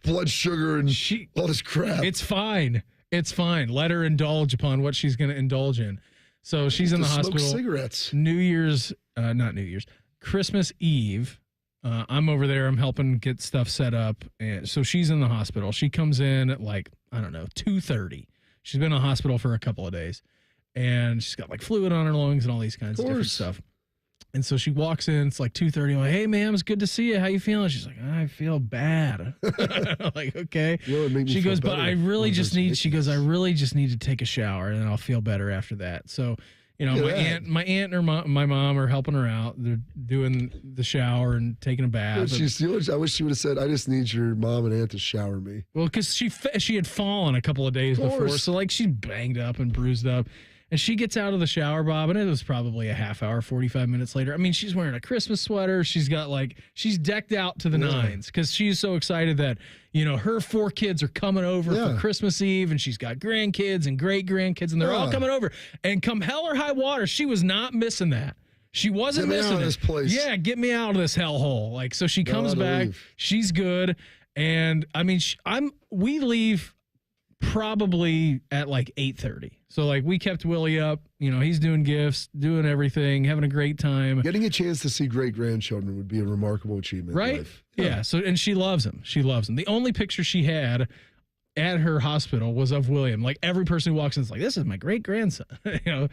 blood sugar and all this crap? It's fine. It's fine. Let her indulge upon what she's going to indulge in. So she's in the To smoke hospital. cigarettes. Not New Year's, Christmas Eve. I'm over there. I'm helping get stuff set up. And so she's in the hospital. She comes in at like, I don't know, 2:30. She's been in the hospital for a couple of days. And she's got like fluid on her lungs and all these kinds of different stuff. And so she walks in. It's like 2:30. I'm like, hey, ma'am, it's good to see you. How you feeling? She's like, I feel bad. I'm like, okay. You know what made me She feel goes, but better? I really Was just those need, she goes, I really just need to take a shower and then I'll feel better after that. So, you know, Look at my aunt and my mom are helping her out. They're doing the shower and taking a bath. I wish she would have said, I just need your mom and aunt to shower me. Well, because she had fallen a couple of days Of before, course. so like she's banged up and bruised up. And she gets out of the shower, Bob, and it was probably a half hour, 45 minutes later. I mean, she's wearing a Christmas sweater. She's decked out to the nines because she's so excited that, you know, her 4 kids are coming over for Christmas Eve, and she's got grandkids and great grandkids, and they're all coming over. And come hell or high water, she was not missing that. She wasn't Get me missing out of it. this place. Yeah, get me out of this hellhole. Like, so she comes Gotta back. leave. She's good. And I mean, we leave probably at like 8:30. So like we kept Willie up. You know, he's doing gifts, doing everything, having a great time. Getting a chance to see great grandchildren would be a remarkable achievement. Right? In life. Yeah. So and she loves him. She loves him. The only picture she had at her hospital was of William. Like every person who walks in is like, this is my great grandson. You know,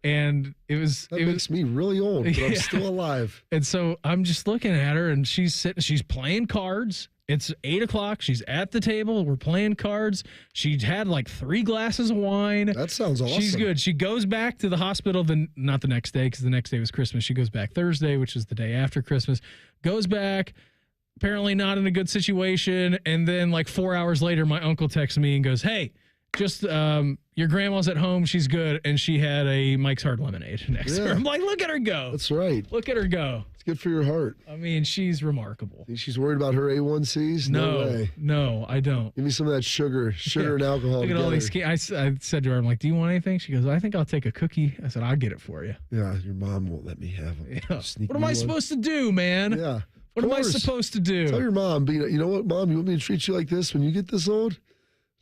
and it makes me really old, but I'm still alive. And so I'm just looking at her, and she's sitting, she's playing cards. It's 8:00. She's at the table. We're playing cards. She had like 3 glasses of wine. That sounds awesome. She's good. She goes back to the hospital, not the next day, because the next day was Christmas. She goes back Thursday, which is the day after Christmas. Goes back, apparently not in a good situation. And then like 4 hours later, my uncle texts me and goes, hey, just your grandma's at home. She's good. And she had a Mike's Hard Lemonade next to her. I'm like, look at her go. That's right. Look at her go. It's good for your heart. I mean, she's remarkable. Think she's worried about her A1Cs? No way. No, I don't. Give me some of that sugar and alcohol. Look at all these. I said to her, I'm like, do you want anything? She goes, I think I'll take a cookie. I said, I'll get it for you. Yeah, your mom won't let me have them. Yeah. What am I supposed to do, man? Yeah. What am I supposed to do? Tell your mom, you know what, Mom, you want me to treat you like this when you get this old?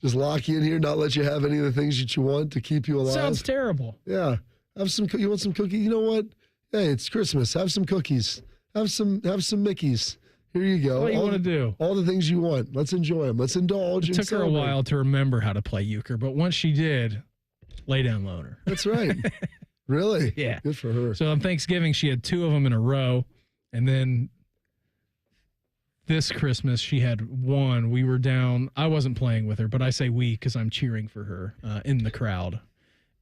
Just lock you in here, not let you have any of the things that you want to keep you alive. Sounds terrible. Yeah. You want some cookies? You know what? Hey, it's Christmas. Have some cookies. Have some Mickeys. Here you go. What do you want to do? All the things you want. Let's enjoy them. Let's indulge. It took her a while to remember how to play euchre, but once she did, lay down loner. That's right. Really? Yeah. Good for her. So on Thanksgiving, she had 2 of them in a row, and then this Christmas, she had 1. We were down. I wasn't playing with her, but I say we because I'm cheering for her in the crowd.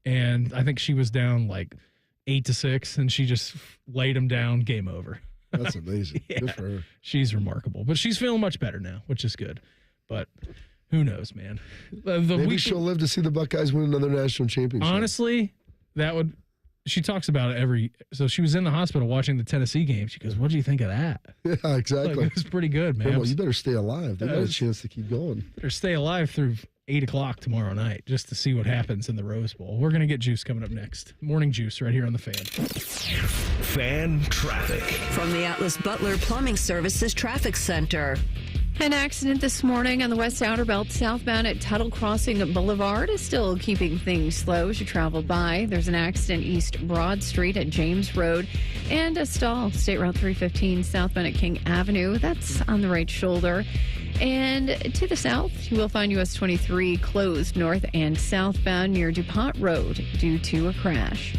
And I think she was down like 8-6, and she just laid them down. Game over. That's amazing. Yeah, good for her. She's remarkable, but she's feeling much better now, which is good. But who knows, man? Maybe she'll live to see the Buckeyes win another national championship. Honestly, that would. She talks about it so she was in the hospital watching the Tennessee game. She goes, what do you think of that? Yeah, exactly. Like, it was pretty good, man. Well, you better stay alive. They got a chance to keep going. Better stay alive through 8:00 tomorrow night just to see what happens in the Rose Bowl. We're going to get juice coming up next. Morning juice right here on the Fan. Fan traffic. From the Atlas Butler Plumbing Services Traffic Center. An accident this morning on the West Outer Belt southbound at Tuttle Crossing Boulevard is still keeping things slow as you travel by. There's an accident East Broad Street at James Road and a stall State Route 315 southbound at King Avenue. That's on the right shoulder. And to the south, you will find US 23 closed north and southbound near DuPont Road due to a crash.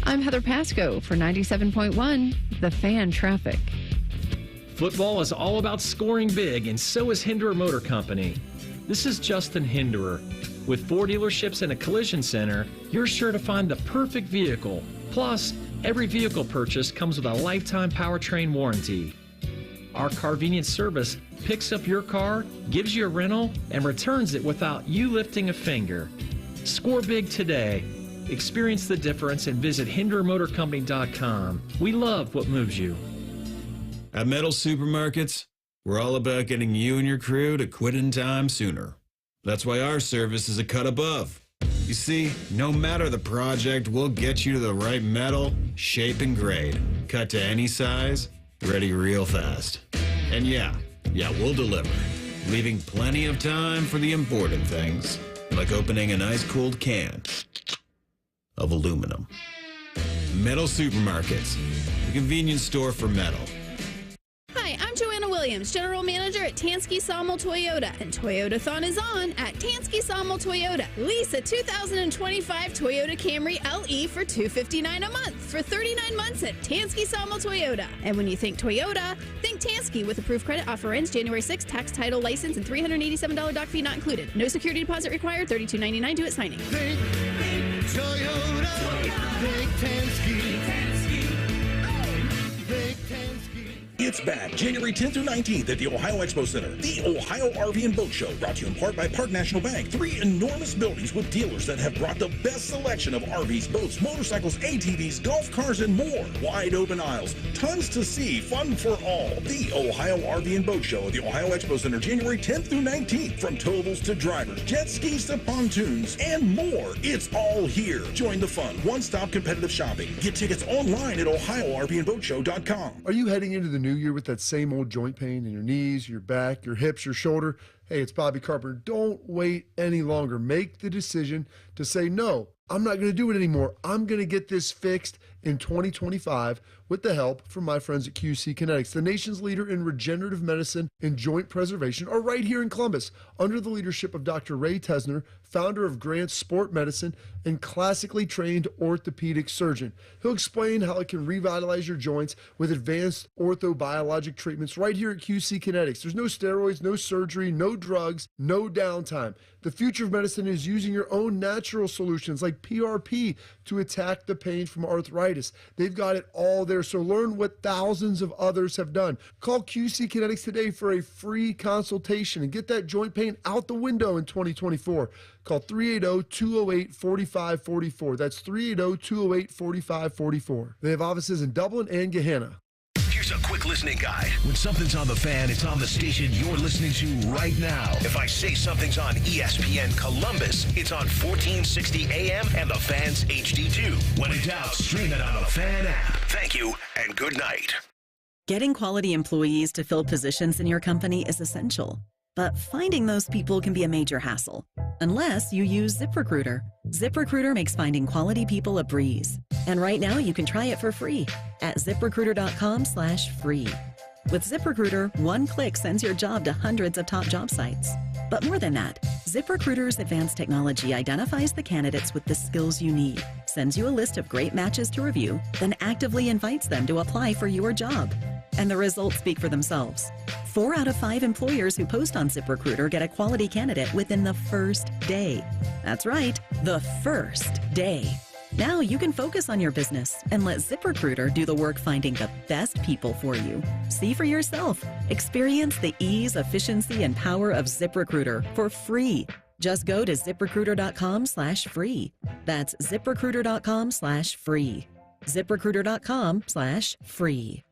I'm Heather Pasco for 97.1, The Fan Traffic. Football is all about scoring big, and so is Hinderer Motor Company. This is Justin Hinderer. With 4 dealerships and a collision center, you're sure to find the perfect vehicle. Plus, every vehicle purchase comes with a lifetime powertrain warranty. Our Carvenience service picks up your car, gives you a rental, and returns it without you lifting a finger. Score big today. Experience the difference and visit HindererMotorCompany.com. We love what moves you. At Metal Supermarkets, we're all about getting you and your crew to quit in time sooner. That's why our service is a cut above. You see, no matter the project, we'll get you to the right metal, shape, and grade. Cut to any size, ready real fast. And yeah, we'll deliver, leaving plenty of time for the important things, like opening an ice-cold can of aluminum. Metal Supermarkets, the convenience store for metal. Hi, I'm Joanna Williams, General Manager at Tansky Sawmill Toyota, and Toyotathon is on at Tansky Sawmill Toyota. Lease a 2025 Toyota Camry LE for $259 a month for 39 months at Tansky Sawmill Toyota. And when you think Toyota, think Tansky with approved credit. Offer ends January 6th. Tax, title, license, and $387 doc fee not included. No security deposit required. $32.99 due at signing. Think Toyota. Think Tansky. Think Tansky. It's back January 10th through 19th at the Ohio Expo Center. The Ohio RV and Boat Show, brought to you in part by Park National Bank. 3 enormous buildings with dealers that have brought the best selection of RVs, boats, motorcycles, ATVs, golf cars, and more. Wide open aisles, tons to see, fun for all. The Ohio RV and Boat Show at the Ohio Expo Center, January 10th through 19th. From towables to drivers, jet skis to pontoons, and more. It's all here. Join the fun. One-stop competitive shopping. Get tickets online at OhioRVandBoatShow.com. Are you heading into the new year with that same old joint pain in your knees, your back, your hips, your shoulder? Hey, it's Bobby Carpenter. Don't wait any longer. Make the decision to say, no, I'm not going to do it anymore. I'm going to get this fixed in 2025 with the help from my friends at QC Kinetics. The nation's leader in regenerative medicine and joint preservation are right here in Columbus under the leadership of Dr. Ray Tesner, founder of Grant Sport Medicine and classically trained orthopedic surgeon. He'll explain how it can revitalize your joints with advanced orthobiologic treatments right here at QC Kinetics. There's no steroids, no surgery, no drugs, no downtime. The future of medicine is using your own natural solutions like PRP to attack the pain from arthritis. They've got it all there, so learn what thousands of others have done. Call QC Kinetics today for a free consultation and get that joint pain out the window in 2024. Call 380-208-4544. That's 380-208-4544. They have offices in Dublin and Gahanna. Here's a quick listening guide. When something's on the fan, it's on the station you're listening to right now. If I say something's on ESPN Columbus, it's on 1460 AM and the Fan's HD2. When in doubt, stream it on the Fan app. Thank you and good night. Getting quality employees to fill positions in your company is essential. But finding those people can be a major hassle, unless you use ZipRecruiter. ZipRecruiter makes finding quality people a breeze. And right now you can try it for free at ZipRecruiter.com/free. With ZipRecruiter, one click sends your job to hundreds of top job sites. But more than that, ZipRecruiter's advanced technology identifies the candidates with the skills you need, sends you a list of great matches to review, then actively invites them to apply for your job. And the results speak for themselves. 4 out of 5 employers who post on ZipRecruiter get a quality candidate within the first day. That's right, the first day. Now you can focus on your business and let ZipRecruiter do the work finding the best people for you. See for yourself. Experience the ease, efficiency, and power of ZipRecruiter for free. Just go to ZipRecruiter.com/free. That's ZipRecruiter.com/free. ZipRecruiter.com/free.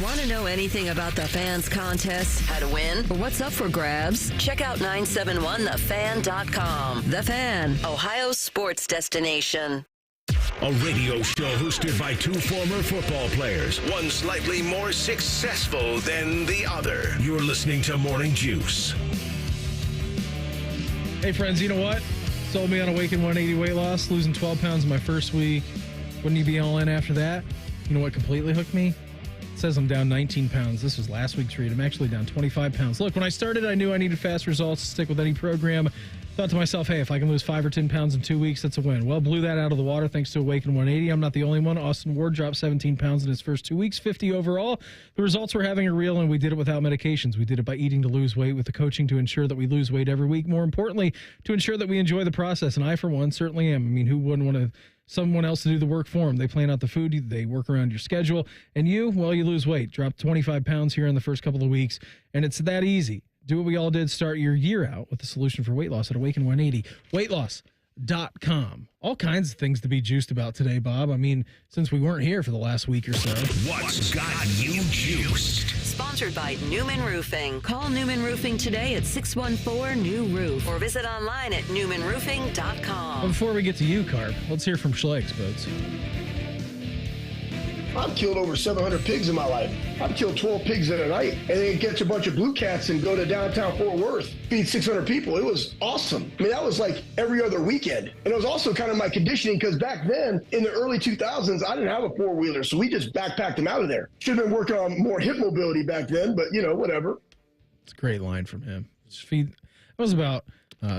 Want to know anything about the Fans contest, how to win, or what's up for grabs? Check out 971thefan.com. The Fan, Ohio's sports destination. A radio show hosted by 2 former football players, one slightly more successful than the other. You're listening to Morning Juice. Hey, friends, you know what? Sold me on Awaken 180 weight loss, losing 12 pounds in my first week. Wouldn't you be all in after that? You know what completely hooked me? It says I'm down 19 pounds. This was last week's read. I'm actually down 25 pounds. Look, when I started, I knew I needed fast results to stick with any program. Thought to myself, hey, if I can lose 5 or 10 pounds in 2 weeks, that's a win. Well, blew that out of the water thanks to Awaken 180. I'm not the only one. Austin Ward dropped 17 pounds in his first 2 weeks, 50 overall. The results we're having are real, and we did it without medications. We did it by eating to lose weight with the coaching to ensure that we lose weight every week. More importantly, to ensure that we enjoy the process, and I, for one, certainly am. I mean, who wouldn't want someone else to do the work for them? They plan out the food, they work around your schedule, and you lose weight. Drop 25 pounds here in the first couple of weeks, and it's that easy. Do what we all did, start your year out with the solution for weight loss at Awaken 180. Weightloss.com. All kinds of things to be juiced about today, Bob. I mean, since we weren't here for the last week or so. What's got you juiced? Sponsored by Newman Roofing. Call Newman Roofing today at 614-NEW-ROOF or visit online at newmanroofing.com. Well, before we get to you, Carp, let's hear from Schlegs, Boats. I've killed over 700 pigs in my life. I've killed 12 pigs in a night and then catch a bunch of blue cats and go to downtown Fort Worth, feed 600 people. It was awesome. I mean, that was like every other weekend. And it was also kind of my conditioning because back then in the early 2000s, I didn't have a 4-wheeler. So we just backpacked them out of there. Should have been working on more hip mobility back then, but whatever. It's a great line from him. That was about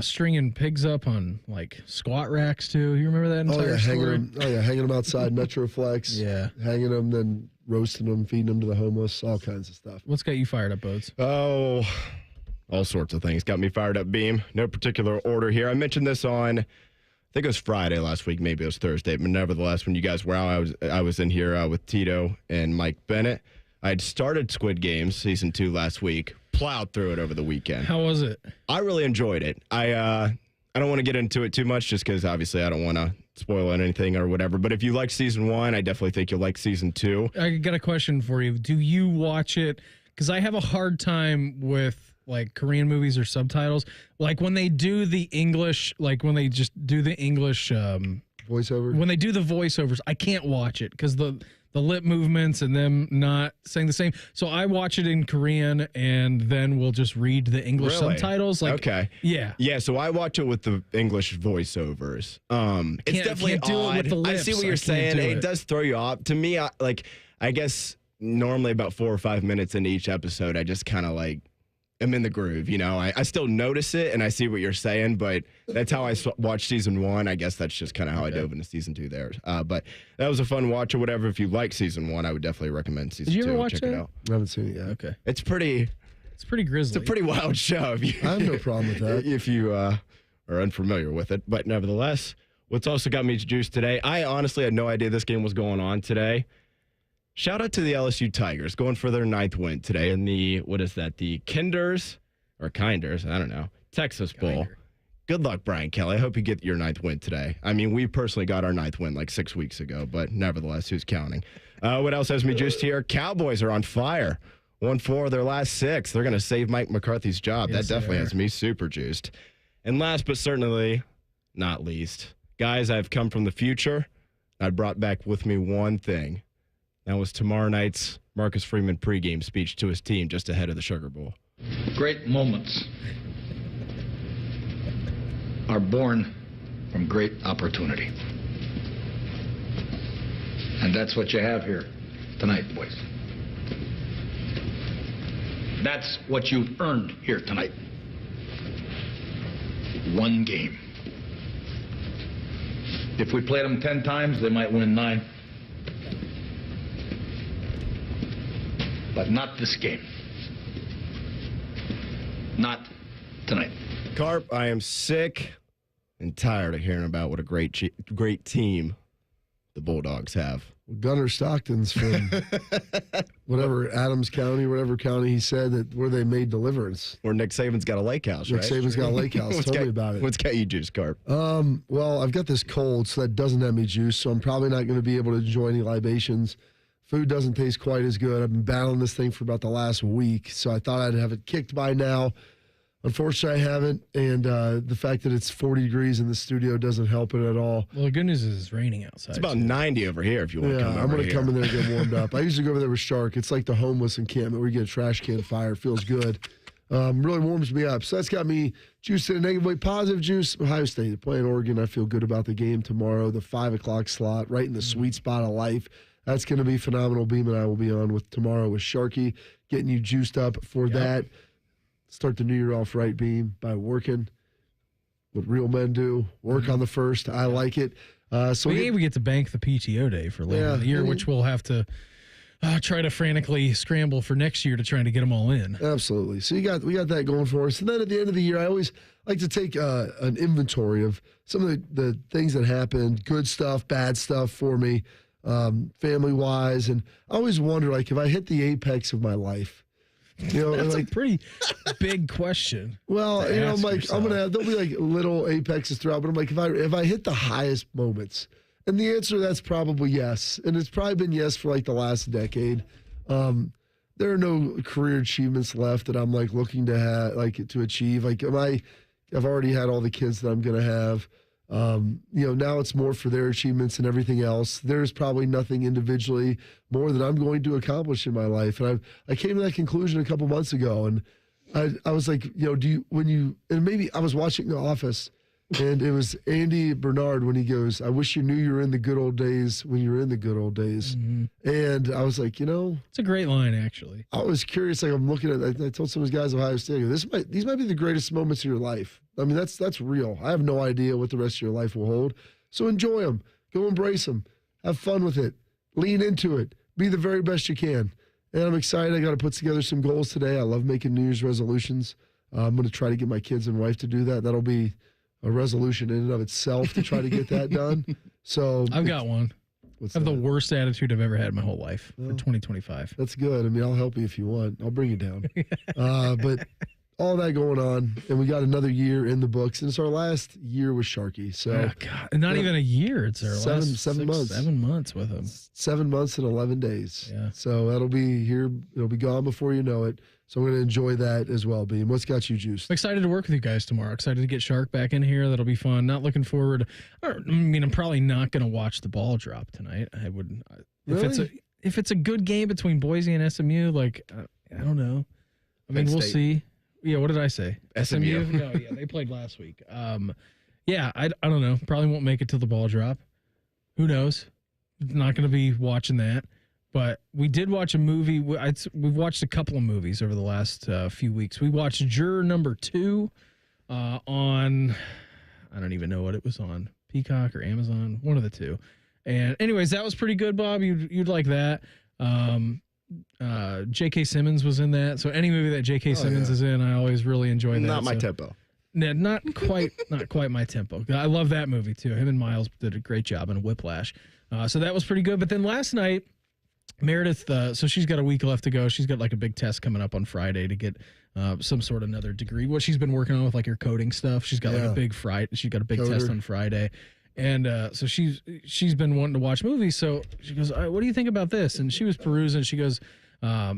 stringing pigs up on like squat racks too. You remember that entire story? Hanging them outside Metroflex. Yeah, hanging them, then roasting them, feeding them to the homeless, all kinds of stuff. What's got you fired up, Boats? Oh, all sorts of things got me fired up, Beam. No particular order here. I mentioned this on, I think it was Friday last week, maybe it was Thursday, but nevertheless, when you guys were out, I was in here with Tito and Mike Bennett. I had started Squid Games season 2 last week. Plowed through it over the weekend. How was it? I really enjoyed it. I don't want to get into it too much just because obviously I don't want to spoil anything or whatever. But if you like season 1, I definitely think you'll like season 2. I got a question for you. Do you watch it? Because I have a hard time with like Korean movies or subtitles. Like when they do the English, like when they just do the English voiceover. When they do the voiceovers, I can't watch it because the the lip movements and them not saying the same. So I watch it in Korean and then we'll just read the English subtitles. Like, okay. Yeah. Yeah, so I watch it with the English voiceovers. It's definitely can't do it odd. with the I lips. see what I you're can't saying. do It it. does throw you off. To me, I guess normally about 4 or 5 minutes into each episode, I just kind of like am in the groove, you know. I still notice it and I see what you're saying, but that's how I watched season 1. I guess that's just kind of how I dove into season 2 there. But that was a fun watch or whatever. If you like season 1, I would definitely recommend season 2. Did you ever watch Check it? it out. I haven't seen it yet. Okay. It's pretty grisly. It's a pretty wild show. If you, I have no problem with that. If you are unfamiliar with it. But nevertheless, what's also got me juiced today, I honestly had no idea this game was going on today. Shout out to the LSU Tigers going for their 9th win today in the, the Kinders or Kinders, I don't know, Texas Bowl. Good luck, Brian Kelly. I hope you get your 9th win today. I mean, we personally got our 9th win like 6 weeks ago, but nevertheless, who's counting? What else has me juiced here? Cowboys are on fire. 1-4 of their last 6. They're going to save Mike McCarthy's job. Yes, that definitely has me super juiced. And last but certainly not least, guys, I've come from the future. I brought back with me one thing. That was tomorrow night's Marcus Freeman pregame speech to his team just ahead of the Sugar Bowl. Great moments are born from great opportunity. And that's what you have here tonight, boys. That's what you've earned here tonight. One game. If we played them 10 times, they might win 9. But not this game. Not tonight. Carp, I am sick and tired of hearing about what a great team the Bulldogs have. Gunnar Stockton's from whatever, Adams County, whatever county he said that where they made Deliverance. Where Nick Saban's got a lake house, right? Nick Saban's got a lake house. Told me about it. What's got you juiced, Carp? Well, I've got this cold, so that doesn't have me juiced, so I'm probably not going to be able to enjoy any libations. Food doesn't taste quite as good. I've been battling this thing for about the last week, so I thought I'd have it kicked by now. Unfortunately, I haven't, and the fact that it's 40 degrees in the studio doesn't help it at all. Well, the good news is it's raining outside. It's about 90 over here if you want to come over I'm going to here. come in there and get warmed up. I usually go over there with Shark. It's like the homeless encampment where you get a trash can fire. It feels good. Really warms me up. So that's got me juiced in a negative way. Positive juice, Ohio State. They're playing Oregon. I feel good about the game tomorrow, the 5 o'clock slot, right in the sweet spot of life. That's going to be phenomenal. Beam and I will be on with tomorrow with Sharky, getting you juiced up for that. Start the new year off right, Beam, by working what real men do. Work on the first. I like it. So we get to bank the PTO day for later in the year, which we'll have to try to frantically scramble for next year to try to get them all in. Absolutely. So we got that going for us. And then at the end of the year, I always like to take an inventory of some of the things that happened, good stuff, bad stuff for me, family-wise. And I always wonder, like, if I hit the apex of my life, you know, that's like, a pretty big question. Well, you know, I'm like, yourself. there'll be like little apexes throughout, but I'm like, if I hit the highest moments, and the answer to that's probably yes, and it's probably been yes for like the last decade. There are no career achievements left that I'm like looking to have, like to achieve. Like, I've already had all the kids that I'm gonna have. You know, now it's more for their achievements and everything else. There's probably nothing individually more that I'm going to accomplish in my life. And I came to that conclusion a couple months ago, and I was like, you know, and maybe I was watching The Office, and it was Andy Bernard when he goes, I wish you knew you were in the good old days when you were in the good old days. Mm-hmm. And I was like, you know, it's a great line, actually. I was curious. Like, I'm looking at, I told some of those guys at Ohio State, I go, these might be the greatest moments of your life. I mean, that's real. I have no idea what the rest of your life will hold. So enjoy them. Go embrace them. Have fun with it. Lean into it. Be the very best you can. And I'm excited. I got to put together some goals today. I love making New Year's resolutions. I'm going to try to get my kids and wife to do that. That'll be a resolution in and of itself to try to get that done. So I've got one. I have the worst attitude I've ever had in my whole life for 2025. That's good. I mean, I'll help you if you want. I'll bring you down. But all that going on, and we got another year in the books, and it's our last year with Sharky. So, oh, God. And not even a year. It's our last 7 months. 7 months with him. 7 months and 11 days. Yeah. So that'll be here. It'll be gone before you know it. So I'm going to enjoy that as well, Beam. What's got you juiced? I'm excited to work with you guys tomorrow. Excited to get Shark back in here. That'll be fun. Not looking forward. I mean, I'm probably not going to watch the ball drop tonight. I would. If it's Really? if it's a good game between Boise and SMU, like, I don't know. I mean, we'll see. Yeah, what did I say? SMU? No, yeah, they played last week. Yeah, I don't know. Probably won't make it to the ball drop. Who knows? Not going to be watching that. But we did watch a movie. We've watched a couple of movies over the last few weeks. We watched Juror Number 2 on, I don't even know what it was on, Peacock or Amazon, one of the two. And anyways, that was pretty good, Bob. You'd like that. J.K. Simmons was in that. So any movie that J.K. Simmons is in, I always really enjoy that. Not my tempo. Not quite my tempo. I love that movie too. Him and Miles did a great job in Whiplash. So that was pretty good. But then last night, Meredith, so she's got a week left to go. She's got like a big test coming up on Friday to get some sort of another degree. What she's been working on with like her coding stuff. She's got like a big she's got a big test on Friday. And so she's been wanting to watch movies. So she goes, all right, what do you think about this? And she was perusing. She goes,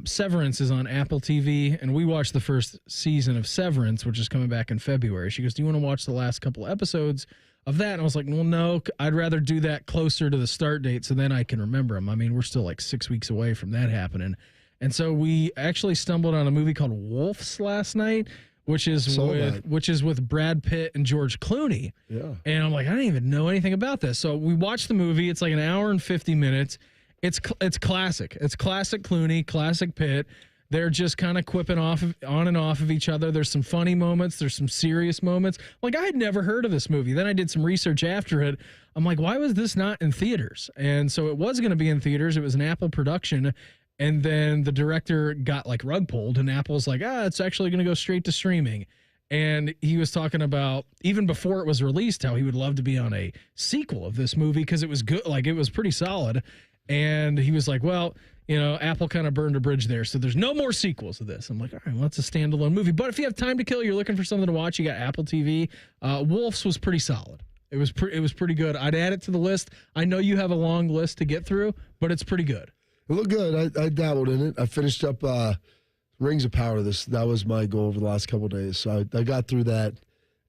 Severance is on Apple TV. And we watched the first season of Severance, which is coming back in February. She goes, do you want to watch the last couple episodes of that? And I was like, well, no, I'd rather do that closer to the start date so then I can remember them. I mean, we're still like 6 weeks away from that happening. And so we actually stumbled on a movie called Wolves last night, which is with Brad Pitt and George Clooney. Yeah. And I'm like, I didn't even know anything about this. So we watched the movie. It's like an hour and 50 minutes. It's classic. It's classic Clooney, classic Pitt. They're just kind of quipping on and off of each other. There's some funny moments. There's some serious moments. Like, I had never heard of this movie. Then I did some research after it. I'm like, why was this not in theaters? And so it was going to be in theaters. It was an Apple production. And then the director got like rug pulled, and Apple's like, it's actually going to go straight to streaming. And he was talking about, even before it was released, how he would love to be on a sequel of this movie because it was good. Like, it was pretty solid. And he was like, well, Apple kind of burned a bridge there. So there's no more sequels of this. I'm like, all right, well, that's a standalone movie. But if you have time to kill, you're looking for something to watch, you got Apple TV. Wolves was pretty solid. It was pretty good. I'd add it to the list. I know you have a long list to get through, but it's pretty good. It looked good. I dabbled in it. I finished up Rings of Power. That was my goal over the last couple of days. So I got through that,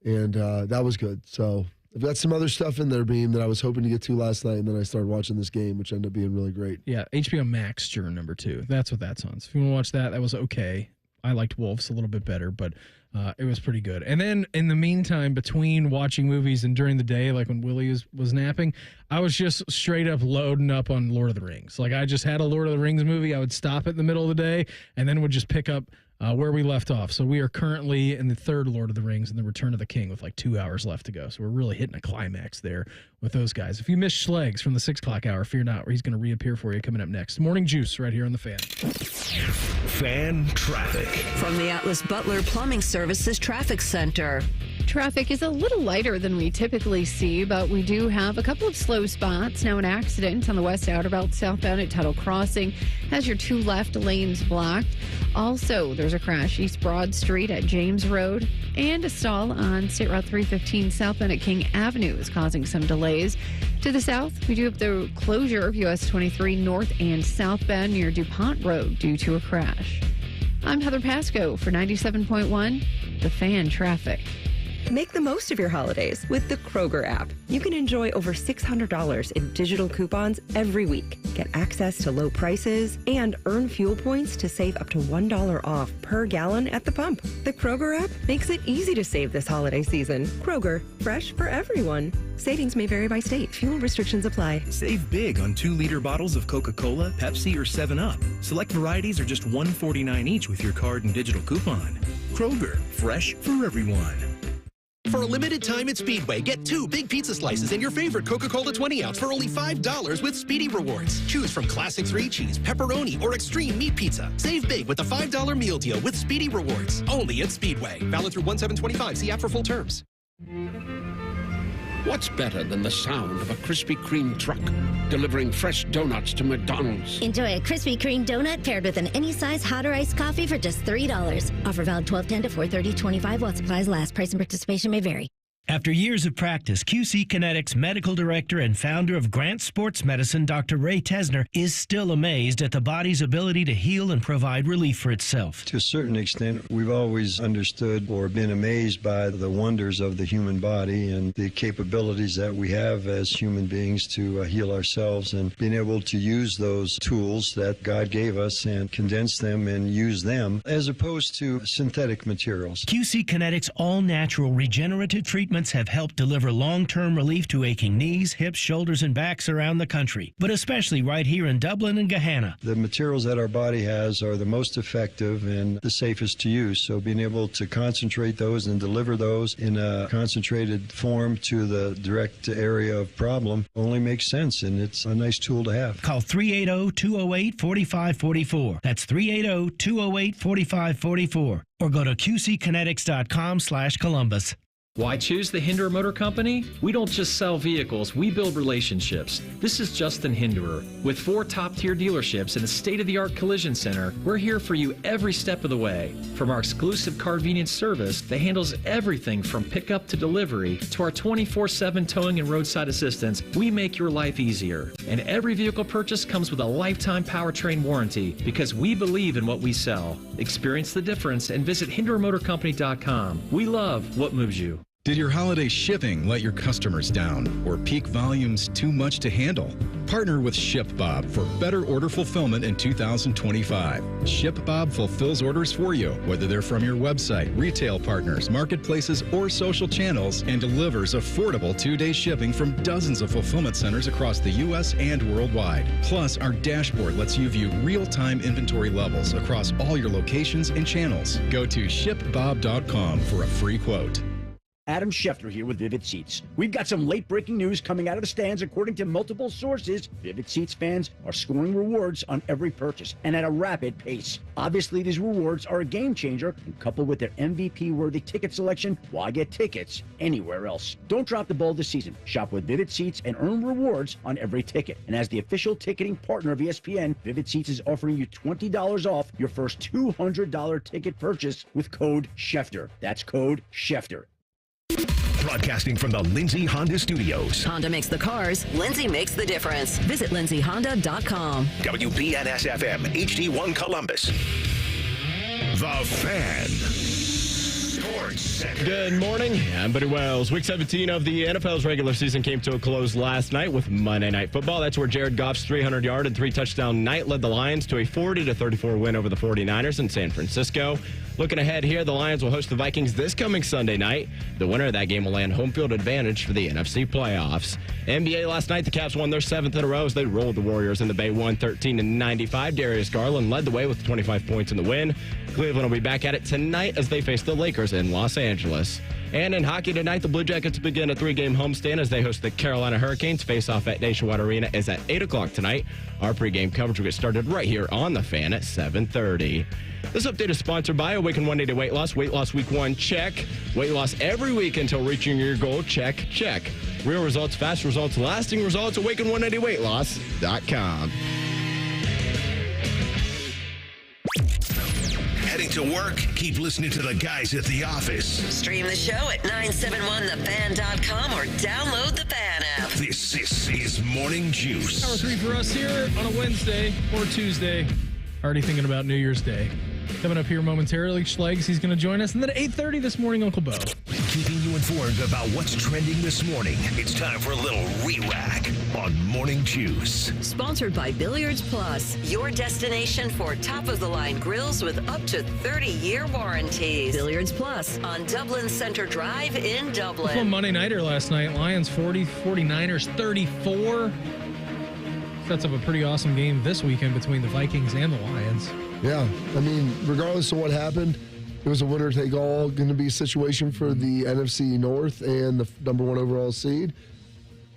and that was good. So I've got some other stuff in there, Beam, that I was hoping to get to last night, and then I started watching this game, which ended up being really great. Yeah, HBO Max Juror Number 2. That's what that's on. So if you want to watch that, that was okay. I liked Wolves a little bit better, but it was pretty good. And then in the meantime, between watching movies and during the day, like when Willie was napping, I was just straight up loading up on Lord of the Rings. Like, I just had a Lord of the Rings movie. I would stop it in the middle of the day and then would just pick up where we left off. So we are currently in the third Lord of the Rings and the Return of the King with like 2 hours left to go. So we're really hitting a climax there with those guys. If you missed Schlegs from the 6 o'clock hour, fear not, where he's going to reappear for you coming up next. Morning Juice right here on The Fan. Fan traffic. From the Atlas Butler Plumbing Services Traffic Center. Traffic is a little lighter than we typically see, but we do have a couple of slow spots. Now, an accident on the west outer belt southbound at Tuttle Crossing has your 2 left lanes blocked. Also, there's a crash East Broad Street at James Road, and a stall on State Route 315 southbound at King Avenue is causing some delays. To the south, we do have the closure of US 23 north and southbound near DuPont Road due to a crash. I'm Heather Pasco for 97.1, The Fan Traffic. Make the most of your holidays with the Kroger app. You can enjoy over $600 in digital coupons every week. Get access to low prices and earn fuel points to save up to $1 off per gallon at the pump. The Kroger app makes it easy to save this holiday season. Kroger, fresh for everyone. Savings may vary by state. Fuel restrictions apply. Save big on 2-liter bottles of Coca-Cola, Pepsi, or 7-Up. Select varieties are just $1.49 each with your card and digital coupon. Kroger, fresh for everyone. For a limited time at Speedway, get 2 big pizza slices and your favorite Coca-Cola 20-ounce for only $5 with Speedy Rewards. Choose from Classic 3-Cheese, Pepperoni, or Extreme Meat Pizza. Save big with a $5 meal deal with Speedy Rewards. Only at Speedway. Valid through 1/7/25. See app for full terms. What's better than the sound of a Krispy Kreme truck delivering fresh donuts to McDonald's? Enjoy a Krispy Kreme donut paired with an any-size hot or iced coffee for just $3. Offer valid 12/10 to 4/30/25 while supplies last. Price and participation may vary. After years of practice, QC Kinetics medical director and founder of Grant Sports Medicine, Dr. Ray Tesner, is still amazed at the body's ability to heal and provide relief for itself. To a certain extent, we've always understood or been amazed by the wonders of the human body and the capabilities that we have as human beings to heal ourselves, and being able to use those tools that God gave us and condense them and use them as opposed to synthetic materials. QC Kinetics all-natural regenerative treatments have helped deliver long-term relief to aching knees, hips, shoulders, and backs around the country, but especially right here in Dublin and Gahanna. The materials that our body has are the most effective and the safest to use, so being able to concentrate those and deliver those in a concentrated form to the direct area of problem only makes sense, and it's a nice tool to have. Call 380-208-4544. That's 380-208-4544. Or go to qckinetics.com/Columbus. Why choose the Hinderer Motor Company? We don't just sell vehicles, we build relationships. This is Justin Hinderer. With 4 top-tier dealerships and a state-of-the-art collision center, we're here for you every step of the way. From our exclusive Carvenience service that handles everything from pickup to delivery to our 24/7 towing and roadside assistance, we make your life easier. And every vehicle purchase comes with a lifetime powertrain warranty because we believe in what we sell. Experience the difference and visit HindererMotorCompany.com. We love what moves you. Did your holiday shipping let your customers down or peak volumes too much to handle? Partner with ShipBob for better order fulfillment in 2025. ShipBob fulfills orders for you, whether they're from your website, retail partners, marketplaces, or social channels, and delivers affordable 2-day shipping from dozens of fulfillment centers across the U.S. and worldwide. Plus, our dashboard lets you view real-time inventory levels across all your locations and channels. Go to shipbob.com for a free quote. Adam Schefter here with Vivid Seats. We've got some late-breaking news coming out of the stands. According to multiple sources, Vivid Seats fans are scoring rewards on every purchase and at a rapid pace. Obviously, these rewards are a game changer, and coupled with their MVP-worthy ticket selection, why get tickets anywhere else? Don't drop the ball this season. Shop with Vivid Seats and earn rewards on every ticket. And as the official ticketing partner of ESPN, Vivid Seats is offering you $20 off your first $200 ticket purchase with code Schefter. That's code Schefter. Broadcasting from the Lindsay Honda Studios. Honda makes the cars. Lindsay makes the difference. Visit lindsayhonda.com. WBNS-FM, HD1 Columbus. The Fan. Sports Center. Good morning. I'm Buddy Wells. Week 17 of the NFL's regular season came to a close last night with Monday Night Football. That's where Jared Goff's 300-yard and 3-touchdown night led the Lions to a 40-34 win over the 49ers in San Francisco. Looking ahead here, the Lions will host the Vikings this coming Sunday night. The winner of that game will land home field advantage for the NFC playoffs. NBA last night, the Cavs won their 7th in a row as they rolled the Warriors in the Bay 113-95. Darius Garland led the way with 25 points in the win. Cleveland will be back at it tonight as they face the Lakers in Los Angeles. And in hockey tonight, the Blue Jackets begin a 3-game homestand as they host the Carolina Hurricanes. Face-off at Nationwide Arena is at 8 o'clock tonight. Our pregame coverage will get started right here on The Fan at 7:30. This update is sponsored by Awaken 180 Weight Loss. Weight loss week 1, check. Weight loss every week until reaching your goal, check, check. Real results, fast results, lasting results, Awaken180weightloss.com. Heading to work? Keep listening to the guys at the office. Stream the show at 971thefan.com or download the Fan app. This is Morning Juice. Hour 3 for us here on a Wednesday or Tuesday. Already thinking about New Year's Day. Coming up here momentarily, Schlegs, he's going to join us. And then at 8:30 this morning, Uncle Beau. Keeping you informed about what's trending this morning. It's time for a little re-rack on Morning Juice. Sponsored by Billiards Plus, your destination for top-of-the-line grills with up to 30-year warranties. Billiards Plus on Dublin Center Drive in Dublin. Well, Monday Nighter last night. Lions 40, 49ers 34. Sets up a pretty awesome game this weekend between the Vikings and the Lions. Yeah, I mean, regardless of what happened, it was a winner-take-all going to be a situation for the NFC North and the number 1 overall seed.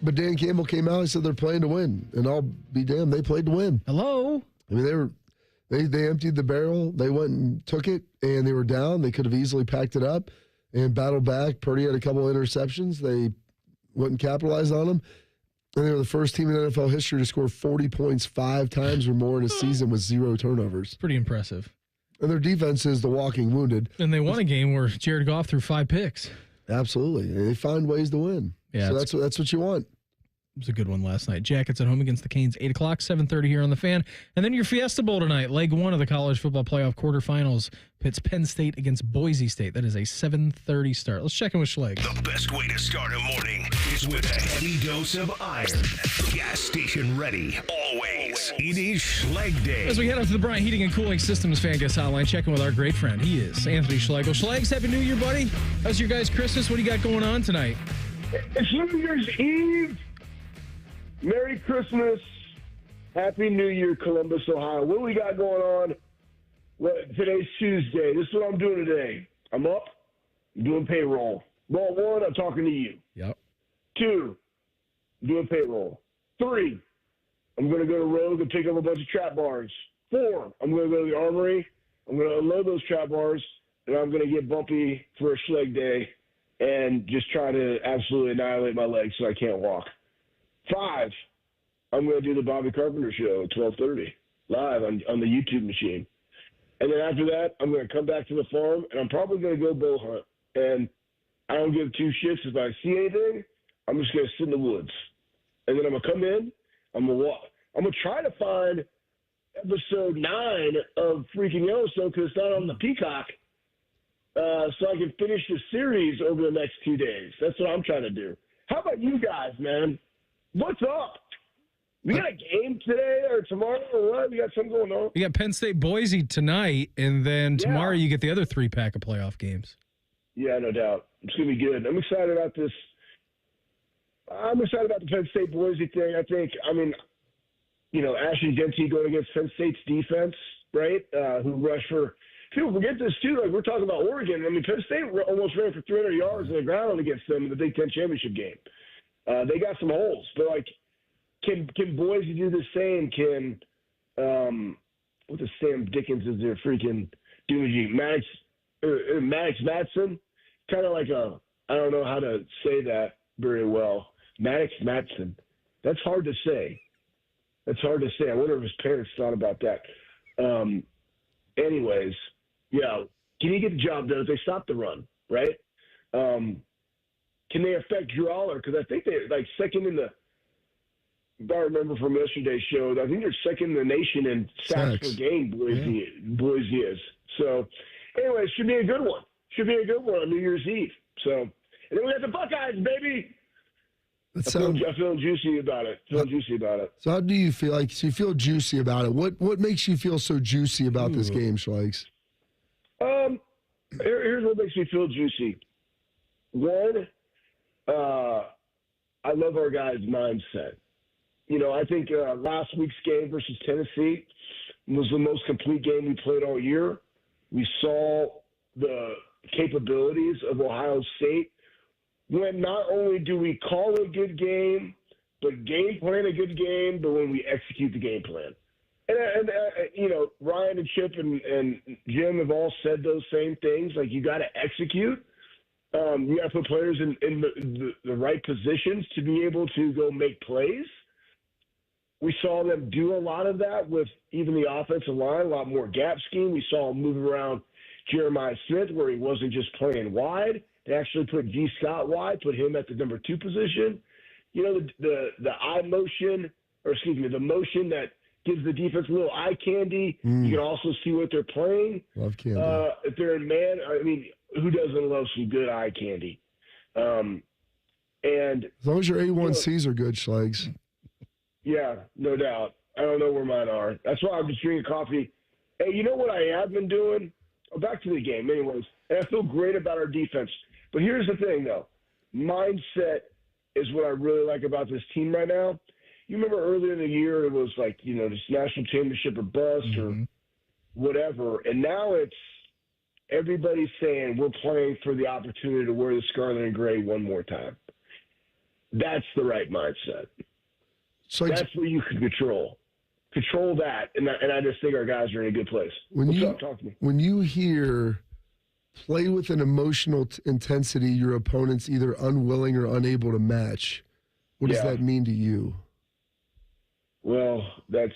But Dan Campbell came out and said they're playing to win, and I'll be damned, they played to win. Hello. I mean, they emptied the barrel, they went and took it, and they were down. They could have easily packed it up and battled back. Purdy had a couple of interceptions. They wouldn't capitalize on them. And they were the first team in NFL history to score 40 points 5 times or more in a season with 0 turnovers. Pretty impressive. And their defense is the walking wounded. And they won a game where Jared Goff threw 5 picks. Absolutely. They find ways to win. Yeah, so that's what you want. It was a good one last night. Jackets at home against the Canes, 8 o'clock, 7:30 here on the Fan. And then your Fiesta Bowl tonight, leg 1 of the college football playoff quarterfinals, pits Penn State against Boise State. That is a 7:30 start. Let's check in with Schlegs. The best way to start a morning is with a heavy dose of iron. Gas station ready, always. It is Schleg Day. As we head up to the Bryant Heating and Cooling Systems Fan Guest Hotline, checking with our great friend. He is Anthony Schls. Schlegs, Happy New Year, buddy. How's your guys' Christmas? What do you got going on tonight? It's New Year's Eve. Merry Christmas. Happy New Year, Columbus, Ohio. What do we got going on? Well, today's Tuesday. This is what I'm doing today. I'm up. I'm doing payroll. Well, 1, I'm talking to you. Yep. 2, I'm doing payroll. 3, I'm going to go to Rogue and pick up a bunch of trap bars. 4, I'm going to go to the Armory. I'm going to unload those trap bars, and I'm going to get bumpy for a Schleg Day and just try to absolutely annihilate my legs so I can't walk. 5, I'm going to do the Bobby Carpenter show at 12:30 live on the YouTube machine. And then after that, I'm going to come back to the farm, and I'm probably going to go bow hunt. And I don't give 2 shits if I see anything. I'm just going to sit in the woods. And then I'm going to come in. I'm going to walk. I'm going to try to find episode 9 of freaking Yellowstone because it's not on the Peacock. So I can finish the series over the next 2 days. That's what I'm trying to do. How about you guys, man? What's up? We got a game today or tomorrow or what? We got something going on? You got Penn State Boise tonight, and then tomorrow you get the other 3-pack of playoff games. Yeah, no doubt. It's going to be good. I'm excited about this. I'm excited about the Penn State Boise thing. Ashley Genty going against Penn State's defense, right? Who rushed for – people forget this, too. Like, we're talking about Oregon. Penn State almost ran for 300 yards on the ground against them in the Big Ten championship game. They got some holes, but can Boise do the same? Can what the Sam Dickens is their freaking doing? Maddox Matson, kind of like I don't know how to say that very well. Maddox Matson. That's hard to say. I wonder if his parents thought about that. Anyways, yeah. Can you get the job done if they stop the run, right? Can they affect Drew Aller? Because I think they're second in the – if I remember from yesterday's show, I think they're second in the nation in sacks per game, Boise is. So, anyway, should be a good one. On New Year's Eve. So, and then we got the Buckeyes, baby. I'm feeling juicy about it. So how do you feel like? So you feel juicy about it. What makes you feel so juicy about this game, Schlegs? Here's what makes me feel juicy. 1, I love our guys' mindset. I think last week's game versus Tennessee was the most complete game we played all year. We saw the capabilities of Ohio State when not only do we call a good game, but game plan a good game, but when we execute the game plan. And Ryan and Chip and Jim have all said those same things. Like, you got to execute. You got to put players in the right positions to be able to go make plays. We saw them do a lot of that with even the offensive line, a lot more gap scheme. We saw them move around Jeremiah Smith where he wasn't just playing wide. They actually put G. Scott wide, put him at the number 2 position. The eye motion, the motion that gives the defense a little eye candy. You can also see what they're playing. Love candy. If they're in man, who doesn't love some good eye candy? And as long as your A1Cs are good, Schlegs. Yeah, no doubt. I don't know where mine are. That's why I'm just drinking coffee. Hey, you know what I have been doing? Back to the game, anyways. And I feel great about our defense. But here's the thing, though. Mindset is what I really like about this team right now. You remember earlier in the year, it was like, this national championship or bust or whatever. And now it's everybody's saying we're playing for the opportunity to wear the scarlet and gray one more time. That's the right mindset. So that's what you can control. Control that, and I just think our guys are in a good place. What's up? Talk to me. When you hear play with an emotional intensity your opponent's either unwilling or unable to match, what does that mean to you? Well, that's,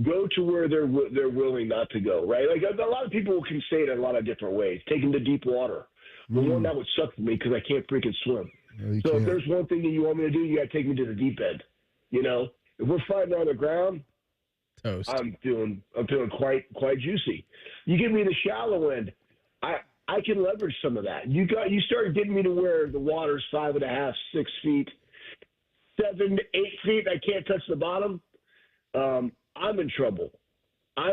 go to where they're willing not to go, right? Like a lot of people can say it in a lot of different ways. Take them to deep water. The one that would suck for me because I can't freaking swim. No, so if there's one thing that you want me to do, you got to take me to the deep end. You know, if we're fighting on the ground, toast. I'm feeling quite juicy. You give me the shallow end, I can leverage some of that. You start getting me to where the water's 5.5, 6 feet, 7 to 8 feet. I can't touch the bottom. I'm in trouble. I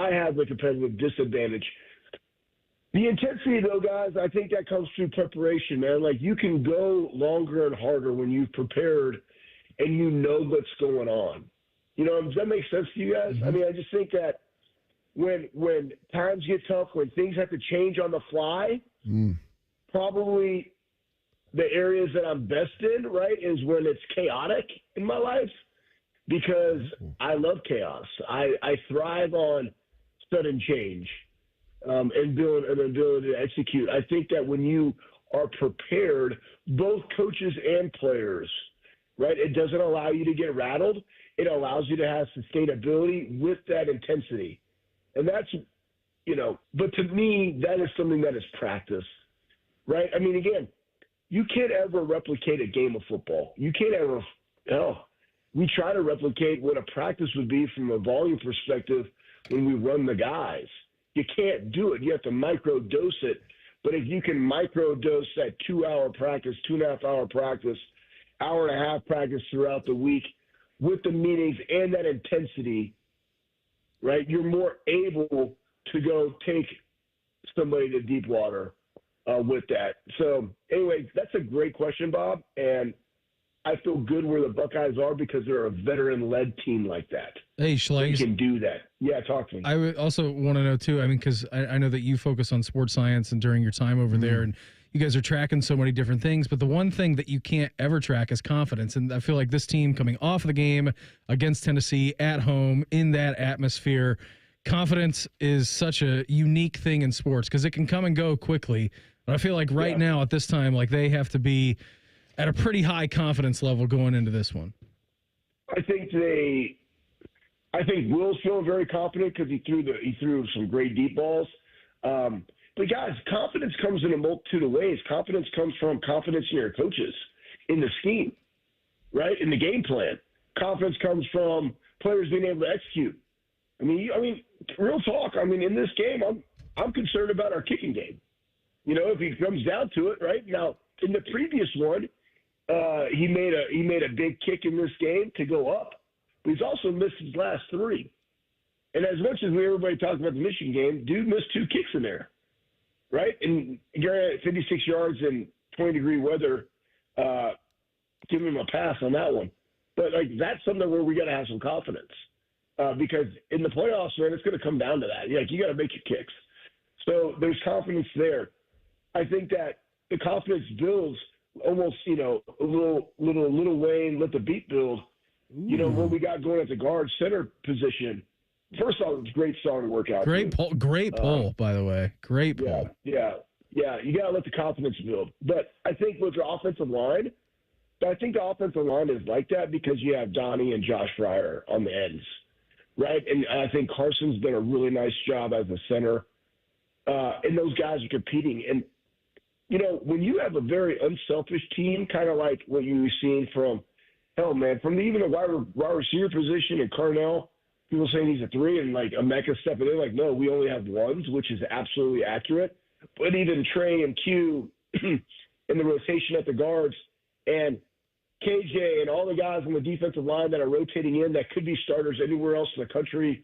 have a competitive disadvantage. The intensity, though, guys, I think that comes through preparation, man. Like, you can go longer and harder when you've prepared and you know what's going on. You know, does that make sense to you guys? I mean, I just think that when times get tough, when things have to change on the fly, probably the areas that I'm best in, right, is when it's chaotic in my life because I love chaos. I thrive on sudden change. And build an ability to execute. I think that when you are prepared, both coaches and players, right, it doesn't allow you to get rattled. It allows you to have sustainability with that intensity. And that's, you know, but to me, that is something that is practice, right? I mean, again, you can't ever replicate a game of football. You can't ever, we try to replicate what a practice would be from a volume perspective when we run the guys. You can't do it. You have to micro-dose it. But if you can micro-dose that 2-hour practice, 2.5-hour practice, 1.5-hour practice throughout the week with the meetings and that intensity, right, you're more able to go take somebody to deep water with that. So, anyway, that's a great question, Bob. And I feel good where the Buckeyes are because they're a veteran-led team like that. Hey, Schlegs. You can do that. Yeah, talk to me. I would also want to know, too, I mean, because I know that you focus on sports science and during your time over there, and you guys are tracking so many different things, but the one thing that you can't ever track is confidence. And I feel like this team coming off of the game against Tennessee at home in that atmosphere, confidence is such a unique thing in sports because it can come and go quickly. But I feel like right now at this time, like they have to be at a pretty high confidence level going into this one. I think Will's feeling very confident because he threw some great deep balls. But guys, confidence comes in a multitude of ways. Confidence comes from confidence in your coaches, in the scheme, right? In the game plan. Confidence comes from players being able to execute. I mean, real talk. I mean, in this game, I'm concerned about our kicking game. You know, if he comes down to it, right? Now, in the previous one, he made a big kick in this game to go up, but he's also missed his last 3. And as much as everybody talks about the Michigan game, dude missed 2 kicks in there, right? And you're at 56 yards in 20-degree weather, give him a pass on that one. But like that's something where we got to have some confidence because in the playoffs, man, it's going to come down to that. Like you got to make your kicks. So there's confidence there. I think that the confidence builds almost, you know, a little Wayne, let the beat build. You know, what we got going at the guard center position. First off, it's a great song to work out. Great poll, by the way. Great poll. Yeah. You got to let the confidence build. But I think with the offensive line, is like that because you have Donnie and Josh Fryer on the ends, right? And I think Carson's done a really nice job as a center. And those guys are competing. And, you know, when you have a very unselfish team, kind of like what you were seeing from even a wide receiver position and Carnell, people saying he's a 3 and like Emeka stepping in, like, no, we only have 1s, which is absolutely accurate. But even Trey and Q in the rotation at the guards and KJ and all the guys on the defensive line that are rotating in that could be starters anywhere else in the country,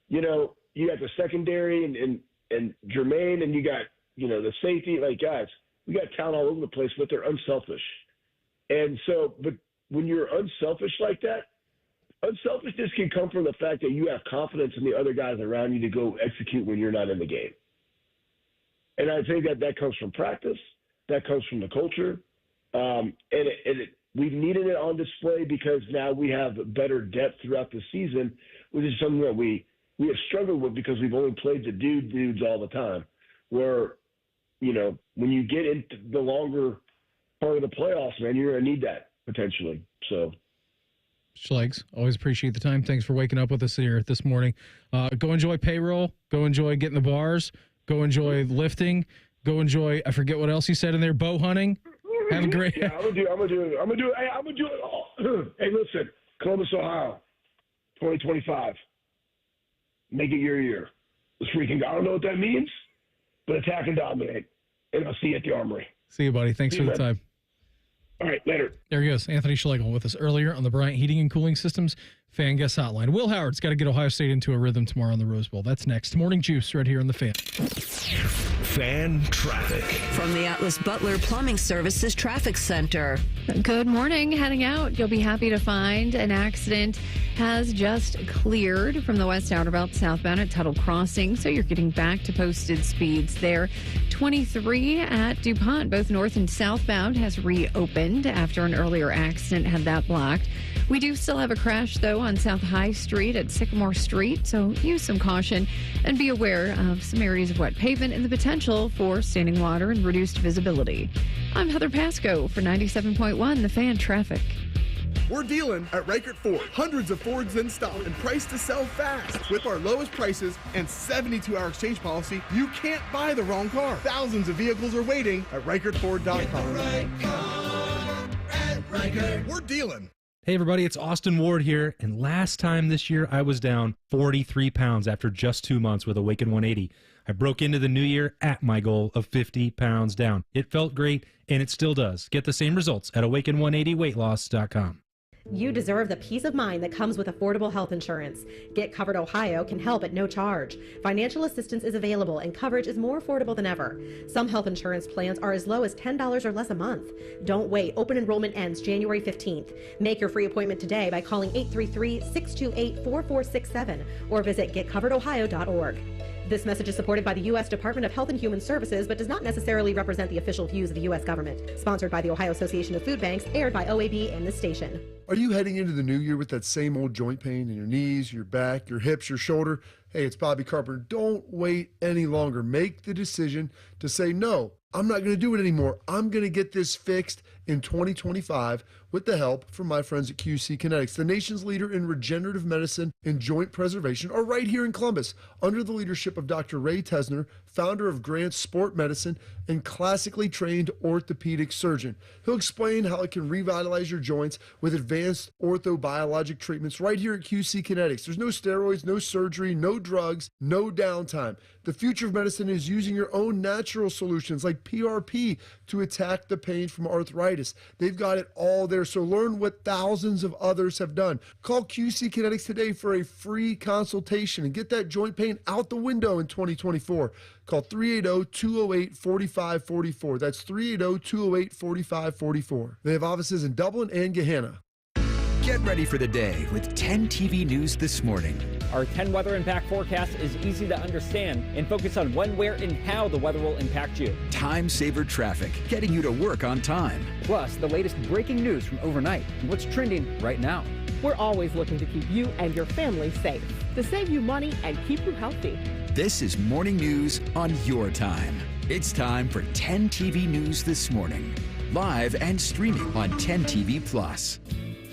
you know, you got the secondary and Jermaine and you got, you know, the safety, like guys, we got talent all over the place, but they're unselfish. And so, but when you're unselfish like that, unselfishness can come from the fact that you have confidence in the other guys around you to go execute when you're not in the game. And I think that comes from practice. That comes from the culture. We've needed it on display because now we have better depth throughout the season, which is something that we have struggled with because we've only played the dudes all the time. Where, you know, when you get into the longer part of the playoffs, man, you're going to need that potentially. So, Schlegs, always appreciate the time. Thanks for waking up with us here this morning. Go enjoy payroll. Go enjoy getting the bars. Go enjoy lifting. Go enjoy, I forget what else you said in there, bow hunting. Have a great... Yeah, I'm gonna do it all. Hey, listen, Columbus, Ohio, 2025. Make it your year. Let's freaking go. I don't know what that means, but attack and dominate. And I'll see you at the Armory. See you, buddy. Thanks for the time. All right, later. There he goes. Anthony Schlegel with us earlier on the Bryant Heating and Cooling Systems Fan Guest Hotline. Will Howard's got to get Ohio State into a rhythm tomorrow on the Rose Bowl. That's next. Morning Juice right here on the Fan. Fan traffic. From the Atlas Butler Plumbing Services Traffic Center. Good morning. Heading out, you'll be happy to find an accident has just cleared from the west outerbound southbound at Tuttle Crossing, so you're getting back to posted speeds there. 23 at DuPont, both north and southbound, has reopened after an earlier accident had that blocked. We do still have a crash, though, on South High Street at Sycamore Street, so use some caution and be aware of some areas of wet pavement and the potential for standing water and reduced visibility. I'm Heather Pasco for 97.1 The Fan Traffic. We're dealing at Reichert Ford. Hundreds of Fords in stock and priced to sell fast. With our lowest prices and 72-hour exchange policy, you can't buy the wrong car. Thousands of vehicles are waiting at ReichertFord.com. Right car at Reichert. We're dealing. Hey everybody, it's Austin Ward here, and last time this year I was down 43 pounds after just 2 months with Awaken 180. I broke into the new year at my goal of 50 pounds down. It felt great, and it still does. Get the same results at awaken180weightloss.com. You deserve the peace of mind that comes with affordable health insurance. Get Covered Ohio can help at no charge. Financial assistance is available and coverage is more affordable than ever. Some health insurance plans are as low as $10 or less a month. Don't wait. Open enrollment ends January 15th. Make your free appointment today by calling 833-628-4467 or visit getcoveredohio.org. This message is supported by the U.S. Department of Health and Human Services, but does not necessarily represent the official views of the U.S. government. Sponsored by the Ohio Association of Food Banks, aired by OAB and this station. Are you heading into the new year with that same old joint pain in your knees, your back, your hips, your shoulder? Hey, it's Bobby Carpenter. Don't wait any longer. Make the decision to say, no, I'm not going to do it anymore. I'm going to get this fixed in 2025 with the help from my friends at QC Kinetics. The nation's leader in regenerative medicine and joint preservation are right here in Columbus under the leadership of Dr. Ray Tesner, founder of Grant Sport Medicine and classically trained orthopedic surgeon. He'll explain how it can revitalize your joints with advanced orthobiologic treatments right here at QC Kinetics. There's no steroids, no surgery, no drugs, no downtime. The future of medicine is using your own natural solutions like PRP to attack the pain from arthritis. They've got it all there, so learn what thousands of others have done. Call QC Kinetics today for a free consultation and get that joint pain out the window in 2024. Call 380-208-4544. That's 380-208-4544. They have offices in Dublin and Gahanna. Get ready for the day with 10 TV News This Morning. Our 10 weather impact forecast is easy to understand and focus on when, where, and how the weather will impact you. Time saver traffic, getting you to work on time. Plus, the latest breaking news from overnight and what's trending right now. We're always looking to keep you and your family safe, to save you money and keep you healthy. This is Morning News on your time. It's time for 10 TV News This Morning. Live and streaming on 10 TV Plus.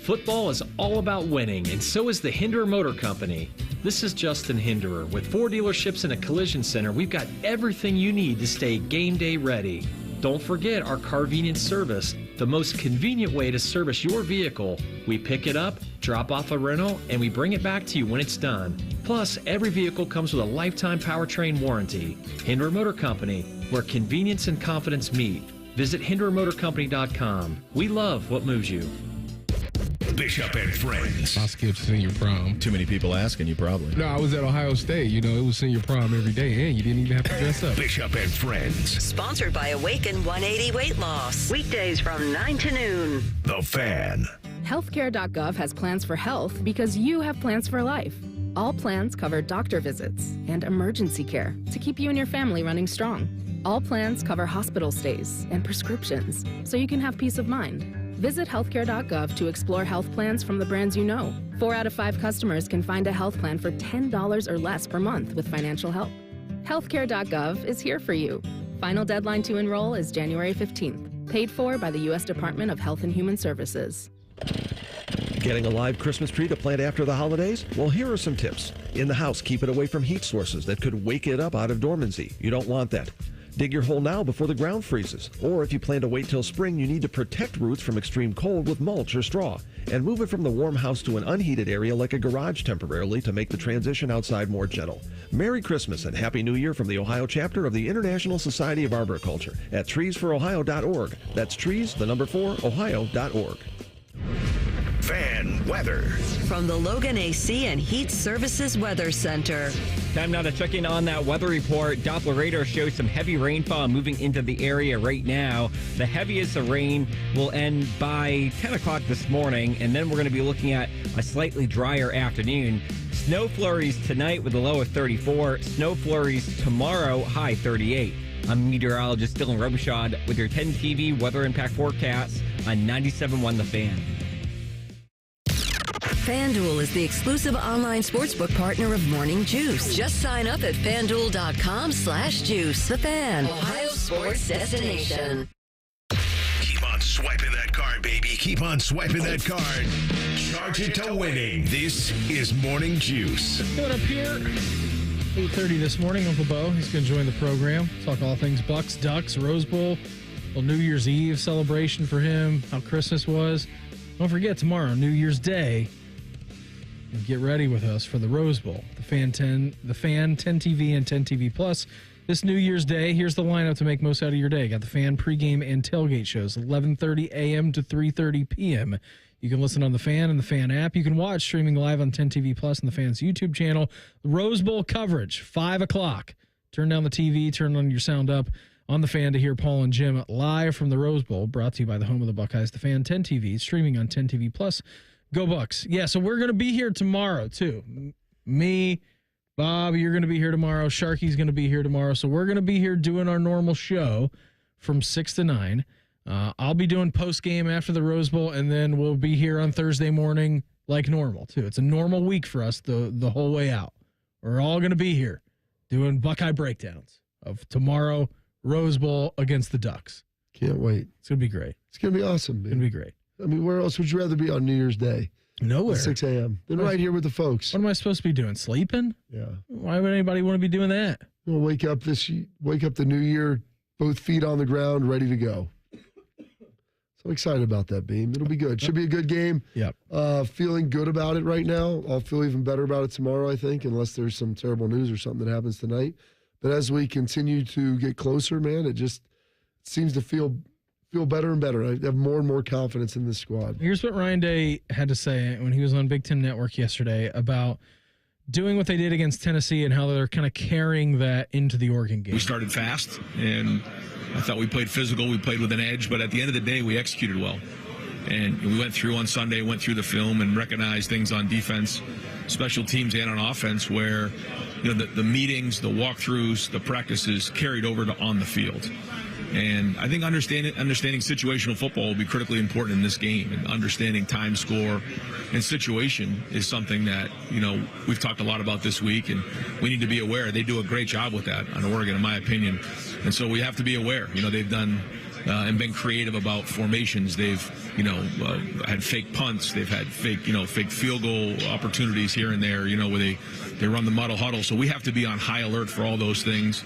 Football is all about winning, and so is the Hinderer Motor Company. This is Justin Hinderer. With 4 dealerships and a collision center, we've got everything you need to stay game day ready. Don't forget our Carvenience service, the most convenient way to service your vehicle. We pick it up, drop off a rental, and we bring it back to you when it's done. Plus, every vehicle comes with a lifetime powertrain warranty. Hinderer Motor Company, where convenience and confidence meet. Visit HindererMotorCompany.com. We love what moves you. Bishop and Friends. I skipped senior prom. Too many people asking you, probably. No, I was at Ohio State. You know, it was senior prom every day, and you didn't even have to dress up. Bishop and Friends. Sponsored by Awaken 180 Weight Loss. Weekdays from 9 to noon. The Fan. Healthcare.gov has plans for health because you have plans for life. All plans cover doctor visits and emergency care to keep you and your family running strong. All plans cover hospital stays and prescriptions so you can have peace of mind. Visit healthcare.gov to explore health plans from the brands you know. 4 out of 5 customers can find a health plan for $10 or less per month with financial help. Healthcare.gov is here for you. Final deadline to enroll is January 15th. Paid for by the U.S. Department of Health and Human Services. Getting a live Christmas tree to plant after the holidays? Well, here are some tips. In the house, keep it away from heat sources that could wake it up out of dormancy. You don't want that. Dig your hole now before the ground freezes. Or if you plan to wait till spring, you need to protect roots from extreme cold with mulch or straw. And move it from the warm house to an unheated area like a garage temporarily to make the transition outside more gentle. Merry Christmas and Happy New Year from the Ohio chapter of the International Society of Arboriculture at treesforohio.org. That's trees, the number 4, ohio.org. Fan weather from the Logan AC and Heat Services Weather Center. Time now to check in on that weather report. Doppler radar shows some heavy rainfall moving into the area right now. The heaviest of rain will end by 10 o'clock this morning, and then we're going to be looking at a slightly drier afternoon. Snow flurries tonight with a low of 34. Snow flurries tomorrow, high 38. I'm meteorologist Dylan Robichaud with your 10 TV weather impact forecast on 97.1 The Fan. FanDuel is the exclusive online sportsbook partner of Morning Juice. Just sign up at FanDuel.com/juice. The Fan, Ohio's sports destination. Keep on swiping that card, baby. Keep on swiping that card. Charge it to winning. This is Morning Juice. Coming up here, 8:30 this morning, Uncle Beau. He's going to join the program. Talk all things Bucks, Ducks, Rose Bowl, a New Year's Eve celebration for him, how Christmas was. Don't forget, tomorrow, New Year's Day, and get ready with us for the Rose Bowl, the Fan 10 TV and 10 TV Plus. This New Year's Day, here's the lineup to make most out of your day. Got the Fan pregame and tailgate shows, 11:30 a.m. to 3:30 p.m. You can listen on the Fan and the Fan app. You can watch streaming live on 10 TV Plus and the Fan's YouTube channel. The Rose Bowl coverage, 5 o'clock. Turn down the TV, turn on your sound up on the Fan to hear Paul and Jim live from the Rose Bowl, brought to you by the home of the Buckeyes, the Fan 10 TV, streaming on 10 TV Plus. Go Bucks. Yeah, so we're going to be here tomorrow, too. Me, Bob, you're going to be here tomorrow. Sharky's going to be here tomorrow. So we're going to be here doing our normal show from 6 to 9. I'll be doing post-game after the Rose Bowl, and then we'll be here on Thursday morning like normal, too. It's a normal week for us the whole way out. We're all going to be here doing Buckeye breakdowns of tomorrow, Rose Bowl against the Ducks. Can't wait. It's going to be great. It's going to be awesome, man. It's going to be great. I mean, where else would you rather be on New Year's Day? Nowhere. At 6 a.m. Then right here with the folks. What am I supposed to be doing? Sleeping? Yeah. Why would anybody want to be doing that? We'll wake up the new year, both feet on the ground, ready to go. So excited about that, Beam. It'll be good. Should be a good game. Yep. Feeling good about it right now. I'll feel even better about it tomorrow, I think, unless there's some terrible news or something that happens tonight. But as we continue to get closer, man, it just seems to feel better and better. I have more and more confidence in this squad. Here's what Ryan Day had to say when he was on Big Ten Network yesterday about doing what they did against Tennessee and how they're kind of carrying that into the Oregon game. We started fast, and I thought we played physical. We played with an edge, but at the end of the day, we executed well. And we went through on Sunday, went through the film and recognized things on defense, special teams, and on offense where the meetings, the walkthroughs, the practices carried over to on the field. And I think understanding situational football will be critically important in this game, and understanding time, score, and situation is something that, we've talked a lot about this week, and we need to be aware. They do a great job with that on Oregon, in my opinion. And so we have to be aware. They've done and been creative about formations. They've, had fake punts. They've had fake field goal opportunities here and there, where they run the muddle huddle. So we have to be on high alert for all those things.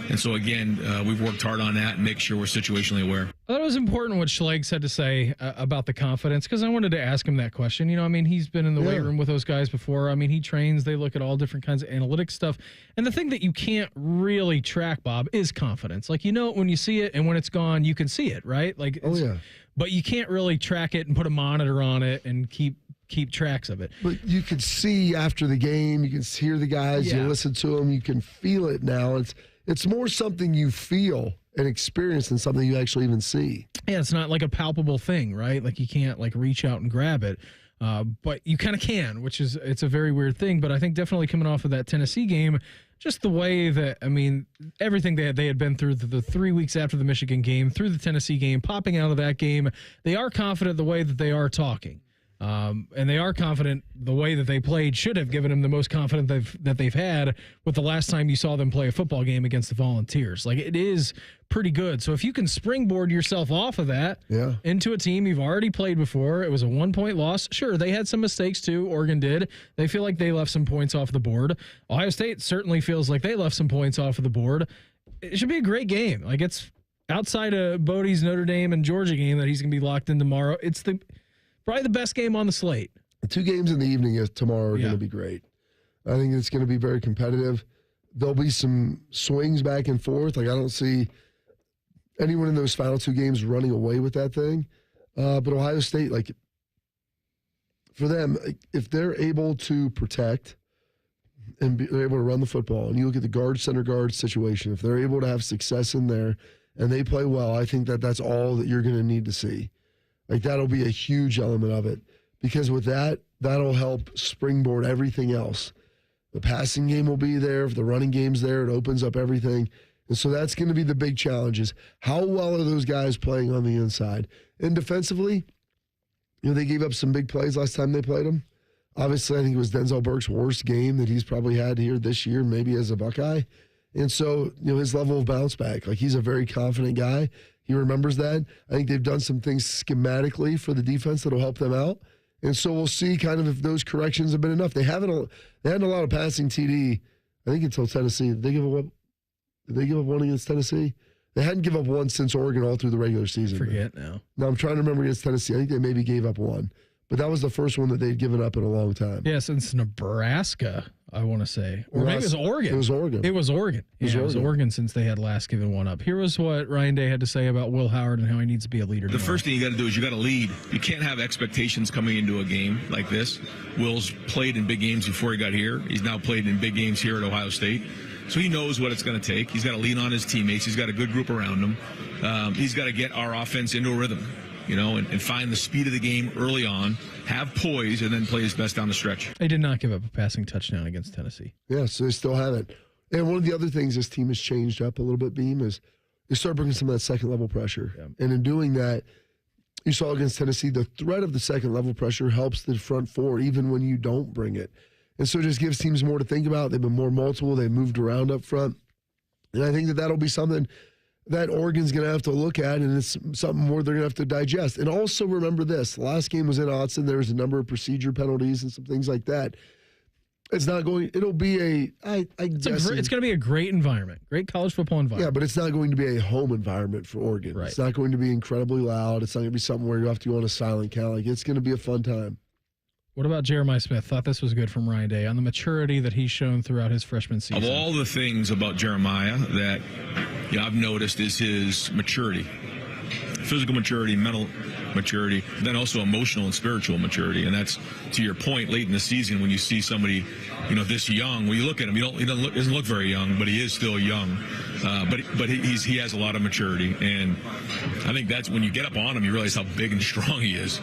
And so, again, we've worked hard on that and make sure we're situationally aware. I thought it was important what Schlegs had to say about the confidence, because I wanted to ask him that question. He's been in the weight room with those guys before. He trains. They look at all different kinds of analytics stuff. And the thing that you can't really track, Bob, is confidence. When you see it, and when it's gone, you can see it, right? But you can't really track it and put a monitor on it and keep tracks of it. But you can see after the game. You can hear the guys. You listen to them. You can feel it now. It's more something you feel and experience than something you actually even see. Yeah, it's not like a palpable thing, right? You can't reach out and grab it. But you kind of can, it's a very weird thing. But I think definitely coming off of that Tennessee game, just the way that, everything they had been through the 3 weeks after the Michigan game, through the Tennessee game, popping out of that game, they are confident the way that they are talking. And they are confident. The way that they played should have given them the most confidence that they've had with the last time you saw them play a football game against the Volunteers. Like, it is pretty good. So if you can springboard yourself off of that into a team you've already played before, it was a 1-point loss. Sure, they had some mistakes too. Oregon did. They feel like they left some points off the board. Ohio State certainly feels like they left some points off of the board. It should be a great game. Like, it's outside of Bodie's Notre Dame and Georgia game that he's going to be locked in tomorrow. It's probably the best game on the slate. The 2 games in the evening tomorrow are going to be great. I think it's going to be very competitive. There'll be some swings back and forth. Like, I don't see anyone in those final 2 games running away with that thing. But Ohio State, like, for them, if they're able to protect and they're able to run the football, and you look at the guard, center guard situation, if they're able to have success in there and they play well, I think that's all that you're going to need to see. Like, that'll be a huge element of it, because with that'll help springboard everything else. The passing game will be there. If the running game's there, it opens up everything. And so that's going to be the big challenge, is how well are those guys playing on the inside? And defensively, they gave up some big plays last time they played them. Obviously, I think it was Denzel Burke's worst game that he's probably had here this year, maybe as a Buckeye. And so, his level of bounce back, like, he's a very confident guy. He remembers that. I think they've done some things schematically for the defense that'll help them out. And so we'll see kind of if those corrections have been enough. They hadn't a lot of passing TD, I think, until Tennessee. Did they give up one against Tennessee? They hadn't given up one since Oregon all through the regular season. Forget now. No, I'm trying to remember against Tennessee. I think they maybe gave up one. But that was the first one that they'd given up in a long time. Yeah, since Nebraska, I want to say. Or maybe it was Oregon. It was Oregon. It was Oregon. It was Oregon since they had last given one up. Here was what Ryan Day had to say about Will Howard and how he needs to be a leader. The first thing you got to do is you got to lead. You can't have expectations coming into a game like this. Will's played in big games before he got here. He's now played in big games here at Ohio State. So he knows what it's going to take. He's got to lean on his teammates. He's got a good group around him. He's got to get our offense into a rhythm, and find the speed of the game early on, have poise, and then play his best down the stretch. They did not give up a passing touchdown against Tennessee. Yeah, so they still haven't. And one of the other things this team has changed up a little bit, Beam, is they start bringing some of that second-level pressure. Yeah. And in doing that, you saw against Tennessee, the threat of the second-level pressure helps the front four, even when you don't bring it. And so it just gives teams more to think about. They've been more multiple. They've moved around up front. And I think that'll be something that Oregon's going to have to look at, and it's something more they're going to have to digest. And also remember this. The last game was in Autzen. There was a number of procedure penalties and some things like that. It's not going – it'll be it's going to be a great environment, great college football environment. Yeah, but it's not going to be a home environment for Oregon. Right. It's not going to be incredibly loud. It's not going to be something where you have to go on a silent count. Like, it's going to be a fun time. What about Jeremiah Smith? Thought this was good from Ryan Day on the maturity that he's shown throughout his freshman season. Of all the things about Jeremiah that I've noticed is his maturity, physical maturity, mental maturity, then also emotional and spiritual maturity. And that's, to your point, late in the season when you see somebody, this young. When you look at him, he doesn't look very young, but he is still young. But he has a lot of maturity, and I think that's when you get up on him, you realize how big and strong he is.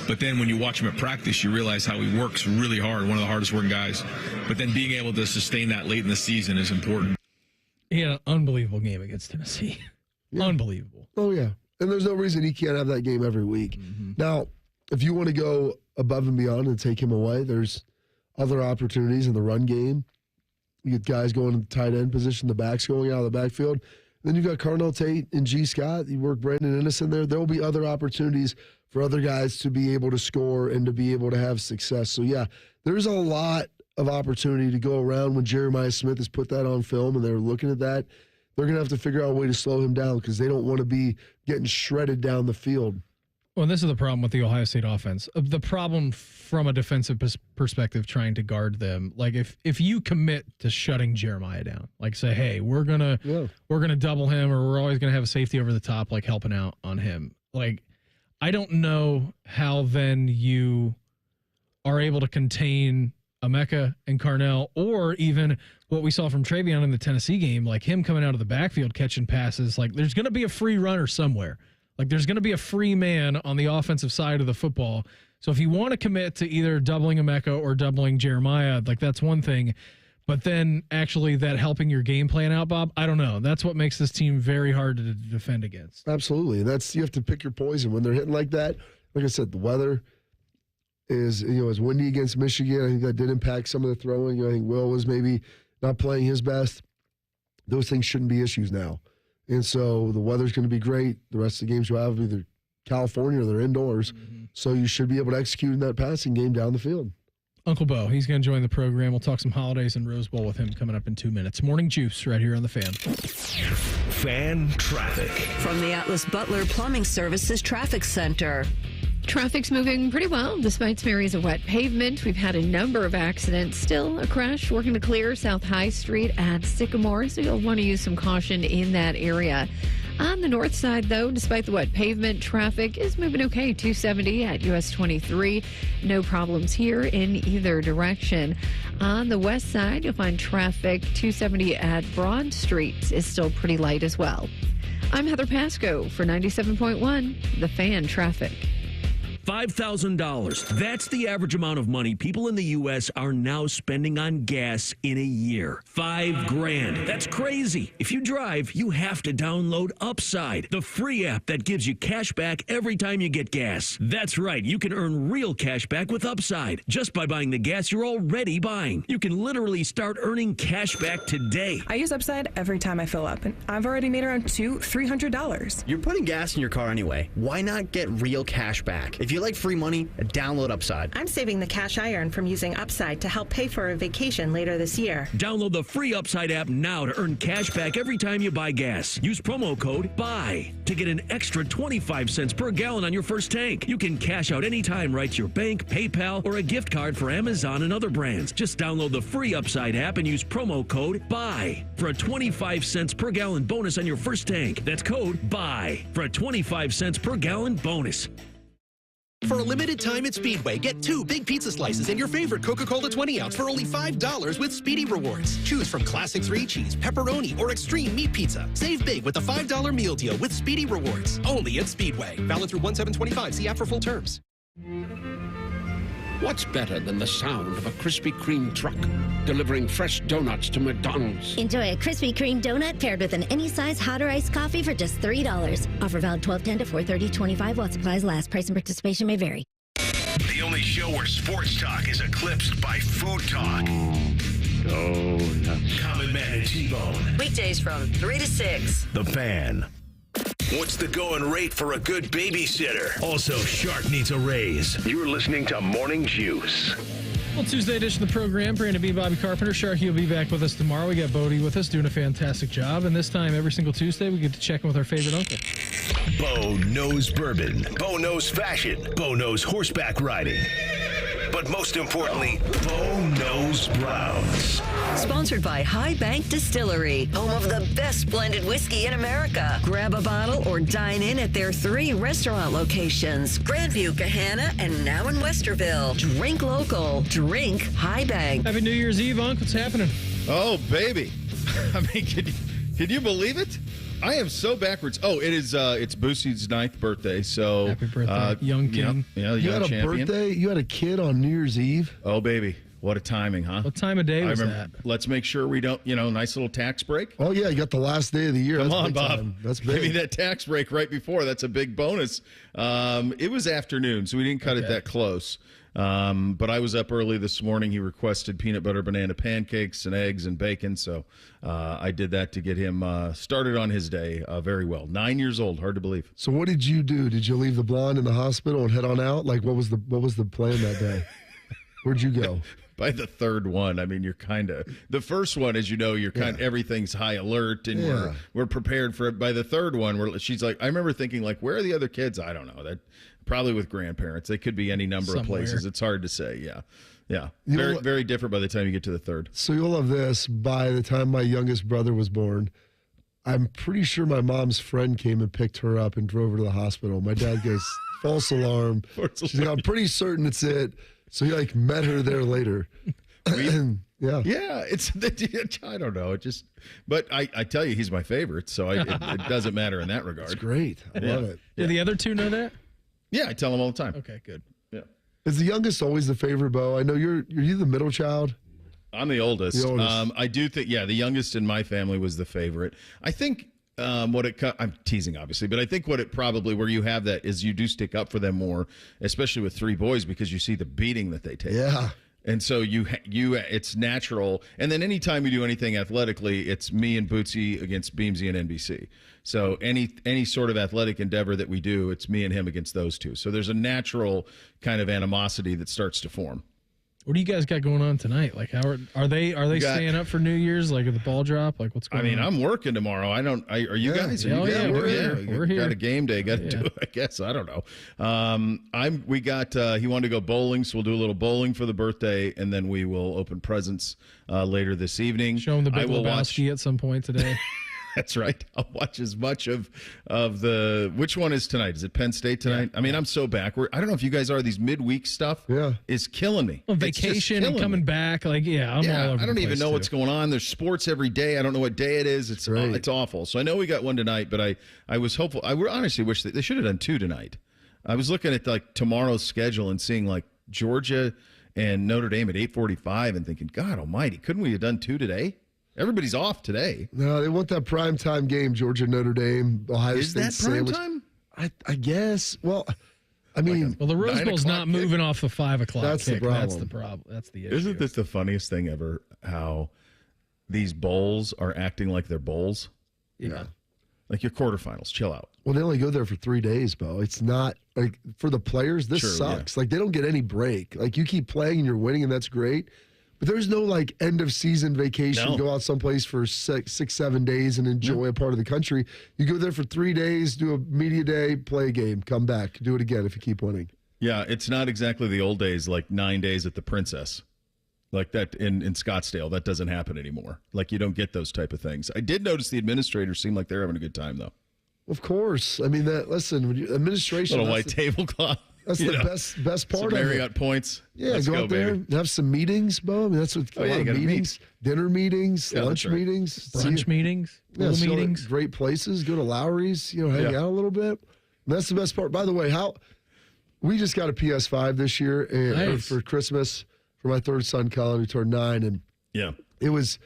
But then when you watch him at practice, you realize how he works really hard, one of the hardest working guys. But then being able to sustain that late in the season is important. He had an unbelievable game against Tennessee. Yeah. Unbelievable. Oh, yeah. And there's no reason he can't have that game every week. Mm-hmm. Now, if you want to go above and beyond and take him away, there's other opportunities in the run game. You get guys going in the tight end position, the backs going out of the backfield. Then you've got Carnell Tate and G. Scott. You work Brandon Ennis in there. There will be other opportunities for other guys to be able to score and to be able to have success. So, yeah, there's a lot of opportunity to go around when Jeremiah Smith has put that on film and they're looking at that. They're going to have to figure out a way to slow him down because they don't want to be getting shredded down the field. Well, this is the problem with the Ohio State offense. The problem from a defensive perspective, trying to guard them. Like if you commit to shutting Jeremiah down, like say, hey, we're gonna double him, or we're always gonna have a safety over the top, like helping out on him. Like I don't know how then you are able to contain Emeka and Carnell, or even what we saw from Travion in the Tennessee game, like him coming out of the backfield catching passes. Like there's gonna be a free runner somewhere. Like there's going to be a free man on the offensive side of the football. So if you want to commit to either doubling Emeka or doubling Jeremiah, like that's one thing. But then actually that helping your game plan out, Bob, I don't know. That's what makes this team very hard to defend against. Absolutely. You have to pick your poison when they're hitting like that. Like I said, the weather, is, is windy against Michigan. I think that did impact some of the throwing. I think Will was maybe not playing his best. Those things shouldn't be issues now. And so the weather's going to be great. The rest of the games you'll have either California or they're indoors. So you should be able to execute in that passing game down the field. Uncle Beau, he's going to join the program. We'll talk some holidays and Rose Bowl with him coming up in 2 minutes. Morning Juice right here on The Fan. Fan traffic. From the Atlas Butler Plumbing Services Traffic Center. Traffic's moving pretty well despite some areas of wet pavement. We've had a number of accidents. Still a crash working to clear South High Street at Sycamore, so you'll want to use some caution in that area. On the north side, though, despite the wet pavement, traffic is moving okay. 270 at US 23. No problems here in either direction. On the west side, you'll find traffic 270 at Broad Street is still pretty light as well. I'm Heather Pasco for 97.1, The Fan Traffic. $5,000. That's the average amount of money people in the U.S. are now spending on gas in a year. $5,000. That's crazy. If you drive, you have to download Upside, the free app that gives you cash back every time you get gas. That's right. You can earn real cash back with Upside just by buying the gas you're already buying. You can literally start earning cash back today. I use Upside every time I fill up, and I've already made around $300. You're putting gas in your car anyway. Why not get real cash back? If you like free money, download Upside. I'm saving the cash I earn from using Upside to help pay for a vacation later this year. Download the free Upside app now to earn cash back every time you buy gas. Use promo code BUY to get an extra 25 cents per gallon on your first tank. You can cash out anytime right to your bank, PayPal, or a gift card for Amazon and other brands. Just download the free Upside app and use promo code BUY for a 25 cents per gallon bonus on your first tank. That's code BUY for a 25 cents per gallon bonus. For a limited time at Speedway, get 2 big pizza slices and your favorite Coca-Cola 20-ounce for only $5 with Speedy Rewards. Choose from classic 3-cheese, pepperoni, or extreme meat pizza. Save big with a $5 meal deal with Speedy Rewards. Only at Speedway. Valid through 1/7/25. See app for full terms. What's better than the sound of a Krispy Kreme truck delivering fresh donuts to McDonald's? Enjoy a Krispy Kreme donut paired with an any-size hot or iced coffee for just $3. Offer valid 12/10 to 4/30/25 while supplies last. Price and participation may vary. The only show where sports talk is eclipsed by food talk. Donuts. Common Man and T-Bone. Weekdays from 3 to 6. The Fan. What's the going rate for a good babysitter? Also, Shark needs a raise. You're listening to Morning Juice. Well, Tuesday edition of the program. Brandon B. Bobby Carpenter. Sharky will be back with us tomorrow. We got Bodie with us doing a fantastic job. And this time, every single Tuesday, we get to check in with our favorite uncle. Beau knows bourbon. Beau knows fashion. Beau knows horseback riding. But most importantly, Beau knows Browns. Sponsored by High Bank Distillery, home of the best blended whiskey in America. Grab a bottle or dine in at their 3 restaurant locations, Grandview, Gahanna, and now in Westerville. Drink local. Drink High Bank. Happy New Year's Eve, Unc. What's happening? Oh, baby. I mean, can you believe it? I am so backwards. Oh, it is. It's Boosie's 9th birthday. So happy birthday, young king. Yeah, you young had a champion. birthday. You had a kid on New Year's Eve. Oh, baby, what a timing, huh? What time of day was that? Let's make sure we don't. Nice little tax break. Oh yeah, you got the last day of the year. Come That's on, big Bob. time. That's big. Give me that tax break right before. That's a big bonus. It was afternoon, so we didn't cut it that close. But I was up early this morning. He requested peanut butter banana pancakes and eggs and bacon, so I did that to get him started on his day very well. 9 years old, hard to believe. So what did you do? Did you leave the blonde in the hospital and head on out? Like what was the plan that day? Where'd you go? By the third one, I mean, you're kind of the first one, as you know, you're kind of everything's high alert and we're prepared for it. By the third one, she's like, I remember thinking like, where are the other kids? I don't know. That probably with grandparents. They could be any number of places. It's hard to say. Yeah. Very different by the time you get to the third. So you'll love this. By the time my youngest brother was born, I'm pretty sure my mom's friend came and picked her up and drove her to the hospital. My dad goes, false alarm. She's like, I'm pretty certain it's it. So he met her there later. Yeah. It's I don't know. But I tell you, he's my favorite, so it doesn't matter in that regard. It's great. I love it. Do the other two know that? Yeah, I tell them all the time. Okay, good. Yeah. Is the youngest always the favorite, Beau? I know you're the middle child. I'm the oldest. I do think, the youngest in my family was the favorite. I think I'm teasing, obviously, but I think where you have that is you do stick up for them more, especially with 3 boys, because you see the beating that they take. Yeah. And so it's natural. And then anytime we do anything athletically, it's me and Bootsy against Beamsy and NBC. So any sort of athletic endeavor that we do, it's me and him against those two. So there's a natural kind of animosity that starts to form. What do you guys got going on tonight? Like, how are they staying up for New Year's? Like at the ball drop? Like, what's going on? I'm working tomorrow. Are you guys? Are you guys? Yeah, we're here. Got a game day. Got to do it, I guess. I don't know. He wanted to go bowling, so we'll do a little bowling for the birthday, and then we will open presents later this evening. Show him the Big Lebowski at some point today. That's right. I'll watch as much of the. Which one is tonight? Is it Penn State tonight? Yeah. I mean, I'm so backward. I don't know if you guys are. These midweek stuff is killing me. Well, vacation and coming back. Like, I'm all over I don't even know what's going on. There's sports every day. I don't know what day it is. It's awful. So I know we got one tonight, but I was hopeful. I honestly wish they should have done 2 tonight. I was looking at like tomorrow's schedule and seeing like Georgia and Notre Dame at 8:45 and thinking, God Almighty, couldn't we have done 2 today? Everybody's off today. No, they want that primetime game, Georgia, Notre Dame, Ohio State. Is that primetime? I guess. Well, I mean. The Rose Bowl's not moving off the 5 o'clock That's kick. the problem. That's the problem. That's the issue. Isn't this the funniest thing ever, how these bowls are acting like they're bowls? Yeah. Like your quarterfinals. Chill out. Well, they only go there for 3 days, Beau. It's not, like, for the players, this sucks. Yeah. Like, they don't get any break. Like, you keep playing and you're winning, and that's great. But there's no, like, end-of-season vacation, go out someplace for 6-7 days and enjoy a part of the country. You go there for 3 days, do a media day, play a game, come back, do it again if you keep winning. Yeah, it's not exactly the old days, like 9 days at the Princess. Like that in Scottsdale. That doesn't happen anymore. Like, you don't get those type of things. I did notice the administrators seem like they're having a good time, though. Of course. I mean, when you administration. Little white tablecloth. That's the best part of it. Marriott points. Yeah, Let's go out there baby. and have some meetings, Beau. I mean, that's what a lot of meetings, dinner meetings, lunch meetings, brunch meetings, meetings. Great places. Go to Lowry's, hang out a little bit. And that's the best part. By the way, we just got a PS5 this year for Christmas for my third son, Colin, who turned 9, and it was,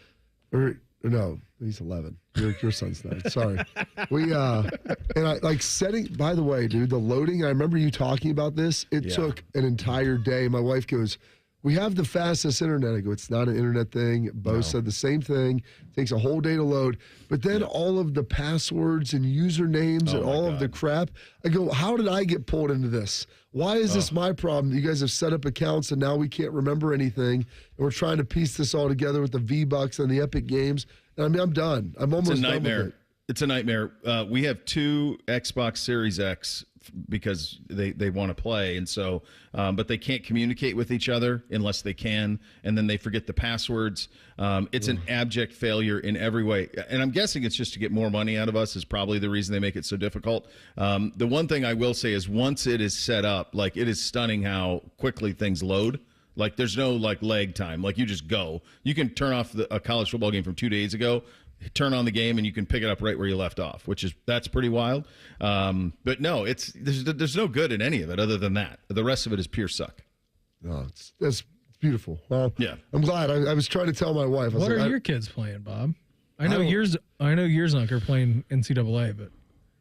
no, he's 11. Your son's 9. Sorry. And I like setting, by the way, dude, the loading, I remember you talking about this. It took an entire day. My wife goes, we have the fastest internet. I go, it's not an internet thing. Beau said the same thing. It takes a whole day to load. But then all of the passwords and usernames and all of the crap, I go, how did I get pulled into this? Why is this my problem? You guys have set up accounts and now we can't remember anything. And we're trying to piece this all together with the V-Bucks and the Epic Games. I mean, I'm done. I'm almost done with it. It's a nightmare. We have 2 Xbox Series X because they want to play, and so, but they can't communicate with each other unless they can, and then they forget the passwords. It's an abject failure in every way, and I'm guessing it's just to get more money out of us is probably the reason they make it so difficult. The one thing I will say is once it is set up, like it is stunning how quickly things load. Like, there's no, like, lag time. Like, you just go. You can turn off a college football game from 2 days ago, turn on the game, and you can pick it up right where you left off, that's pretty wild. But no, there's no good in any of it other than that. The rest of it is pure suck. No, that's beautiful. Well, I'm glad. I was trying to tell my wife. What are your kids playing, Bob? I know yours are playing NCAA, but.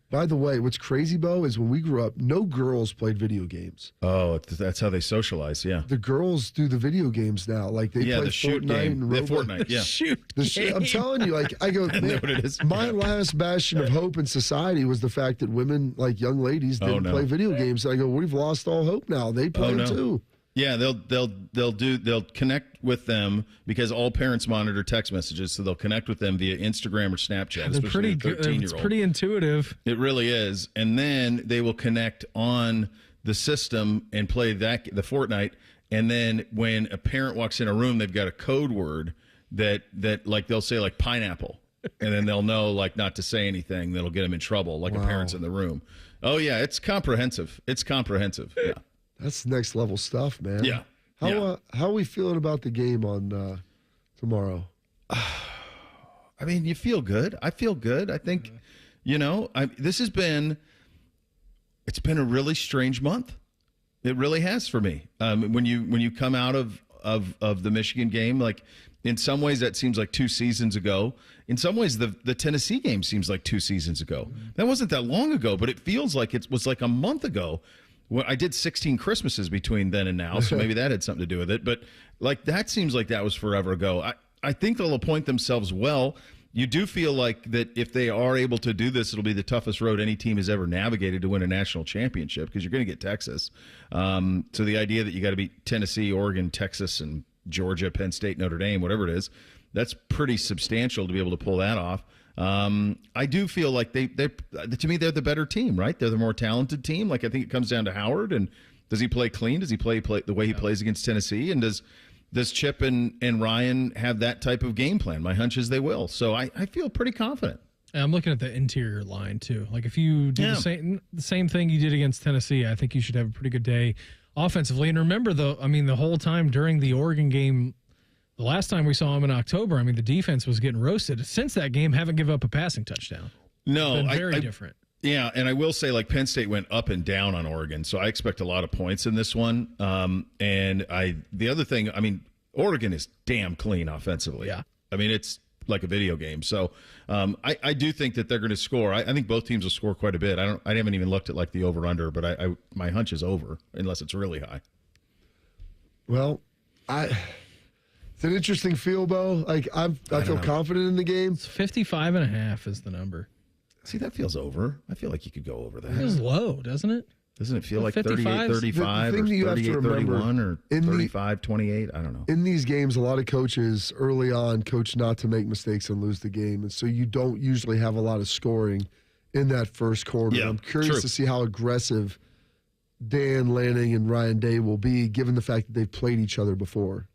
By the way, what's crazy, Beau, is when we grew up, no girls played video games. Oh, that's how they socialize, yeah. The girls do the video games now. Like, they play the shoot Fortnite game. and The Roblox. Fortnite, yeah. Shoot I'm telling you, like, I go, I know what it is. my last bastion of hope in society was the fact that women, like young ladies, didn't play video games. I go, we've lost all hope now. They play too. Yeah, they'll connect with them because all parents monitor text messages, so they'll connect with them via Instagram or Snapchat. They're pretty good. It's pretty intuitive. It really is. And then they will connect on the system and play the Fortnite. And then when a parent walks in a room, they've got a code word that like they'll say like pineapple, and then they'll know like not to say anything that'll get them in trouble, like a parent's in the room. Oh yeah, it's comprehensive. Yeah. That's next level stuff, man. Yeah. How are we feeling about the game on tomorrow? I mean, you feel good. I feel good. I think, it's been a really strange month. It really has for me. When you come out of the Michigan game, like In some ways, that seems like 2 seasons ago. In some ways, the Tennessee game seems like 2 seasons ago. That wasn't that long ago, but it feels like it was like a month ago. Well, I did 16 Christmases between then and now, so maybe that had something to do with it. But like that seems like that was forever ago. I think they'll appoint themselves well. You do feel like that if they are able to do this, it'll be the toughest road any team has ever navigated to win a national championship because you're going to get Texas. So the idea that you got to beat Tennessee, Oregon, Texas, and Georgia, Penn State, Notre Dame, whatever it is, that's pretty substantial to be able to pull that off. I do feel like to me, they're the better team, right? They're the more talented team. Like, I think it comes down to Howard, and does he play clean? Does he play the way he plays against Tennessee? And does Chip and Ryan have that type of game plan? My hunch is they will. So I feel pretty confident. And I'm looking at the interior line too. Like, if you do the same thing you did against Tennessee, I think you should have a pretty good day offensively. And remember, the whole time during the Oregon game, the last time we saw him in October, the defense was getting roasted. Since that game, haven't given up a passing touchdown. No, it's been very different. Yeah, and I will say, like, Penn State went up and down on Oregon, so I expect a lot of points in this one. The other thing, Oregon is damn clean offensively. Yeah. It's like a video game. So I do think that they're going to score. I think both teams will score quite a bit. I haven't even looked at like the over-under, but my hunch is over unless it's really high. Well, it's an interesting feel, Beau. Like, I feel confident in the game. It's 55.5 is the number. See, that feels over. I feel like you could go over that. It feels low, doesn't it? Doesn't it feel like 38-35 or 38-31 or 35-28? I don't know. In these games, a lot of coaches early on coach not to make mistakes and lose the game. And so you don't usually have a lot of scoring in that first quarter. Yeah, I'm curious to see how aggressive Dan Lanning and Ryan Day will be, given the fact that they've played each other before.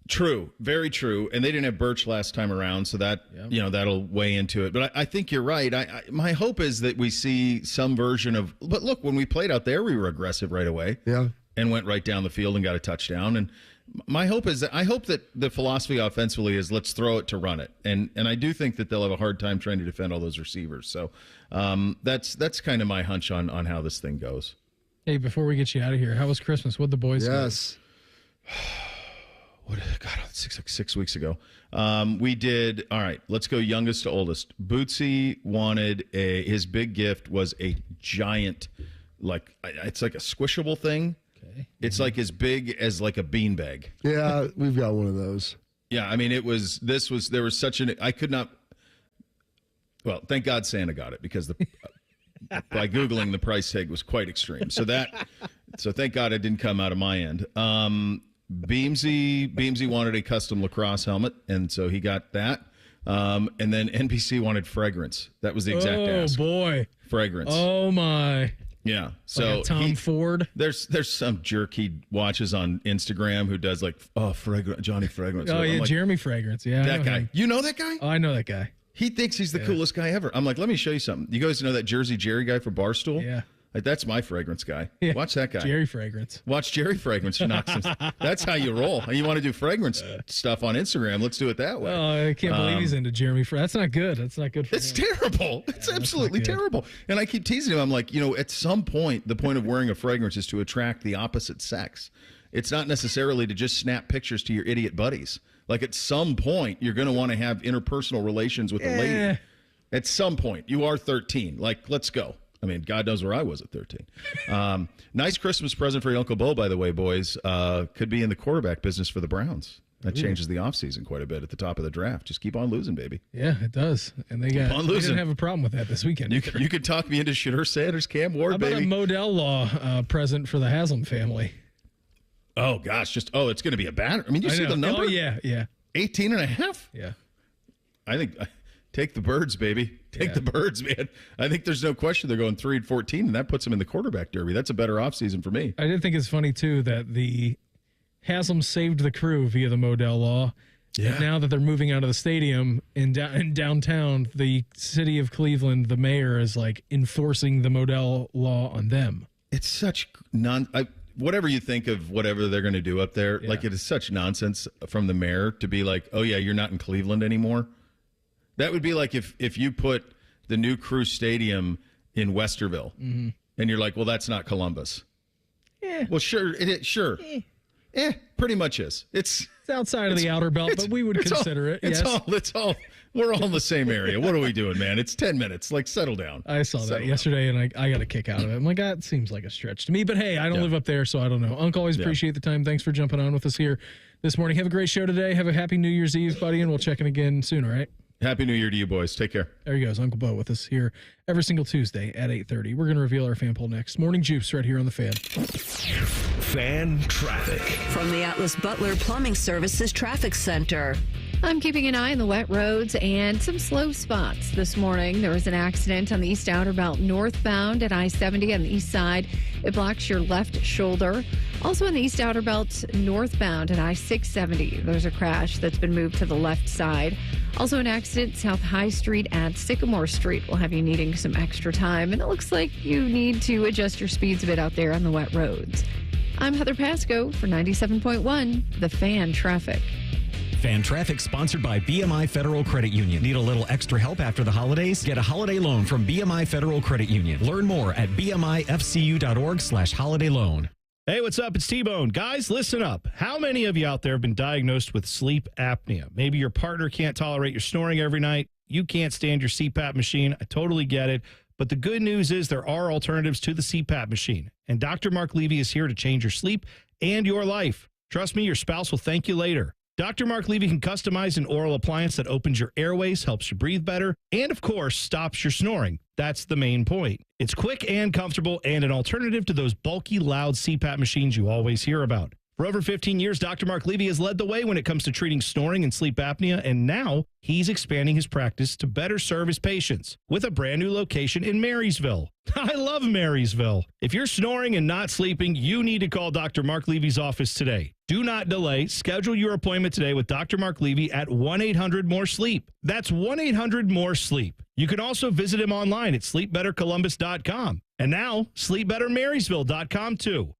True, very true. And they didn't have Birch last time around, so that that'll weigh into it. But I think you're right. My hope is that we see some version of. But look, when we played out there, we were aggressive right away. Yeah, and went right down the field and got a touchdown. And my hope is that the philosophy offensively is let's throw it to run it. And I do think that they'll have a hard time trying to defend all those receivers. So that's kind of my hunch on how this thing goes. Hey, before we get you out of here, how was Christmas? What'd the boys do? Yes. God, 6 weeks ago. We did, all right, let's go youngest to oldest. Bootsy wanted his big gift was a giant, like, it's like a squishable thing. Okay. It's like as big as like a beanbag. Yeah, we've got one of those. Yeah, there was such I could not, well, thank God Santa got it because by Googling the price tag was quite extreme. So thank God it didn't come out of my end. Beamsy wanted a custom lacrosse helmet, and so he got that. And then NBC wanted fragrance. That was the exact ask. Oh, boy. Fragrance. Oh, my. Yeah. So like Tom Ford. There's some jerk he watches on Instagram who does like, Johnny Fragrance. Oh, yeah, like, Jeremy Fragrance. Yeah. That guy. You know that guy? Oh, I know that guy. He thinks he's the coolest guy ever. I'm like, let me show you something. You guys know that Jersey Jerry guy for Barstool? Yeah. Like, that's my fragrance guy. Yeah. Watch that guy. Jerry Fragrance. Watch Jerry Fragrance. That's how you roll. You want to do fragrance stuff on Instagram, let's do it that way. Oh, I can't believe he's into Jeremy Fragrance. That's not good. That's not good for It's him. terrible. It's absolutely terrible. And I keep teasing him. I'm like, at some point, the point of wearing a fragrance is to attract the opposite sex. It's not necessarily to just snap pictures to your idiot buddies. Like, at some point, you're going to want to have interpersonal relations with a lady. At some point. You are 13. Like, let's go. God knows where I was at 13. Nice Christmas present for your Uncle Beau, by the way, boys. Could be in the quarterback business for the Browns. That changes the offseason quite a bit at the top of the draft. Just keep on losing, baby. Yeah, it does. And they didn't have a problem with that this weekend. You could talk me into Shedeur Sanders, Cam Ward, baby. How about baby. a Modell Law present for the Haslam family? Oh, gosh. It's going to be a batter. You see the number? Oh, yeah. 18.5? Yeah. I think... Take the birds, baby. Take the birds, man. I think there's no question they're going 3-14, and that puts them in the quarterback derby. That's a better offseason for me. I did think it's funny, too, that the Haslam saved the crew via the Modell Law. Yeah. And now that they're moving out of the stadium in downtown, the city of Cleveland, the mayor is like enforcing the Modell Law on them. It's such whatever you think of whatever they're going to do up there, like it is such nonsense from the mayor to be like, oh, yeah, you're not in Cleveland anymore. That would be like if you put the new Crew Stadium in Westerville, and you're like, well, that's not Columbus. Yeah. Well, sure, sure. Pretty much is. It's outside of the outer belt, but we would consider it. It's Yes. all. We're all in the same area. What are we doing, man? It's 10 minutes. Like, settle down. I saw that yesterday, and I got a kick out of it. I'm like, that seems like a stretch to me. But hey, I don't live up there, so I don't know. Uncle, always appreciate the time. Thanks for jumping on with us here this morning. Have a great show today. Have a happy New Year's Eve, buddy, and we'll check in again soon, all right? Happy New Year to you, boys. Take care. There he goes, Uncle Beau with us here every single Tuesday at 8:30. We're going to reveal our fan poll next. Morning Juice right here on The Fan. Fan traffic. From the Atlas Butler Plumbing Services Traffic Center. I'm keeping an eye on the wet roads and some slow spots this morning. There was an accident on the east outer belt northbound at I-70 on the east side. It blocks your left shoulder. Also on the east outer belt northbound at I-670, there's a crash that's been moved to the left side. Also an accident South High Street at Sycamore Street will have you needing some extra time. And it looks like you need to adjust your speeds a bit out there on the wet roads. I'm Heather Pasco for 97.1, The Fan Traffic. Fan Traffic sponsored by BMI Federal Credit Union. Need a little extra help after the holidays? Get a holiday loan from BMI Federal Credit Union. Learn more at bmifcu.org/holiday loan. Hey, what's up? It's T-Bone. Guys, listen up. How many of you out there have been diagnosed with sleep apnea? Maybe your partner can't tolerate your snoring every night. You can't stand your CPAP machine. I totally get it. But the good news is there are alternatives to the CPAP machine. And Dr. Mark Levy is here to change your sleep and your life. Trust me, your spouse will thank you later. Dr. Mark Levy can customize an oral appliance that opens your airways, helps you breathe better, and of course, stops your snoring. That's the main point. It's quick and comfortable and an alternative to those bulky, loud CPAP machines you always hear about. For over 15 years, Dr. Mark Levy has led the way when it comes to treating snoring and sleep apnea, and now he's expanding his practice to better serve his patients with a brand new location in Marysville. I love Marysville. If you're snoring and not sleeping, you need to call Dr. Mark Levy's office today. Do not delay. Schedule your appointment today with Dr. Mark Levy at 1-800-MORE-SLEEP. That's 1-800-MORE-SLEEP. You can also visit him online at sleepbettercolumbus.com. And now, sleepbettermarysville.com too.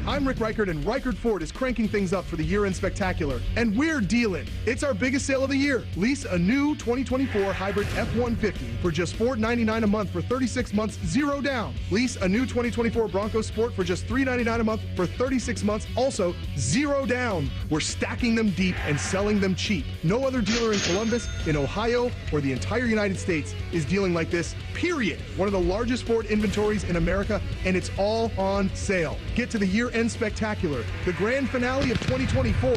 I'm Rick Reichert, and Reichert Ford is cranking things up for the year-end spectacular. And we're dealing. It's our biggest sale of the year. Lease a new 2024 hybrid F-150 for just $499 a month for 36 months, zero down. Lease a new 2024 Bronco Sport for just $399 a month for 36 months, also zero down. We're stacking them deep and selling them cheap. No other dealer in Columbus, in Ohio, or the entire United States is dealing like this, period. One of the largest Ford inventories in America, and it's all on sale. Get to the year-end spectacular. The grand finale of 2024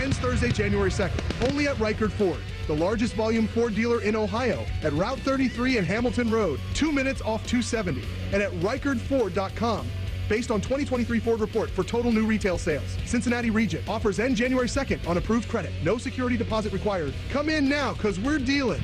ends Thursday, January 2nd, only at Reichert Ford, the largest volume Ford dealer in Ohio, at Route 33 and Hamilton Road, 2 minutes off 270, and at ReichertFord.com. Based on 2023 Ford report for total new retail sales. Cincinnati region. Offers end January 2nd on approved credit. No security deposit required. Come in now, because we're dealing.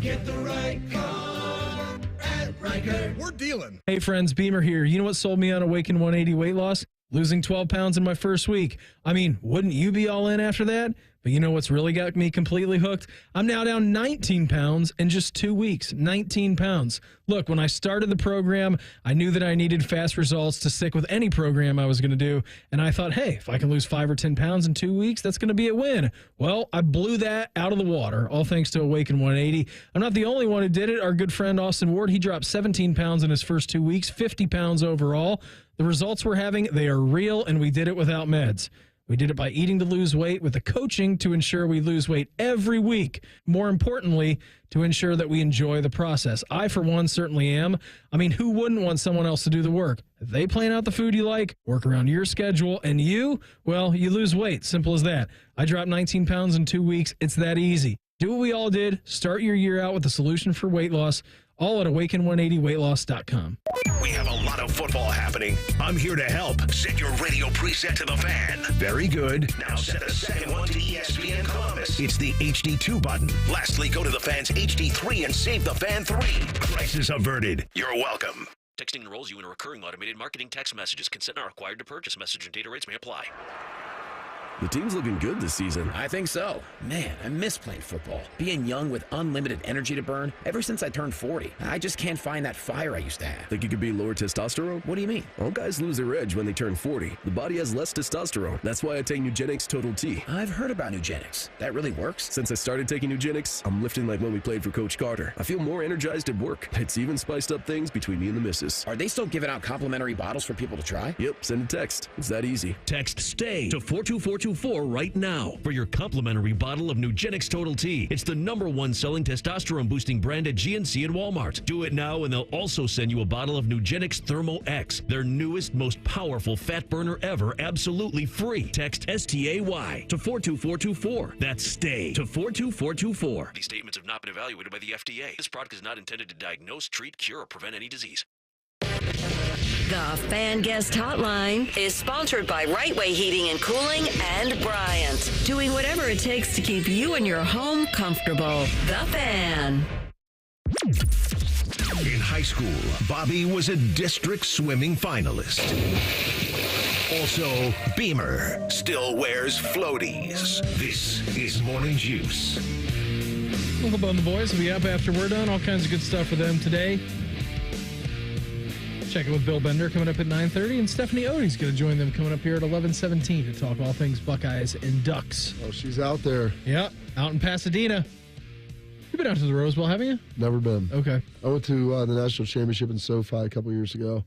Get the right car at Reichert. We're dealing. Hey friends, Beamer here. You know what sold me on Awaken 180 weight loss? Losing 12 pounds in my first week. I mean, wouldn't you be all in after that? But you know what's really got me completely hooked? I'm now down 19 pounds in just 2 weeks. 19 pounds. Look, when I started the program, I knew that I needed fast results to stick with any program I was going to do. And I thought, hey, if I can lose 5 or 10 pounds in 2 weeks, that's going to be a win. Well, I blew that out of the water, all thanks to Awaken 180. I'm not the only one who did it. Our good friend Austin Ward, he dropped 17 pounds in his first 2 weeks, 50 pounds overall. The results we're having, they are real, and we did it without meds. We did it by eating to lose weight with the coaching to ensure we lose weight every week. More importantly, to ensure that we enjoy the process. I, for one, certainly am. I mean, who wouldn't want someone else to do the work? They plan out the food you like, work around your schedule, and you, well, you lose weight. Simple as that. I dropped 19 pounds in 2 weeks. It's that easy. Do what we all did. Start your year out with a solution for weight loss. All at awaken180weightloss.com. We have a lot of football happening. I'm here to help. Set your radio preset to the Fan. Very good. Now set the second one to ESPN Columbus. It's the HD2 button. Lastly, go to the Fan's HD3 and save the Fan 3. Crisis averted. You're welcome. Texting enrolls you in a recurring automated marketing text messages. Consent not required to purchase. Message and data rates may apply. The team's looking good this season. I think so. Man, I miss playing football. Being young with unlimited energy to burn. Ever since I turned 40, I just can't find that fire I used to have. Think you could be lower testosterone? What do you mean? All guys lose their edge when they turn 40. The body has less testosterone. That's why I take Nugenix Total T. I've heard about Nugenix. That really works? Since I started taking Nugenix, I'm lifting like when we played for Coach Carter. I feel more energized at work. It's even spiced up things between me and the missus. Are they still giving out complimentary bottles for people to try? Yep, send a text. It's that easy. Text STAY to 42424 right now for your complimentary bottle of Nugenix Total T. It's the #1 selling testosterone boosting brand at GNC and Walmart. Do it now and they'll also send you a bottle of Nugenix Thermo X, their newest, most powerful fat burner ever, absolutely free. Text STAY to 42424. That's STAY to 42424. These statements have not been evaluated by the FDA. This product is not intended to diagnose, treat, cure, or prevent any disease. The Fan Guest Hotline is sponsored by Right Way Heating and Cooling and Bryant, doing whatever it takes to keep you and your home comfortable. The Fan. In high school, Bobby was a district swimming finalist. Also, Beamer still wears floaties. This is Morning Juice. Hope on the boys will be up after we're done. All kinds of good stuff for them today. Check it with Bill Bender coming up at 9:30, and Stephanie Odie's going to join them coming up here at 11:17 to talk all things Buckeyes and Ducks. Oh, she's out there. Yep, out in Pasadena. You've been out to the Rose Bowl, haven't you? Never been. Okay. I went to the national championship in SoFi a couple years ago.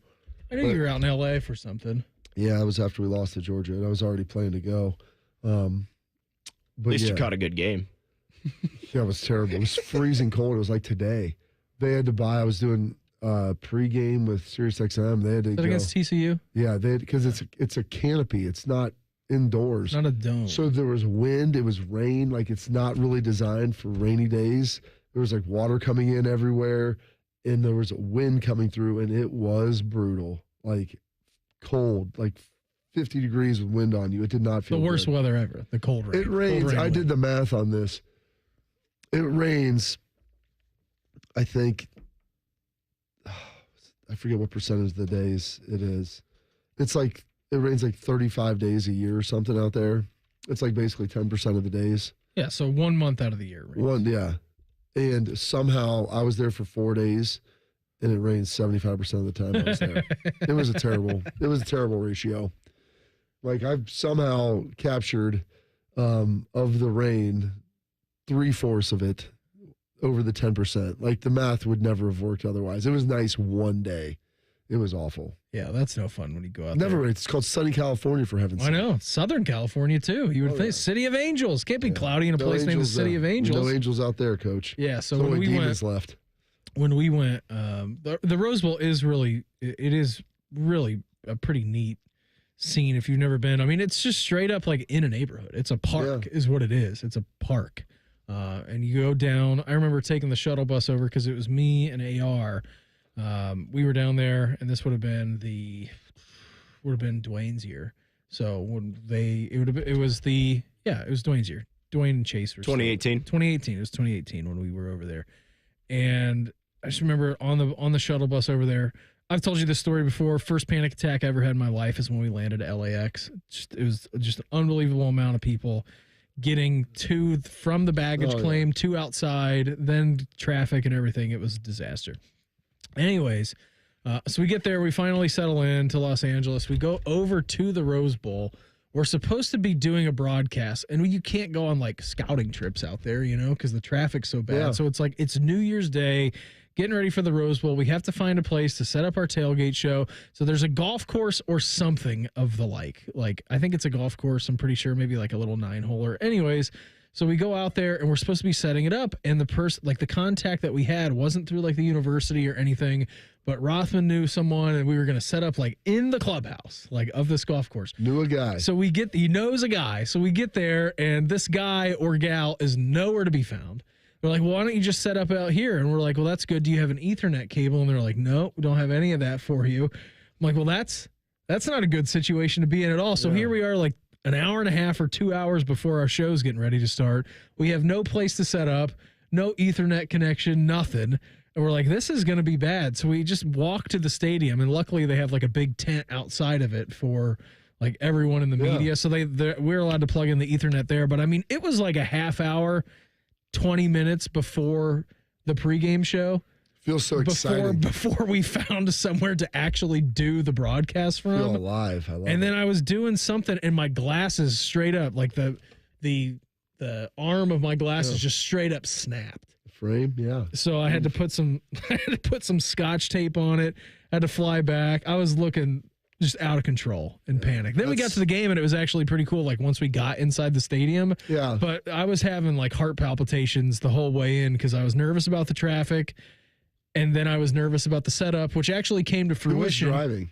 I knew you were out in L.A. for something. Yeah, it was after we lost to Georgia, and I was already planning to go. But at least you caught a good game. Yeah, it was terrible. It was freezing cold. It was like today. They had to buy. I was doing pregame with SiriusXM. They had to go against TCU. Yeah, because it's a canopy. It's not indoors. Not a dome. So there was wind. It was rain. Like it's not really designed for rainy days. There was like water coming in everywhere, and there was a wind coming through, and it was brutal. Like cold, like 50 degrees with wind on you. It did not feel the worst good. weather ever. The cold rain. It rains. I did the math on this. It rains. I think. I forget what percentage of the days it is. It's like it rains like 35 days a year or something out there. It's like basically 10% of the days. Yeah, so 1 month out of the year. Right? Yeah. And somehow I was there for 4 days, and it rained 75% of the time I was there. It was a terrible ratio. Like I've somehow captured of the rain 3/4 of it over the 10%. Like the math would never have worked otherwise. It was nice one day. It was awful. Yeah, that's no fun when you go out Never there. rains. It's called sunny California, for heaven's sake. I know. Southern California, too. You would think City of Angels. Can't be cloudy in a place named the City of Angels. No angels out there, Coach. Yeah, so There's when only we demons went, left. When we went, the Rose Bowl is really a pretty neat scene if you've never been. I mean, it's just straight up like in a neighborhood. It's a park is what it is. It's a park. And you go down. I remember taking the shuttle bus over because it was me and AR. We were down there, and this would have been Dwayne's year. So when it was Dwayne's year. Dwayne and Chase were 2018. 2018. It was 2018 when we were over there, and I just remember on the shuttle bus over there. I've told you this story before. First panic attack I ever had in my life is when we landed at LAX. It was just an unbelievable amount of people getting from the baggage claim to outside, then traffic and everything. It was a disaster. Anyways, so we get there. We finally settle in to Los Angeles. We go over to the Rose Bowl. We're supposed to be doing a broadcast, and you can't go on like scouting trips out there, because the traffic's so bad. Yeah. So it's like it's New Year's Day, getting ready for the Rose Bowl. We have to find a place to set up our tailgate show. So there's a golf course or something of the like. Like I think it's a golf course. I'm pretty sure maybe like a little 9-holer. Anyways, so we go out there and we're supposed to be setting it up. And the contact that we had wasn't through like the university or anything, but Rothman knew someone and we were going to set up like in the clubhouse, like of this golf course. Knew a guy. So he knows a guy. So we get there and this guy or gal is nowhere to be found. They're like, well, why don't you just set up out here? And we're like, well, that's good. Do you have an Ethernet cable? And they're like, no, we don't have any of that for you. I'm like, well, that's not a good situation to be in at all. So here we are like an hour and a half or 2 hours before our show's getting ready to start. We have no place to set up, no Ethernet connection, nothing. And we're like, this is going to be bad. So we just walk to the stadium. And luckily they have like a big tent outside of it for like everyone in the media. So we're allowed to plug in the Ethernet there. But I mean, it was like a half hour, 20 minutes before the pregame show. Feels so exciting. Before we found somewhere to actually do the broadcast from. Feel alive. I love and it. then I was doing something, and my glasses straight up, like the arm of my glasses just straight up snapped. Frame, yeah. So I had to put some scotch tape on it. Had to fly back. I was looking just out of control and panic. Then we got to the game, and it was actually pretty cool. Like once we got inside the stadium, But I was having like heart palpitations the whole way in because I was nervous about the traffic. And then I was nervous about the setup, which actually came to fruition. Who was driving?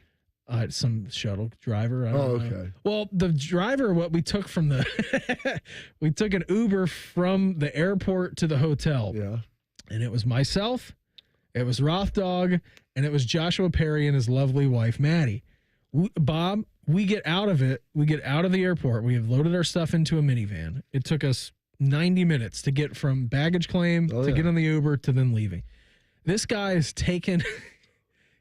Some shuttle driver. I don't know. Okay. Well, the driver, what we took from we took an Uber from the airport to the hotel. Yeah. And it was myself, it was Roth Dog, and it was Joshua Perry and his lovely wife, Maddie. Bob, we get out of it. We get out of the airport. We have loaded our stuff into a minivan. It took us 90 minutes to get from baggage claim to get on the Uber to then leaving. This guy is taken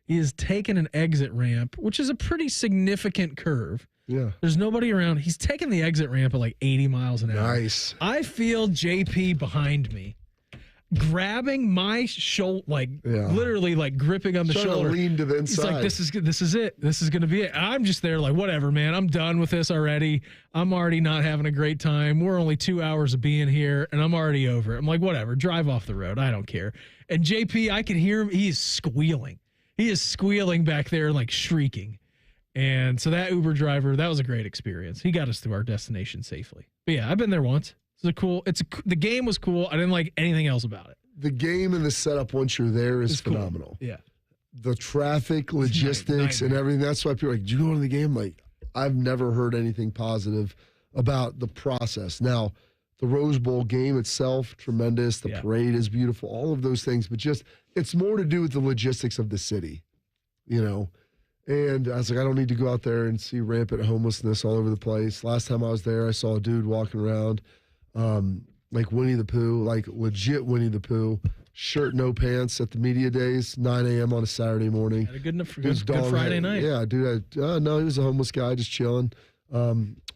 an exit ramp, which is a pretty significant curve. Yeah. There's nobody around. He's taking the exit ramp at like 80 miles an hour. Nice. I feel JP behind me, grabbing my shoulder, literally like gripping on the shoulder. To lean to the He's inside. like, this is it. This is going to be it. I'm just there like, whatever, man. I'm done with this already. I'm already not having a great time. We're only 2 hours of being here, and I'm already over it. I'm like, whatever. Drive off the road. I don't care. And JP, I can hear him. He is squealing. He is squealing back there, like shrieking. And so that Uber driver, that was a great experience. He got us to our destination safely. But yeah, I've been there once. The game was cool. I didn't like anything else about it. The game and the setup once you're there is phenomenal. Cool. Yeah. The traffic, logistics, and everything. That's why people are like, did you go to the game? Like, I've never heard anything positive about the process. Now, the Rose Bowl game itself, tremendous. The parade is beautiful. All of those things. But just, it's more to do with the logistics of the city, you know. And I was like, I don't need to go out there and see rampant homelessness all over the place. Last time I was there, I saw a dude walking around like Winnie the Pooh, like legit Winnie the Pooh, shirt, no pants at the media days, 9 a.m. on a Saturday morning. Had a good Friday night. Yeah, dude. No, he was a homeless guy just chilling,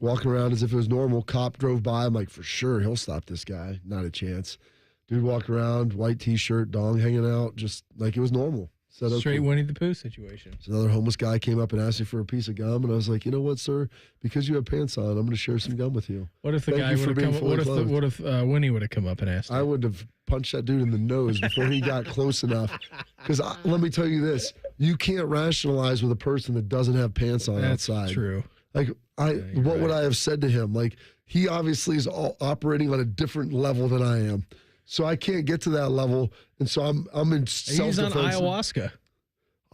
walking around as if it was normal. Cop drove by. I'm like, for sure, he'll stop this guy. Not a chance. Dude walked around, white T-shirt, dong hanging out, just like it was normal. Said, straight Winnie the Pooh situation. So another homeless guy came up and asked me for a piece of gum, and I was like, you know what, sir? Because you have pants on, I'm going to share some gum with you. What if the guy would have come? What if Winnie would have come up and asked? I would have punched that dude in the nose before he got close enough. Because let me tell you this: you can't rationalize with a person that doesn't have pants on outside. That's true. Like what would I have said to him? Like he obviously is operating on a different level than I am. So I can't get to that level, and so I'm in self-defense. He's on ayahuasca.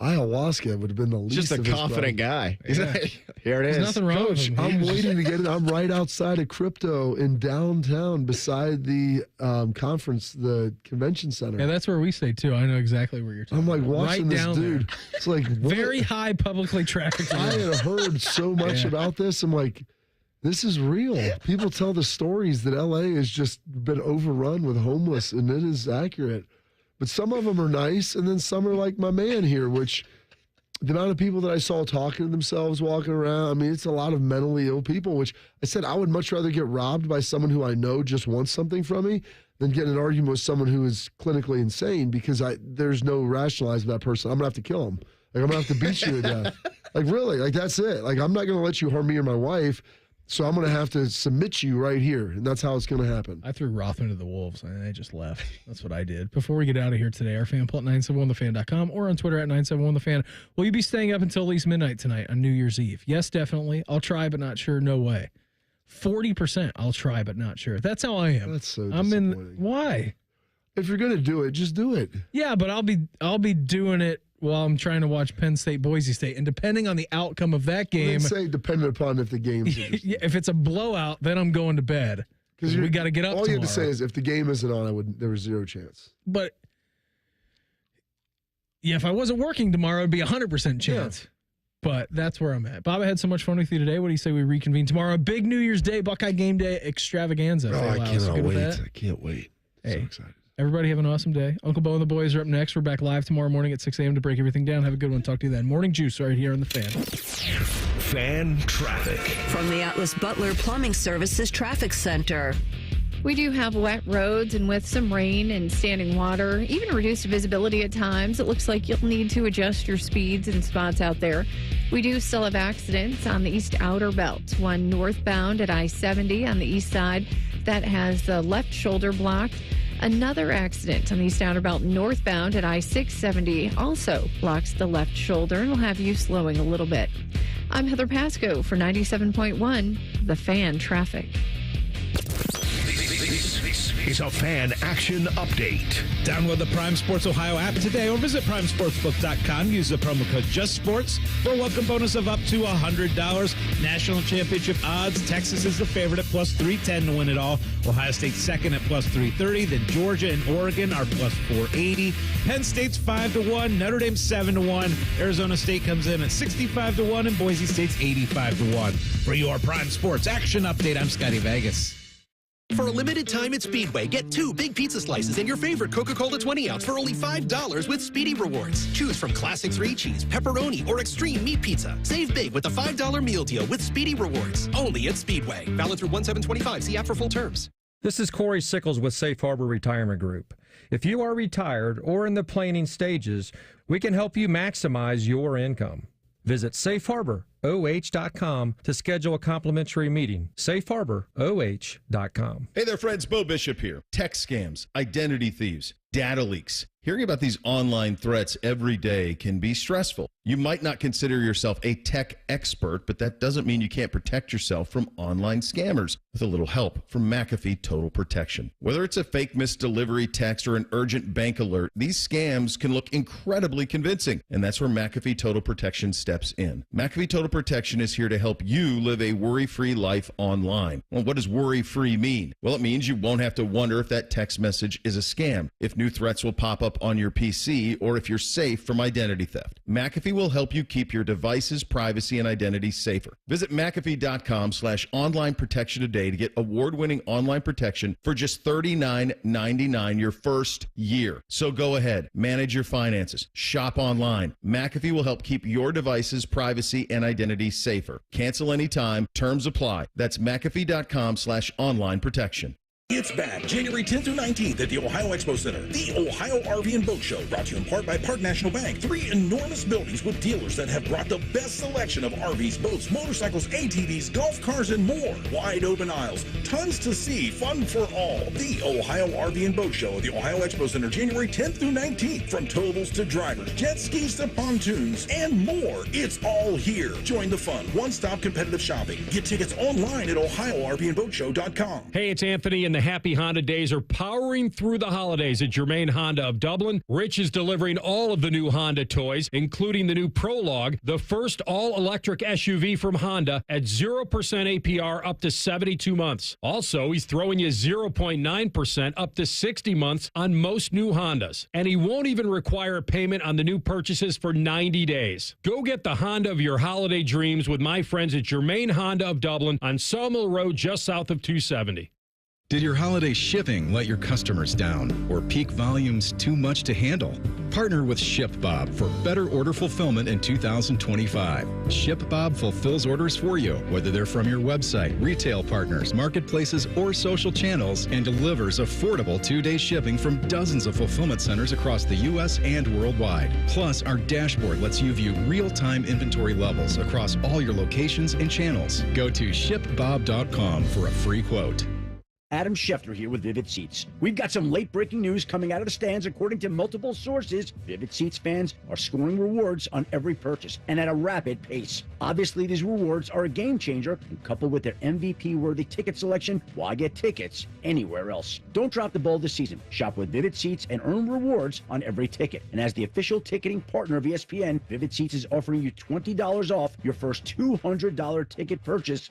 Ayahuasca would have been the least. Just a of his confident guy. Yeah. Here it is. There's nothing wrong with him. I'm waiting to get it. I'm right outside of Crypto in downtown, beside the conference, the convention center. Yeah, that's where we stay too. I know exactly where you're talking. I'm like about. watching right this down dude. There. It's like very high publicly trafficked. I had heard so much about this. I'm like, this is real. People tell the stories that LA has just been overrun with homeless, and it is accurate. But some of them are nice, and then some are like my man here, which the amount of people that I saw talking to themselves, walking around, I mean, it's a lot of mentally ill people, which I said I would much rather get robbed by someone who I know just wants something from me than get in an argument with someone who is clinically insane, because there's no rationalizing that person. I'm going to have to kill him. Like, I'm going to have to beat you to death. Like, really, like, that's it. Like, I'm not going to let you harm me or my wife. So I'm going to have to submit you right here, and that's how it's going to happen. I threw Rothman to the wolves, and they just left. That's what I did. Before we get out of here today, our fan pull at 971thefan.com or on Twitter at 971thefan. Will you be staying up until at least midnight tonight on New Year's Eve? Yes, definitely. I'll try, but not sure. No way. 40%. I'll try, but not sure. That's how I am. That's so disappointing. Why? If you're going to do it, just do it. Yeah, but I'll be doing it while I'm trying to watch Penn State, Boise State. And depending on the outcome of that game. Say dependent upon if the game's yeah, if it's a blowout, then I'm going to bed. Because we got to get up all tomorrow. You have to say is if the game isn't on, there was zero chance. But, yeah, if I wasn't working tomorrow, it'd be 100% chance. Yeah. But that's where I'm at. Bob, I had so much fun with you today. What do you say we reconvene tomorrow? Big New Year's Day, Buckeye Game Day extravaganza. Oh, I cannot wait. I can't wait. Hey. So excited. Everybody have an awesome day. Uncle Beau and the boys are up next. We're back live tomorrow morning at 6 a.m. to break everything down. Have a good one. Talk to you then. Morning Juice right here on The Fan. Fan Traffic. From the Atlas Butler Plumbing Services Traffic Center. We do have wet roads, and with some rain and standing water, even reduced visibility at times, it looks like you'll need to adjust your speeds in spots out there. We do still have accidents on the east outer belt. One northbound at I-70 on the east side that has the left shoulder blocked. Another accident on the east outer belt northbound at I-670 also blocks the left shoulder and will have you slowing a little bit. I'm Heather Pasco for 97.1, The Fan Traffic. This is a Fan Action Update. Download the Prime Sports Ohio app today or visit primesportsbook.com. Use the promo code JustSports for a welcome bonus of up to $100. National championship odds. Texas is the favorite at plus 310 to win it all. Ohio State second at plus 330. Then Georgia and Oregon are plus 480. Penn State's 5-1. Notre Dame 7-1. Arizona State comes in at 65-1. And Boise State's 85-1. For your Prime Sports Action Update, I'm Scotty Vegas. For a limited time at Speedway, get 2 big pizza slices and your favorite Coca-Cola 20-ounce for only $5 with Speedy Rewards. Choose from Classic 3-cheese, pepperoni, or extreme meat pizza. Save big with a $5 meal deal with Speedy Rewards. Only at Speedway. Valid through 1/7/25. See app for full terms. This is Corey Sickles with Safe Harbor Retirement Group. If you are retired or in the planning stages, we can help you maximize your income. Visit safeharboroh.com to schedule a complimentary meeting. safeharboroh.com. Hey there, friends. Beau Bishop here. Tech scams, identity thieves, data leaks. Hearing about these online threats every day can be stressful. You might not consider yourself a tech expert, but that doesn't mean you can't protect yourself from online scammers with a little help from McAfee Total Protection. Whether it's a fake missed delivery text or an urgent bank alert, these scams can look incredibly convincing, and that's where McAfee Total Protection steps in. McAfee Total Protection is here to help you live a worry-free life online. Well, what does worry-free mean? Well, it means you won't have to wonder if that text message is a scam, if new threats will pop up on your PC, or if you're safe from identity theft. McAfee will help you keep your device's privacy and identity safer. Visit McAfee.com/online protection today to get award-winning online protection for just $39.99 your first year. So go ahead, manage your finances, shop online. McAfee will help keep your device's privacy and identity safer. Cancel anytime. Terms apply. That's McAfee.com/online protection. It's back January 10th through 19th at the Ohio Expo Center. The Ohio RV and Boat Show, brought to you in part by Park National Bank. 3 enormous buildings with dealers that have brought the best selection of RVs, boats, motorcycles, ATVs, golf cars, and more. Wide open aisles, tons to see, fun for all. The Ohio RV and Boat Show at the Ohio Expo Center, January 10th through 19th. From towables to drivers, jet skis to pontoons, and more. It's all here. Join the fun. One-stop competitive shopping. Get tickets online at OhioRVandBoatShow.com. Hey, it's Anthony, and the Happy Honda Days are powering through the holidays at Germain Honda of Dublin. Rich is delivering all of the new Honda toys, including the new Prologue, the first all-electric SUV from Honda at 0% APR up to 72 months. Also, he's throwing you 0.9% up to 60 months on most new Hondas. And he won't even require a payment on the new purchases for 90 days. Go get the Honda of your holiday dreams with my friends at Germain Honda of Dublin on Sawmill Road just south of 270. Did your holiday shipping let your customers down, or peak volumes too much to handle? Partner with ShipBob for better order fulfillment in 2025. ShipBob fulfills orders for you, whether they're from your website, retail partners, marketplaces, or social channels, and delivers affordable 2-day shipping from dozens of fulfillment centers across the U.S. and worldwide. Plus, our dashboard lets you view real-time inventory levels across all your locations and channels. Go to shipbob.com for a free quote. Adam Schefter here with Vivid Seats. We've got some late-breaking news coming out of the stands. According to multiple sources, Vivid Seats fans are scoring rewards on every purchase and at a rapid pace. Obviously, these rewards are a game changer, and coupled with their MVP-worthy ticket selection, why get tickets anywhere else? Don't drop the ball this season. Shop with Vivid Seats and earn rewards on every ticket. And as the official ticketing partner of ESPN, Vivid Seats is offering you $20 off your first $200 ticket purchase